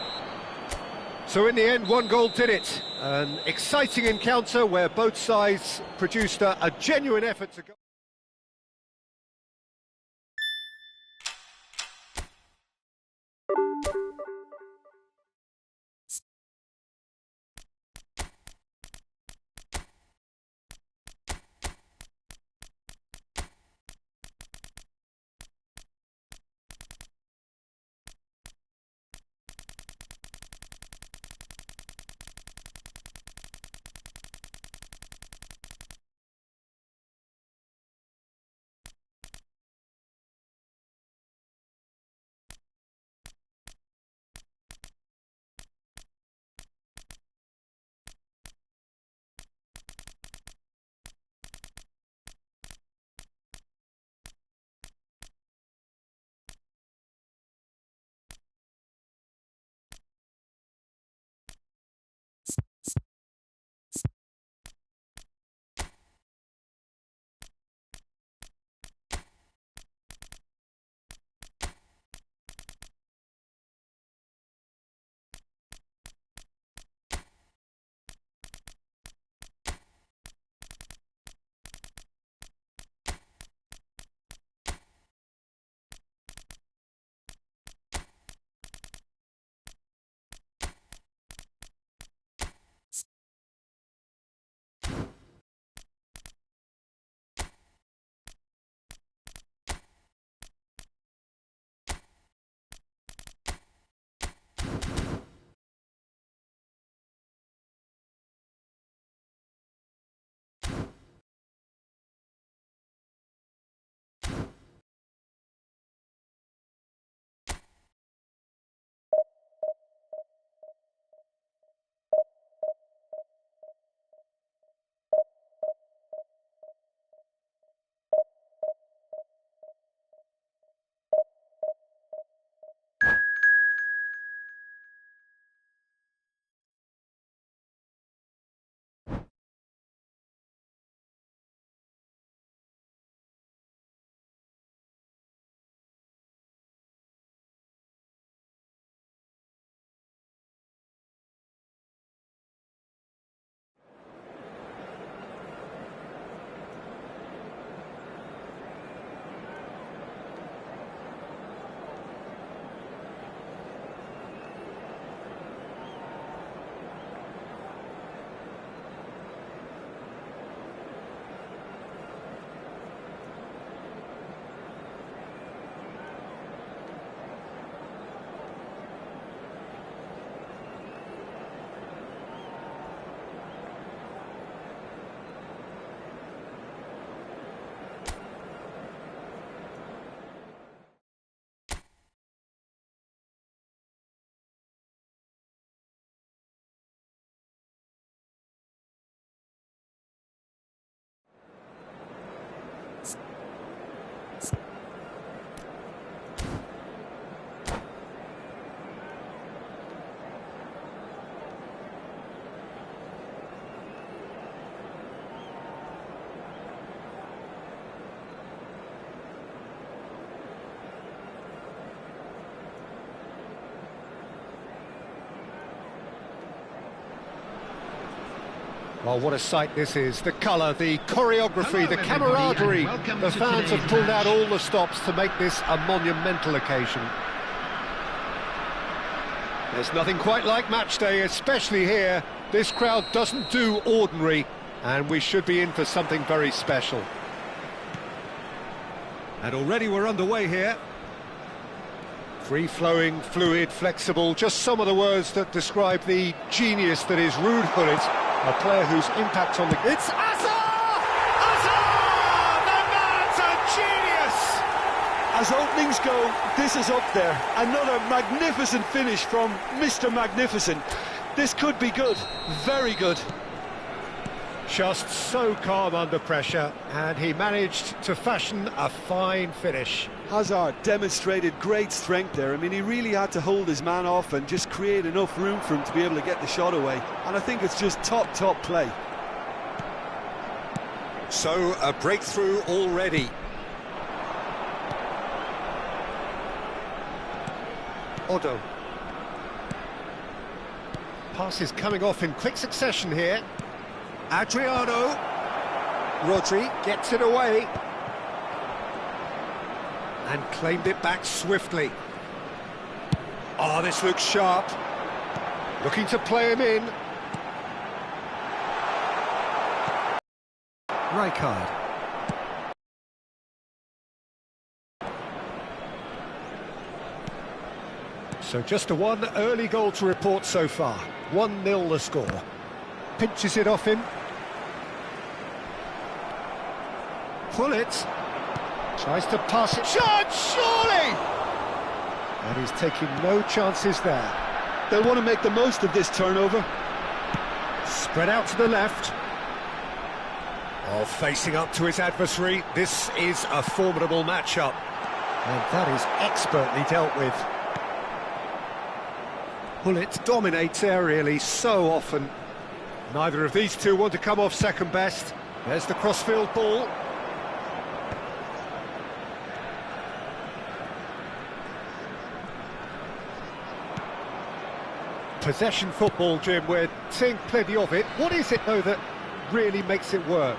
So in the end, one goal did it. An exciting encounter where both sides produced a genuine effort to go. Well, what a sight this is. The colour, the choreography, Hello, the everybody, camaraderie. and welcome The to fans have today's pulled out match. all the stops to make this a monumental occasion. There's nothing quite like match day, especially here. This crowd doesn't do ordinary, and we should be in for something very special. And already we're underway here. Free-flowing, fluid, flexible, just some of the words that describe the genius that is Ruud Gullit, a player whose impact on the... It's Hazard! Hazard! The man's a genius! As openings go, this is up there. Another magnificent finish from Mr. Magnificent. This could be good, very good. Just so calm under pressure, and he managed to fashion a fine finish. Hazard demonstrated great strength there. I mean, he really had to hold his man off and just create enough room for him to be able to get the shot away. And I think it's just top play. So, a breakthrough already. Odo. Pass is coming off in quick succession here. Adriano. Rodri gets it away. And claimed it back swiftly. Oh, this looks sharp. Looking to play him in. Rijkaard. So just a one early goal to report so far. 1-0 the score. Pinches it off him. Gullit. Tries to pass it. Shot, surely! And he's taking no chances there. They'll want to make the most of this turnover. Spread out to the left. Oh, facing up to his adversary. This is a formidable matchup. And that is expertly dealt with. Gullit dominates aerially so often. Neither of these two want to come off second best. There's the crossfield ball. Possession football, Jim, we're seeing plenty of it. What is it, though, that really makes it work?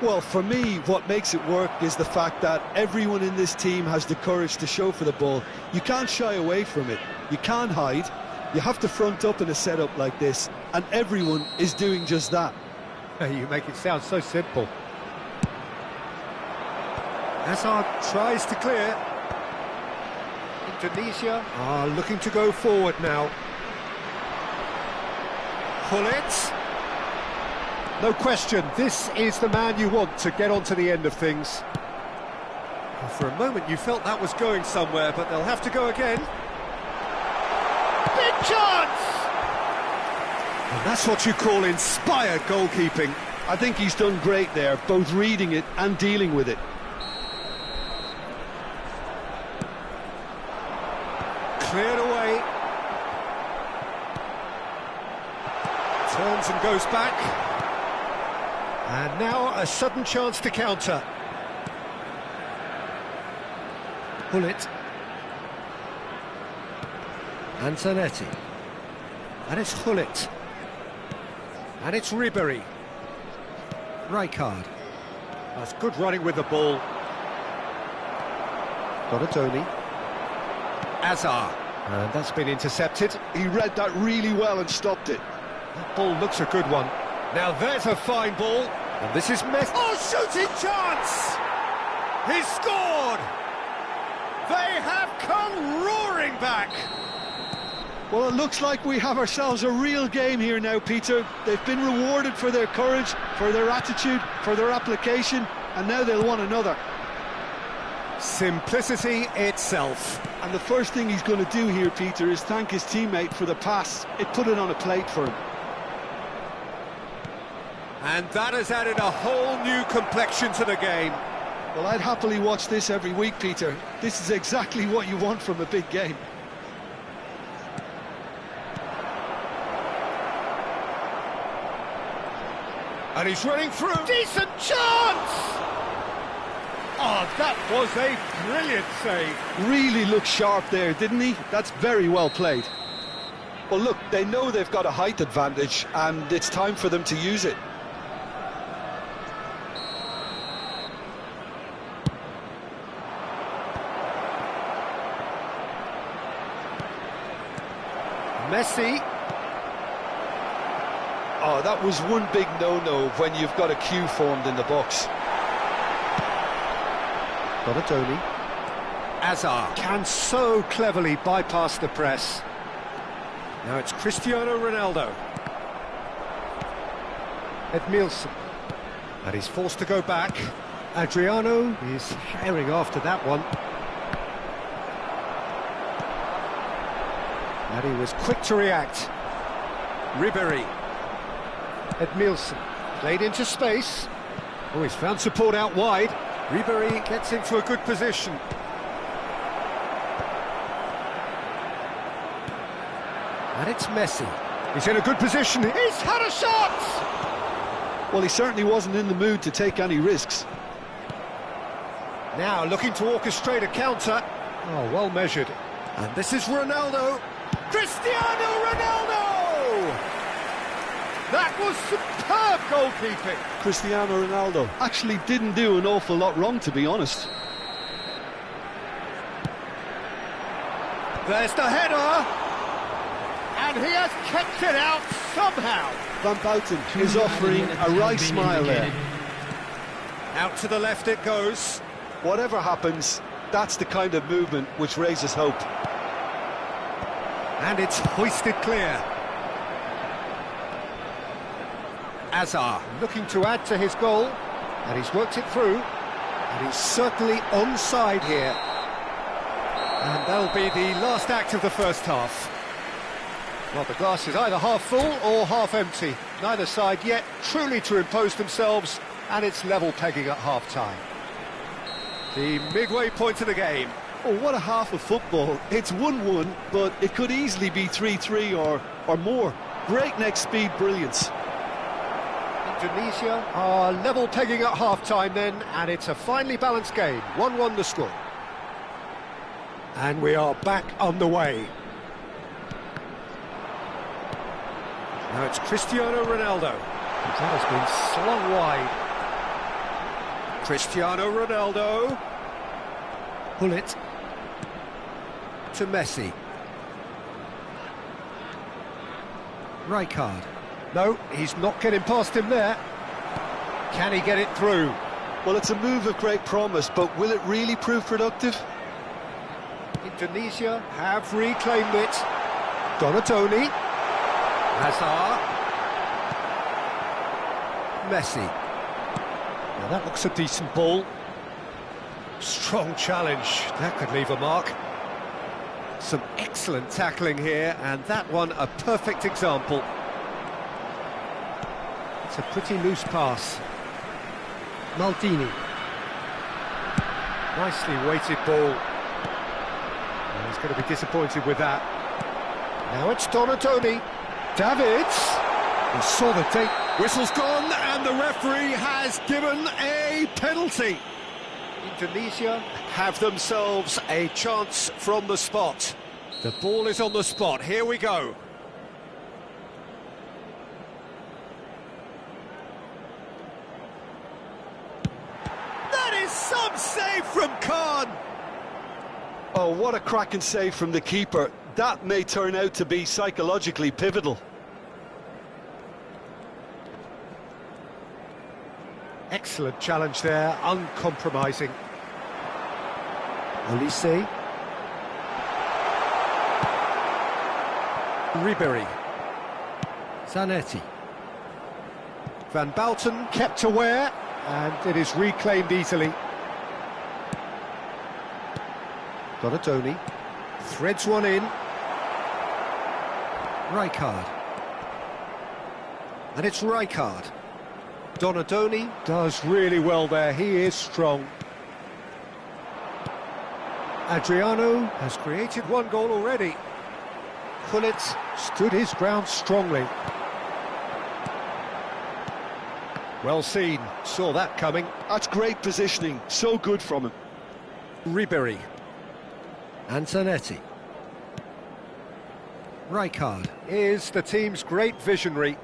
Well, for me, what makes it work is the fact that everyone in this team has the courage to show for the ball. You can't shy away from it. You can't hide. You have to front up in a setup like this, and everyone is doing just that. You make it sound so simple. Hazard tries to clear. Indonesia are looking to go forward now. Gullit. No question, this is the man you want to get onto the end of things. Well, for a moment you felt that was going somewhere, but they'll have to go again. Big chance! And that's what you call inspired goalkeeping. I think he's done great there, both reading it and dealing with it. Cleared away. Turns and goes back. And now a sudden chance to counter. Gullit. And Zanetti. And it's Gullit. And it's Ribéry. Rijkaard. That's good running with the ball. Donatoni. Hazard. And that's been intercepted. He read that really well and stopped it. That ball looks a good one. Now there's a fine ball. And this is Messi. Oh, shooting chance! He's scored! They have come roaring back! Well, it looks like we have ourselves a real game here now, Peter. They've been rewarded for their courage, for their attitude, for their application, and now they'll want another. Simplicity itself. And the first thing he's going to do here, Peter, is thank his teammate for the pass. It put it on a plate for him. And that has added a whole new complexion to the game. Well, I'd happily watch this every week, Peter. This is exactly what you want from a big game. And he's running through. Decent chance! Oh, that was a brilliant save. Really looked sharp there, didn't he? That's very well played. Well, look, they know they've got a height advantage, and it's time for them to use it. Messi. Oh, that was one big no-no when you've got a queue formed in the box. Donatoni. Hazard can so cleverly bypass the press. Now it's Cristiano Ronaldo. Edmilson. And he's forced to go back. Adriano is herring after that one. And he was quick to react. Ribéry. Edmilson. Played into space. Oh, he's found support out wide. Ribéry gets into a good position. And it's Messi. He's in a good position. He's had a shot! Well, he certainly wasn't in the mood to take any risks. Now looking to orchestrate a counter. Oh, well measured. And this is Ronaldo. Cristiano Ronaldo! That was superb goalkeeping. Cristiano Ronaldo actually didn't do an awful lot wrong, to be honest. There's the header. And he has kept it out somehow. Van Bouten is offering a right smile there. Out to the left it goes. Whatever happens, that's the kind of movement which raises hope. And it's hoisted clear. Hazard looking to add to his goal, and he's worked it through, and he's certainly onside here. And that'll be the last act of the first half. Well, the glass is either half full or half empty. Neither side yet truly to impose themselves, and it's level pegging at half-time. The midway point of the game. Oh, what a half of football. It's 1-1, but it could easily be 3-3 or more. Breakneck speed brilliance. Indonesia are level pegging at half-time then, and it's a finely balanced game. 1-1 the score. And we are back underway. Now it's Cristiano Ronaldo. That has been slung wide. Cristiano Ronaldo. Pull it to Messi. Rijkaard. No, he's not getting past him there. Can he get it through? Well, it's a move of great promise, but will it really prove productive? Indonesia have reclaimed it. Donatoni. Hazard. Messi. Now that looks a decent ball. Strong challenge. That could leave a mark. Some excellent tackling here, and that one a perfect example. It's a pretty loose pass. Maldini. Nicely weighted ball. And he's going to be disappointed with that. Now it's Donatoni. Davids. He saw the tape. Whistle's gone, and the referee has given a penalty. Indonesia have themselves a chance from the spot. The ball is on the spot. Here we go. That is some save from Khan. Oh, what a cracking save from the keeper. That may turn out to be psychologically pivotal. Excellent challenge there, uncompromising. Olise. Ribéry. Zanetti. Van Bouten kept aware, and it is reclaimed easily. Donatoni threads one in. Rijkaard. And it's Rijkaard. Donatoni does really well there, he is strong. Adriano has created one goal already. Gullit stood his ground strongly. Well seen, saw that coming. That's great positioning, so good from him. Ribéry. And Zanetti. Rijkaard is the team's great visionary.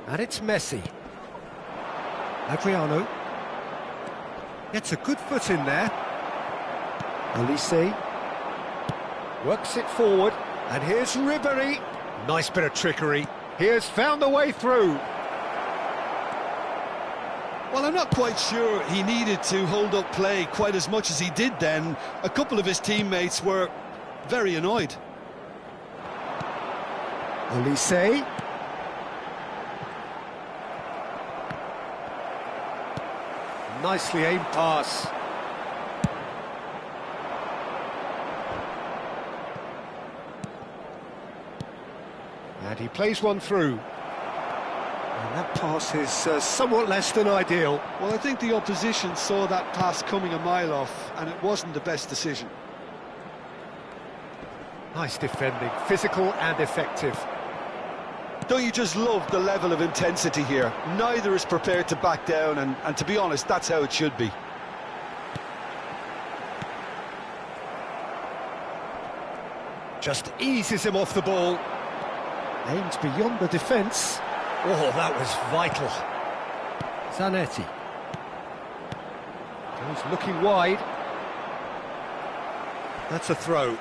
And it's Messi. Adriano. Gets a good foot in there. Olise. Works it forward. And here's Ribéry. Nice bit of trickery. He has found the way through. Well, I'm not quite sure he needed to hold up play quite as much as he did then. A couple of his teammates were very annoyed. Olise. Nicely aimed pass. And he plays one through. And that pass is somewhat less than ideal. Well, I think the opposition saw that pass coming a mile off, and it wasn't the best decision. Nice defending, physical and effective. Don't you just love the level of intensity here? Neither is prepared to back down, and to be honest, that's how it should be. Just eases him off the ball. Aims beyond the defence. Oh, that was vital. Zanetti. Goes looking wide. That's a throw.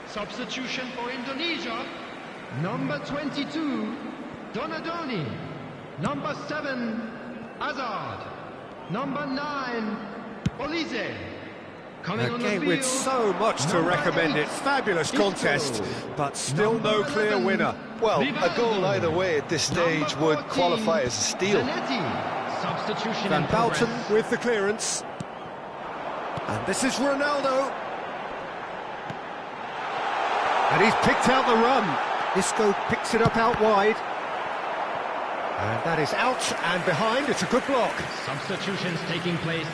Substitution for Indonesia. Number 22, Donadoni. Number 7, Hazard. Number 9, Olise. Coming on the Again, field, with so much to recommend it. Fabulous contest, but still no clear winner. Well, a goal either way at this stage would qualify as a steal. Zanetti. Substitution Van in Bouten progress. with the clearance. And this is Ronaldo. And he's picked out the run. Isco picks it up out wide. And that is out and behind. It's a good block. Substitutions taking place.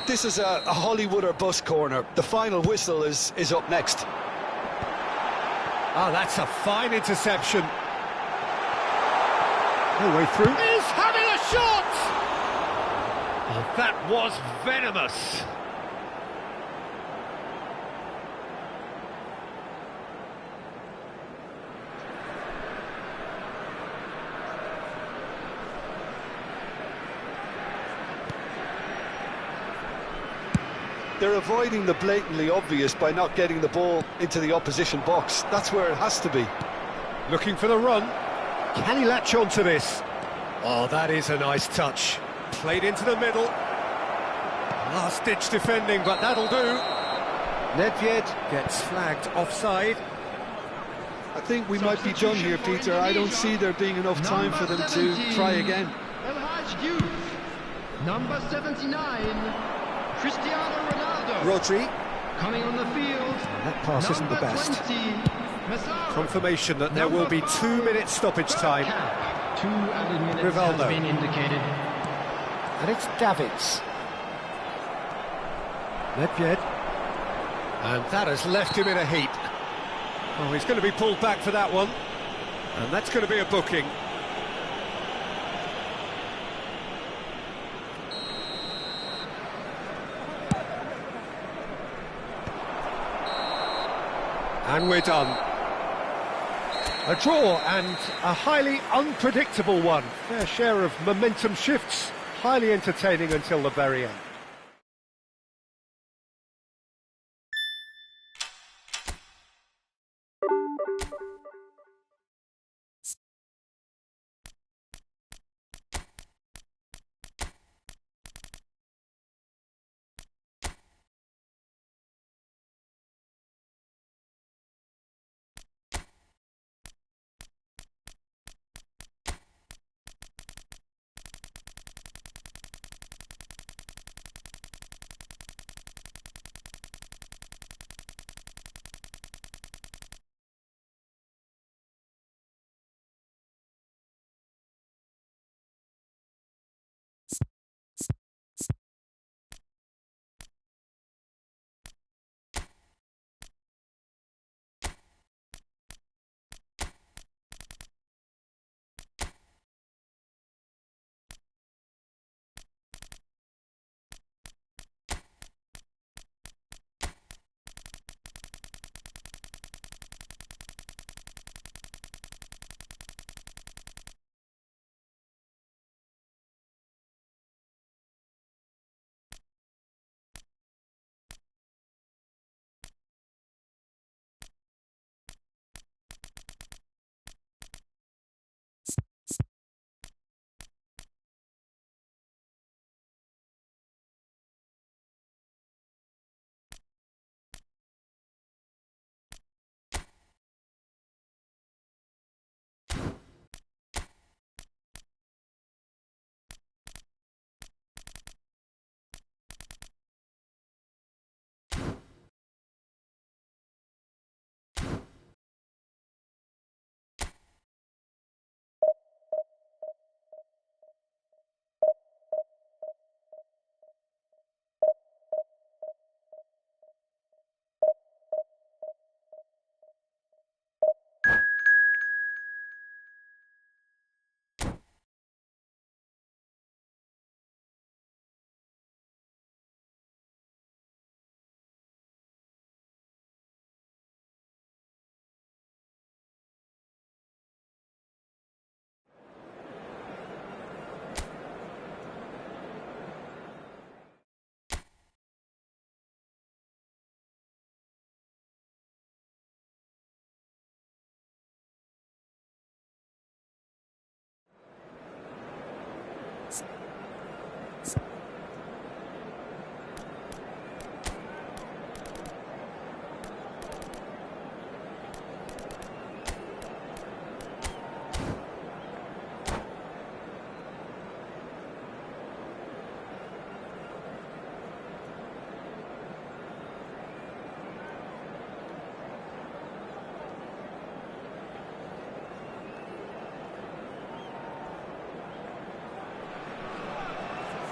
This is a Hollywood or bus corner. The final whistle is up next. Oh, that's a fine interception. No way through. He's having a shot! Oh, that was venomous. They're avoiding the blatantly obvious by not getting the ball into the opposition box. That's where it has to be. Looking for the run. Can he latch on to this? Oh, that is a nice touch. Played into the middle. Last-ditch defending, but that'll do. Nedved gets flagged offside. I think we might be done here, Peter. I don't see there being enough time for them to try again. El Hadj Diouf. Number 79, Cristiano Ronaldo. Rodri. Coming on the field. That pass isn't the Number best. 20, Massaro. Confirmation that there will be 2 minutes stoppage time. Cap. 2 added minutes Rivaldo. has been indicated. And it's Davids. Nedved. And that has left him in a heap. Oh, he's going to be pulled back for that one. And that's going to be a booking. And we're done. A draw and a highly unpredictable one. Fair share of momentum shifts. Highly entertaining until the very end.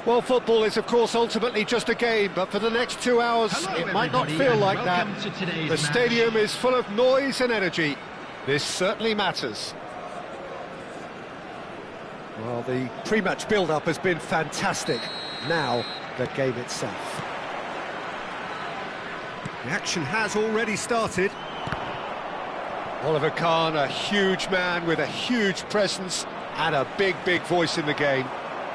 Well, football is, of course, ultimately just a game, but for the next 2 hours, Hello, it might not everybody, feel like and that. welcome to today's The match. stadium is full of noise and energy. This certainly matters. Well, the pre-match build-up has been fantastic. Now, the game itself. The action has already started. Oliver Kahn, a huge man with a huge presence and a big, big voice in the game.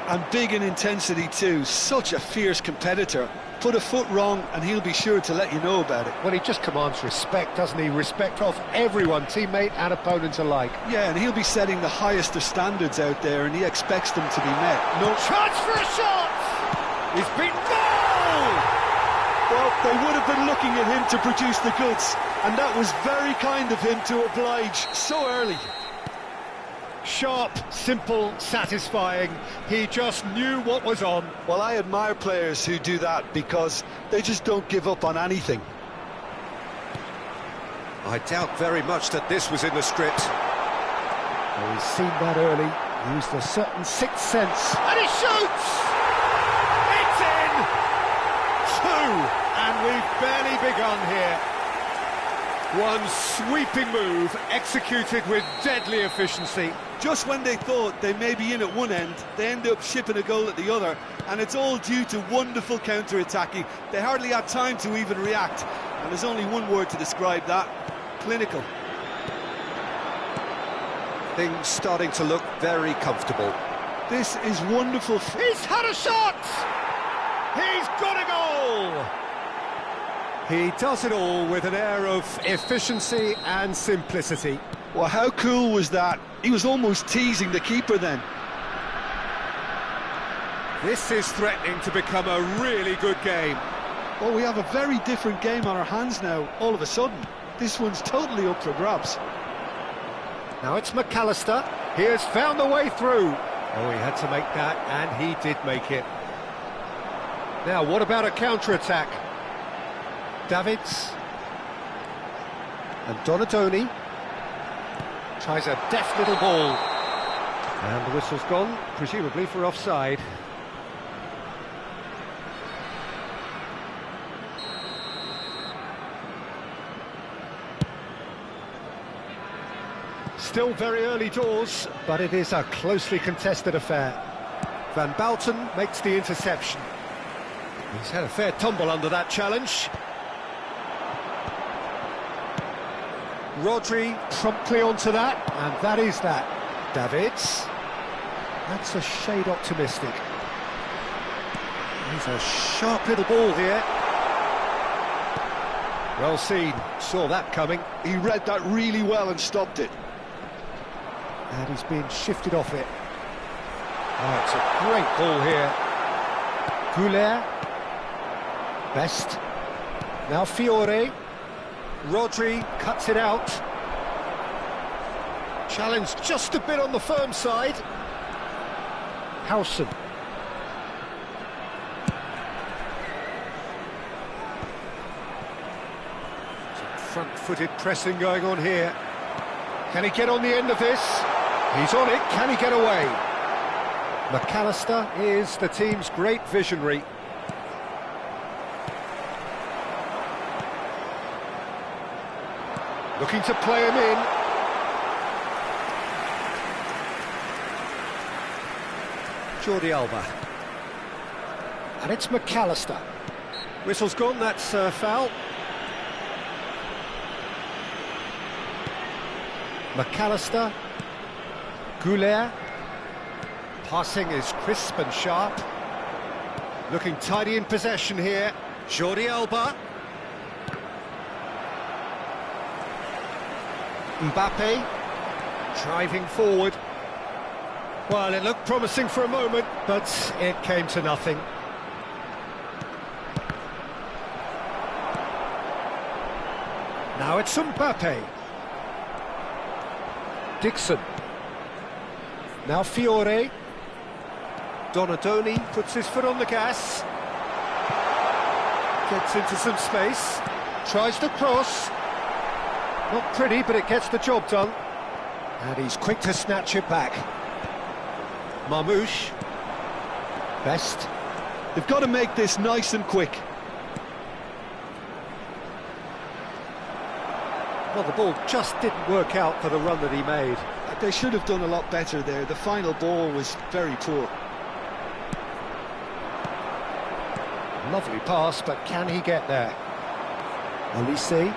And big in intensity too, such a fierce competitor. Put a foot wrong and he'll be sure to let you know about it. Well, he just commands respect, doesn't he? Respect of everyone, teammate and opponent alike. Yeah, and he'll be setting the highest of standards out there and he expects them to be met. No chance for a shot! He's beaten goal! Well, they would have been looking at him to produce the goods, and that was very kind of him to oblige so early. Sharp, simple, satisfying. He just knew what was on. Well, I admire players who do that because they just don't give up on anything. I doubt very much that this was in the script. Well, he's seen that early, used a certain sixth sense. And he shoots! It's in! Two! And we've barely begun here. One sweeping move, executed with deadly efficiency. Just when they thought they may be in at one end, they end up shipping a goal at the other, and it's all due to wonderful counter-attacking. They hardly had time to even react, and there's only one word to describe that: clinical. Things starting to look very comfortable. This is wonderful. He's had a shot! He's got a goal! He does it all with an air of efficiency and simplicity. Well, how cool was that? He was almost teasing the keeper then. This is threatening to become a really good game. Well, we have a very different game on our hands now, all of a sudden. This one's totally up for grabs. Now it's McAllister. He has found a way through. Oh, he had to make that, and he did make it. Now, what about a counter-attack? Davids. And Donadoni. Tries a deft little ball. And the whistle's gone, presumably for offside. Still very early doors, but it is a closely contested affair. Van Bouten makes the interception. He's had a fair tumble under that challenge. Rodri promptly onto that, and that is that. Davids. That's a shade optimistic. He's a sharp little ball here. Well seen, saw that coming. He read that really well and stopped it. And he's being shifted off it. Oh, it's a great ball here. Goulet. Best. Now Fiore. Rodri cuts it out. Challenge just a bit on the firm side. Howson. Some front-footed pressing going on here. Can he get on the end of this? He's on it. Can he get away? McAllister is the team's great visionary. Looking to play him in. Jordi Alba. And it's McAllister. Whistle's gone, that's foul. McAllister. Goulet. Passing is crisp and sharp. Looking tidy in possession here. Jordi Alba. Mbappe, driving forward. Well, it looked promising for a moment, but it came to nothing. Now it's Mbappe. Dixon. Now Fiore. Donadoni puts his foot on the gas. Gets into some space. Tries to cross. Not pretty, but it gets the job done. And he's quick to snatch it back. Marmouche. Best. They've got to make this nice and quick. Well, the ball just didn't work out for the run that he made. They should have done a lot better there. The final ball was very poor. Lovely pass, but can he get there? Olise,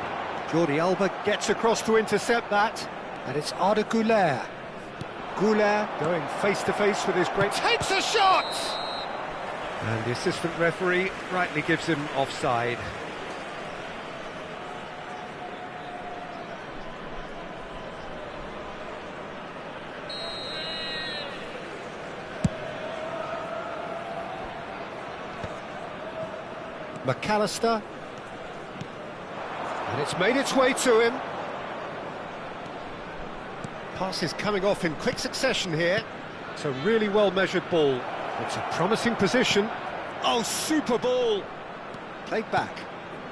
Jordi Alba gets across to intercept that, and it's Arda Güler. Güler going face-to-face with his great... Takes a shot! And the assistant referee rightly gives him offside. McAllister, and it's made its way to him. Pass is coming off in quick succession here. It's a really well-measured ball. It's a promising position. Oh, super ball! Played back.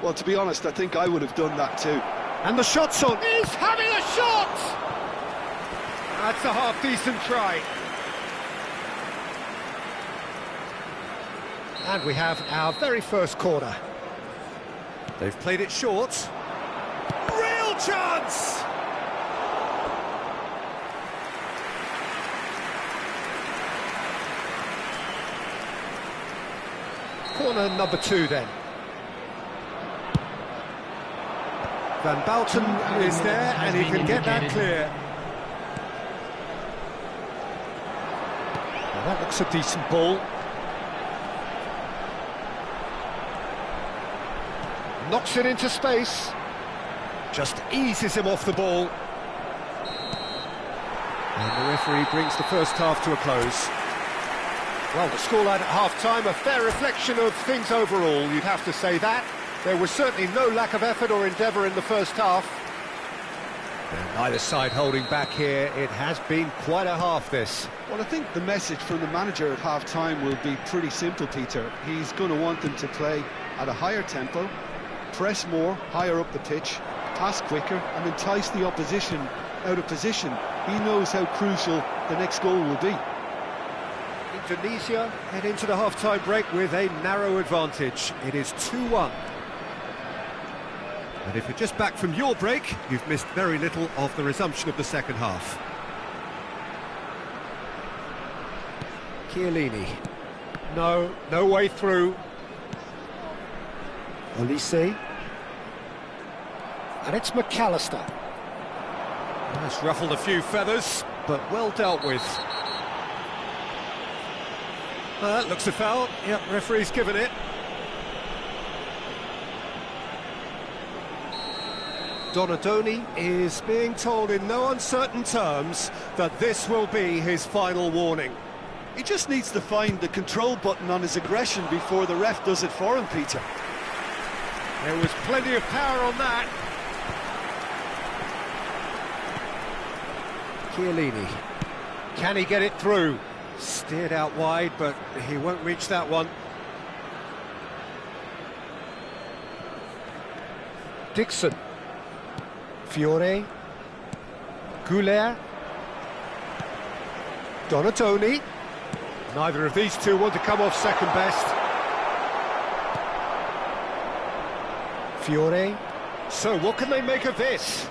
Well, to be honest, I think I would have done that too. And the shot's on. He's having a shot! That's a half-decent try. And we have our very first corner. They've played it short. Real chance! Corner number 2 then. Van Bouten is there and he can get that clear. Now that looks a decent ball. Knocks it into space. Just eases him off the ball. And the referee brings the first half to a close. Well, the scoreline at half-time, a fair reflection of things overall, you'd have to say that. There was certainly no lack of effort or endeavour in the first half. And neither side holding back here. It has been quite a half, this. Well, I think the message from the manager at half-time will be pretty simple, Peter. He's going to want them to play at a higher tempo, press more, higher up the pitch, pass quicker, and entice the opposition out of position. He knows how crucial the next goal will be. Indonesia head into the half-time break with a narrow advantage. It is 2-1. And if you're just back from your break, you've missed very little of the resumption of the second half. Chiellini. No way through. Olise. And it's McAllister. That's ruffled a few feathers, but well dealt with. That looks a foul. Yep, referee's given it. Donadoni is being told in no uncertain terms that this will be his final warning. He just needs to find the control button on his aggression before the ref does it for him, Peter. There was plenty of power on that. Chiellini. Can he get it through? Steered out wide, but he won't reach that one. Dixon. Fiore. Güler. Donatoni. Neither of these two want to come off second best. Fiore. So what can they make of this?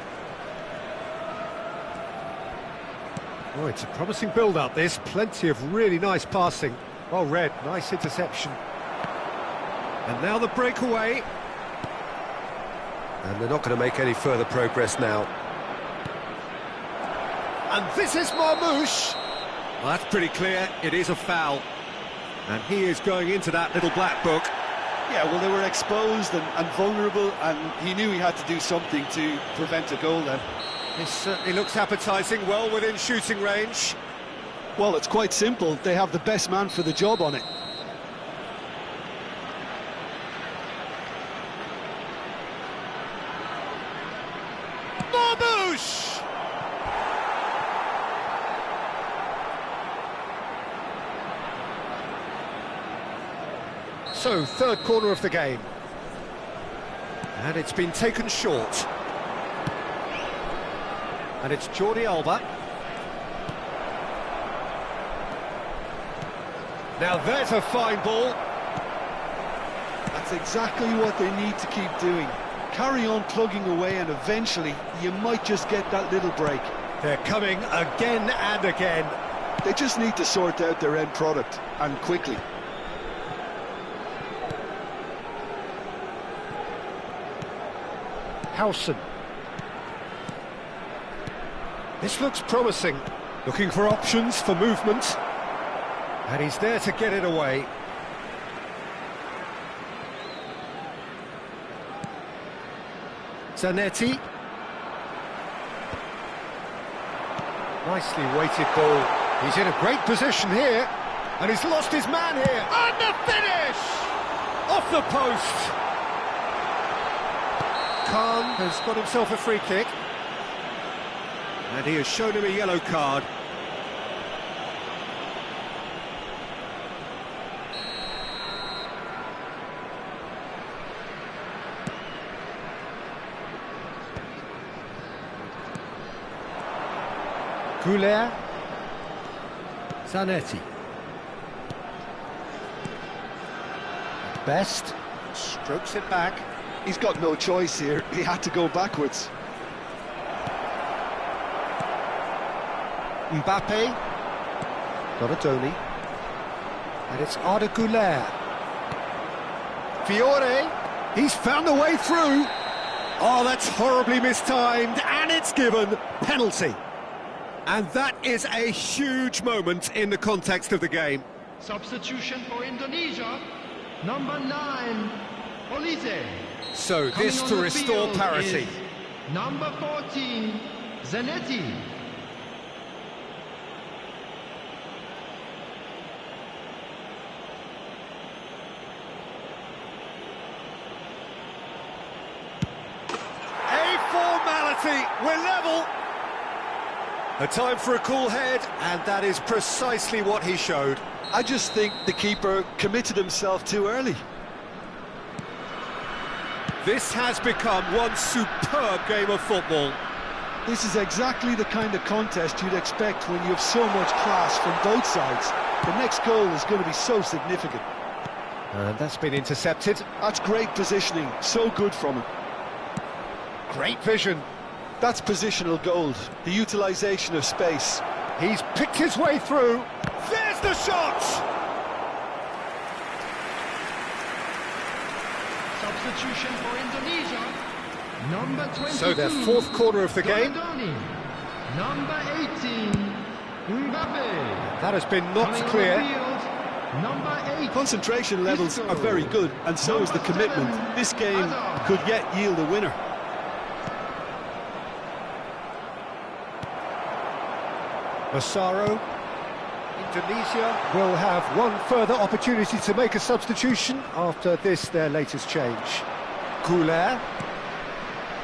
Oh, it's a promising build-up, this. Plenty of really nice passing. Well read, nice interception. And now the breakaway. And they're not going to make any further progress now. And this is Marmouche. Well, that's pretty clear. It is a foul. And he is going into that little black book. Yeah, well, they were exposed and vulnerable, and he knew he had to do something to prevent a goal then. This certainly looks appetising, well within shooting range. Well, it's quite simple. They have the best man for the job on it. Marmouche! So, third corner of the game. And it's been taken short. And it's Jordi Alba. Now there's a fine ball. That's exactly what they need to keep doing. Carry on plugging away and eventually you might just get that little break. They're coming again and again. They just need to sort out their end product, and quickly. Howson. This looks promising. Looking for options for movement. And he's there to get it away. Zanetti. Nicely weighted ball. He's in a great position here. And he's lost his man here. And the finish! Off the post. Khan has got himself a free kick. And he has shown him a yellow card. Goulet. Zanetti. Best. Strokes it back. He's got no choice here. He had to go backwards. Mbappe. Donatoni. And it's Arda Güler. Fiore. He's found the way through. Oh, that's horribly mistimed. And it's given. Penalty. And that is a huge moment in the context of the game. Substitution for Indonesia, number 9, Olise. So this to restore parity. Number 14, Zanetti. A formality, we're level. A time for a cool head, and that is precisely what he showed. I just think the keeper committed himself too early. This has become one superb game of football. This is exactly the kind of contest you'd expect when you have so much class from both sides. The next goal is going to be so significant. And that's been intercepted. That's great positioning, so good from him. Great vision. That's positional gold, the utilisation of space. He's picked his way through. There's the shot! Substitution for Indonesia, number 22. So their fourth corner of the game. Number 18, Mbappe. That has been knocked clear. Number 8. Concentration levels are very good, and so is the commitment. This game could yet yield a winner. Massaro. Indonesia will have one further opportunity to make a substitution after this, their latest change. Goulet.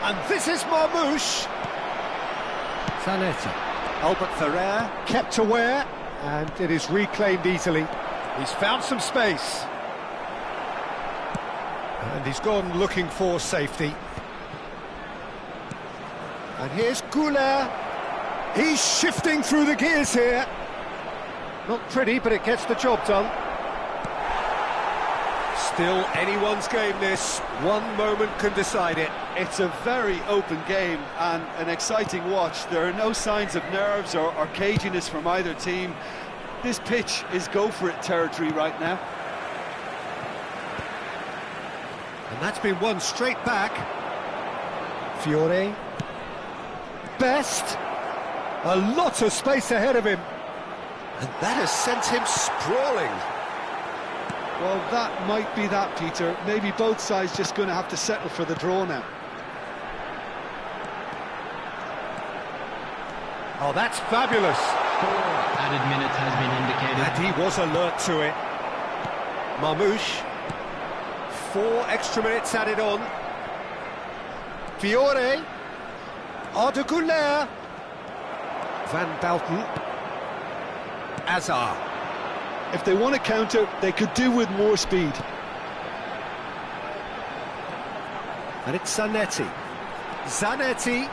And this is Marmoush. Zanetti. Albert Ferrer kept aware, and it is reclaimed easily. He's found some space. And he's gone looking for safety. And here's Goulet. He's shifting through the gears here. Not pretty, but it gets the job done. Still anyone's game this. One moment can decide it. It's a very open game and an exciting watch. There are no signs of nerves or caginess from either team. This pitch is go-for-it territory right now. And that's been won straight back. Fiore. Best. A lot of space ahead of him. And that has sent him sprawling. Well, that might be that, Peter. Maybe both sides just going to have to settle for the draw now. Oh, that's fabulous. 4 added minutes has been indicated. And he was alert to it. Marmoush. 4 extra minutes added on. Fiore. Arda Güler. Van Balten. Azar. If they want to counter, they could do with more speed. And it's Zanetti. Zanetti.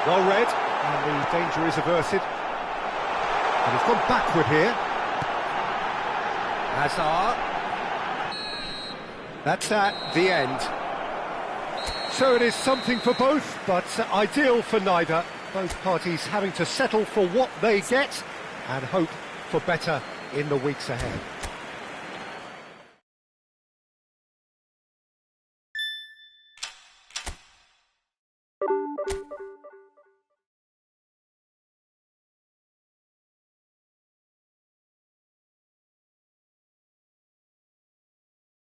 Well read, and the danger is averted. And he's gone backward here. Azar. That's at the end. So it is something for both, but ideal for neither. Both parties having to settle for what they get and hope for better in the weeks ahead.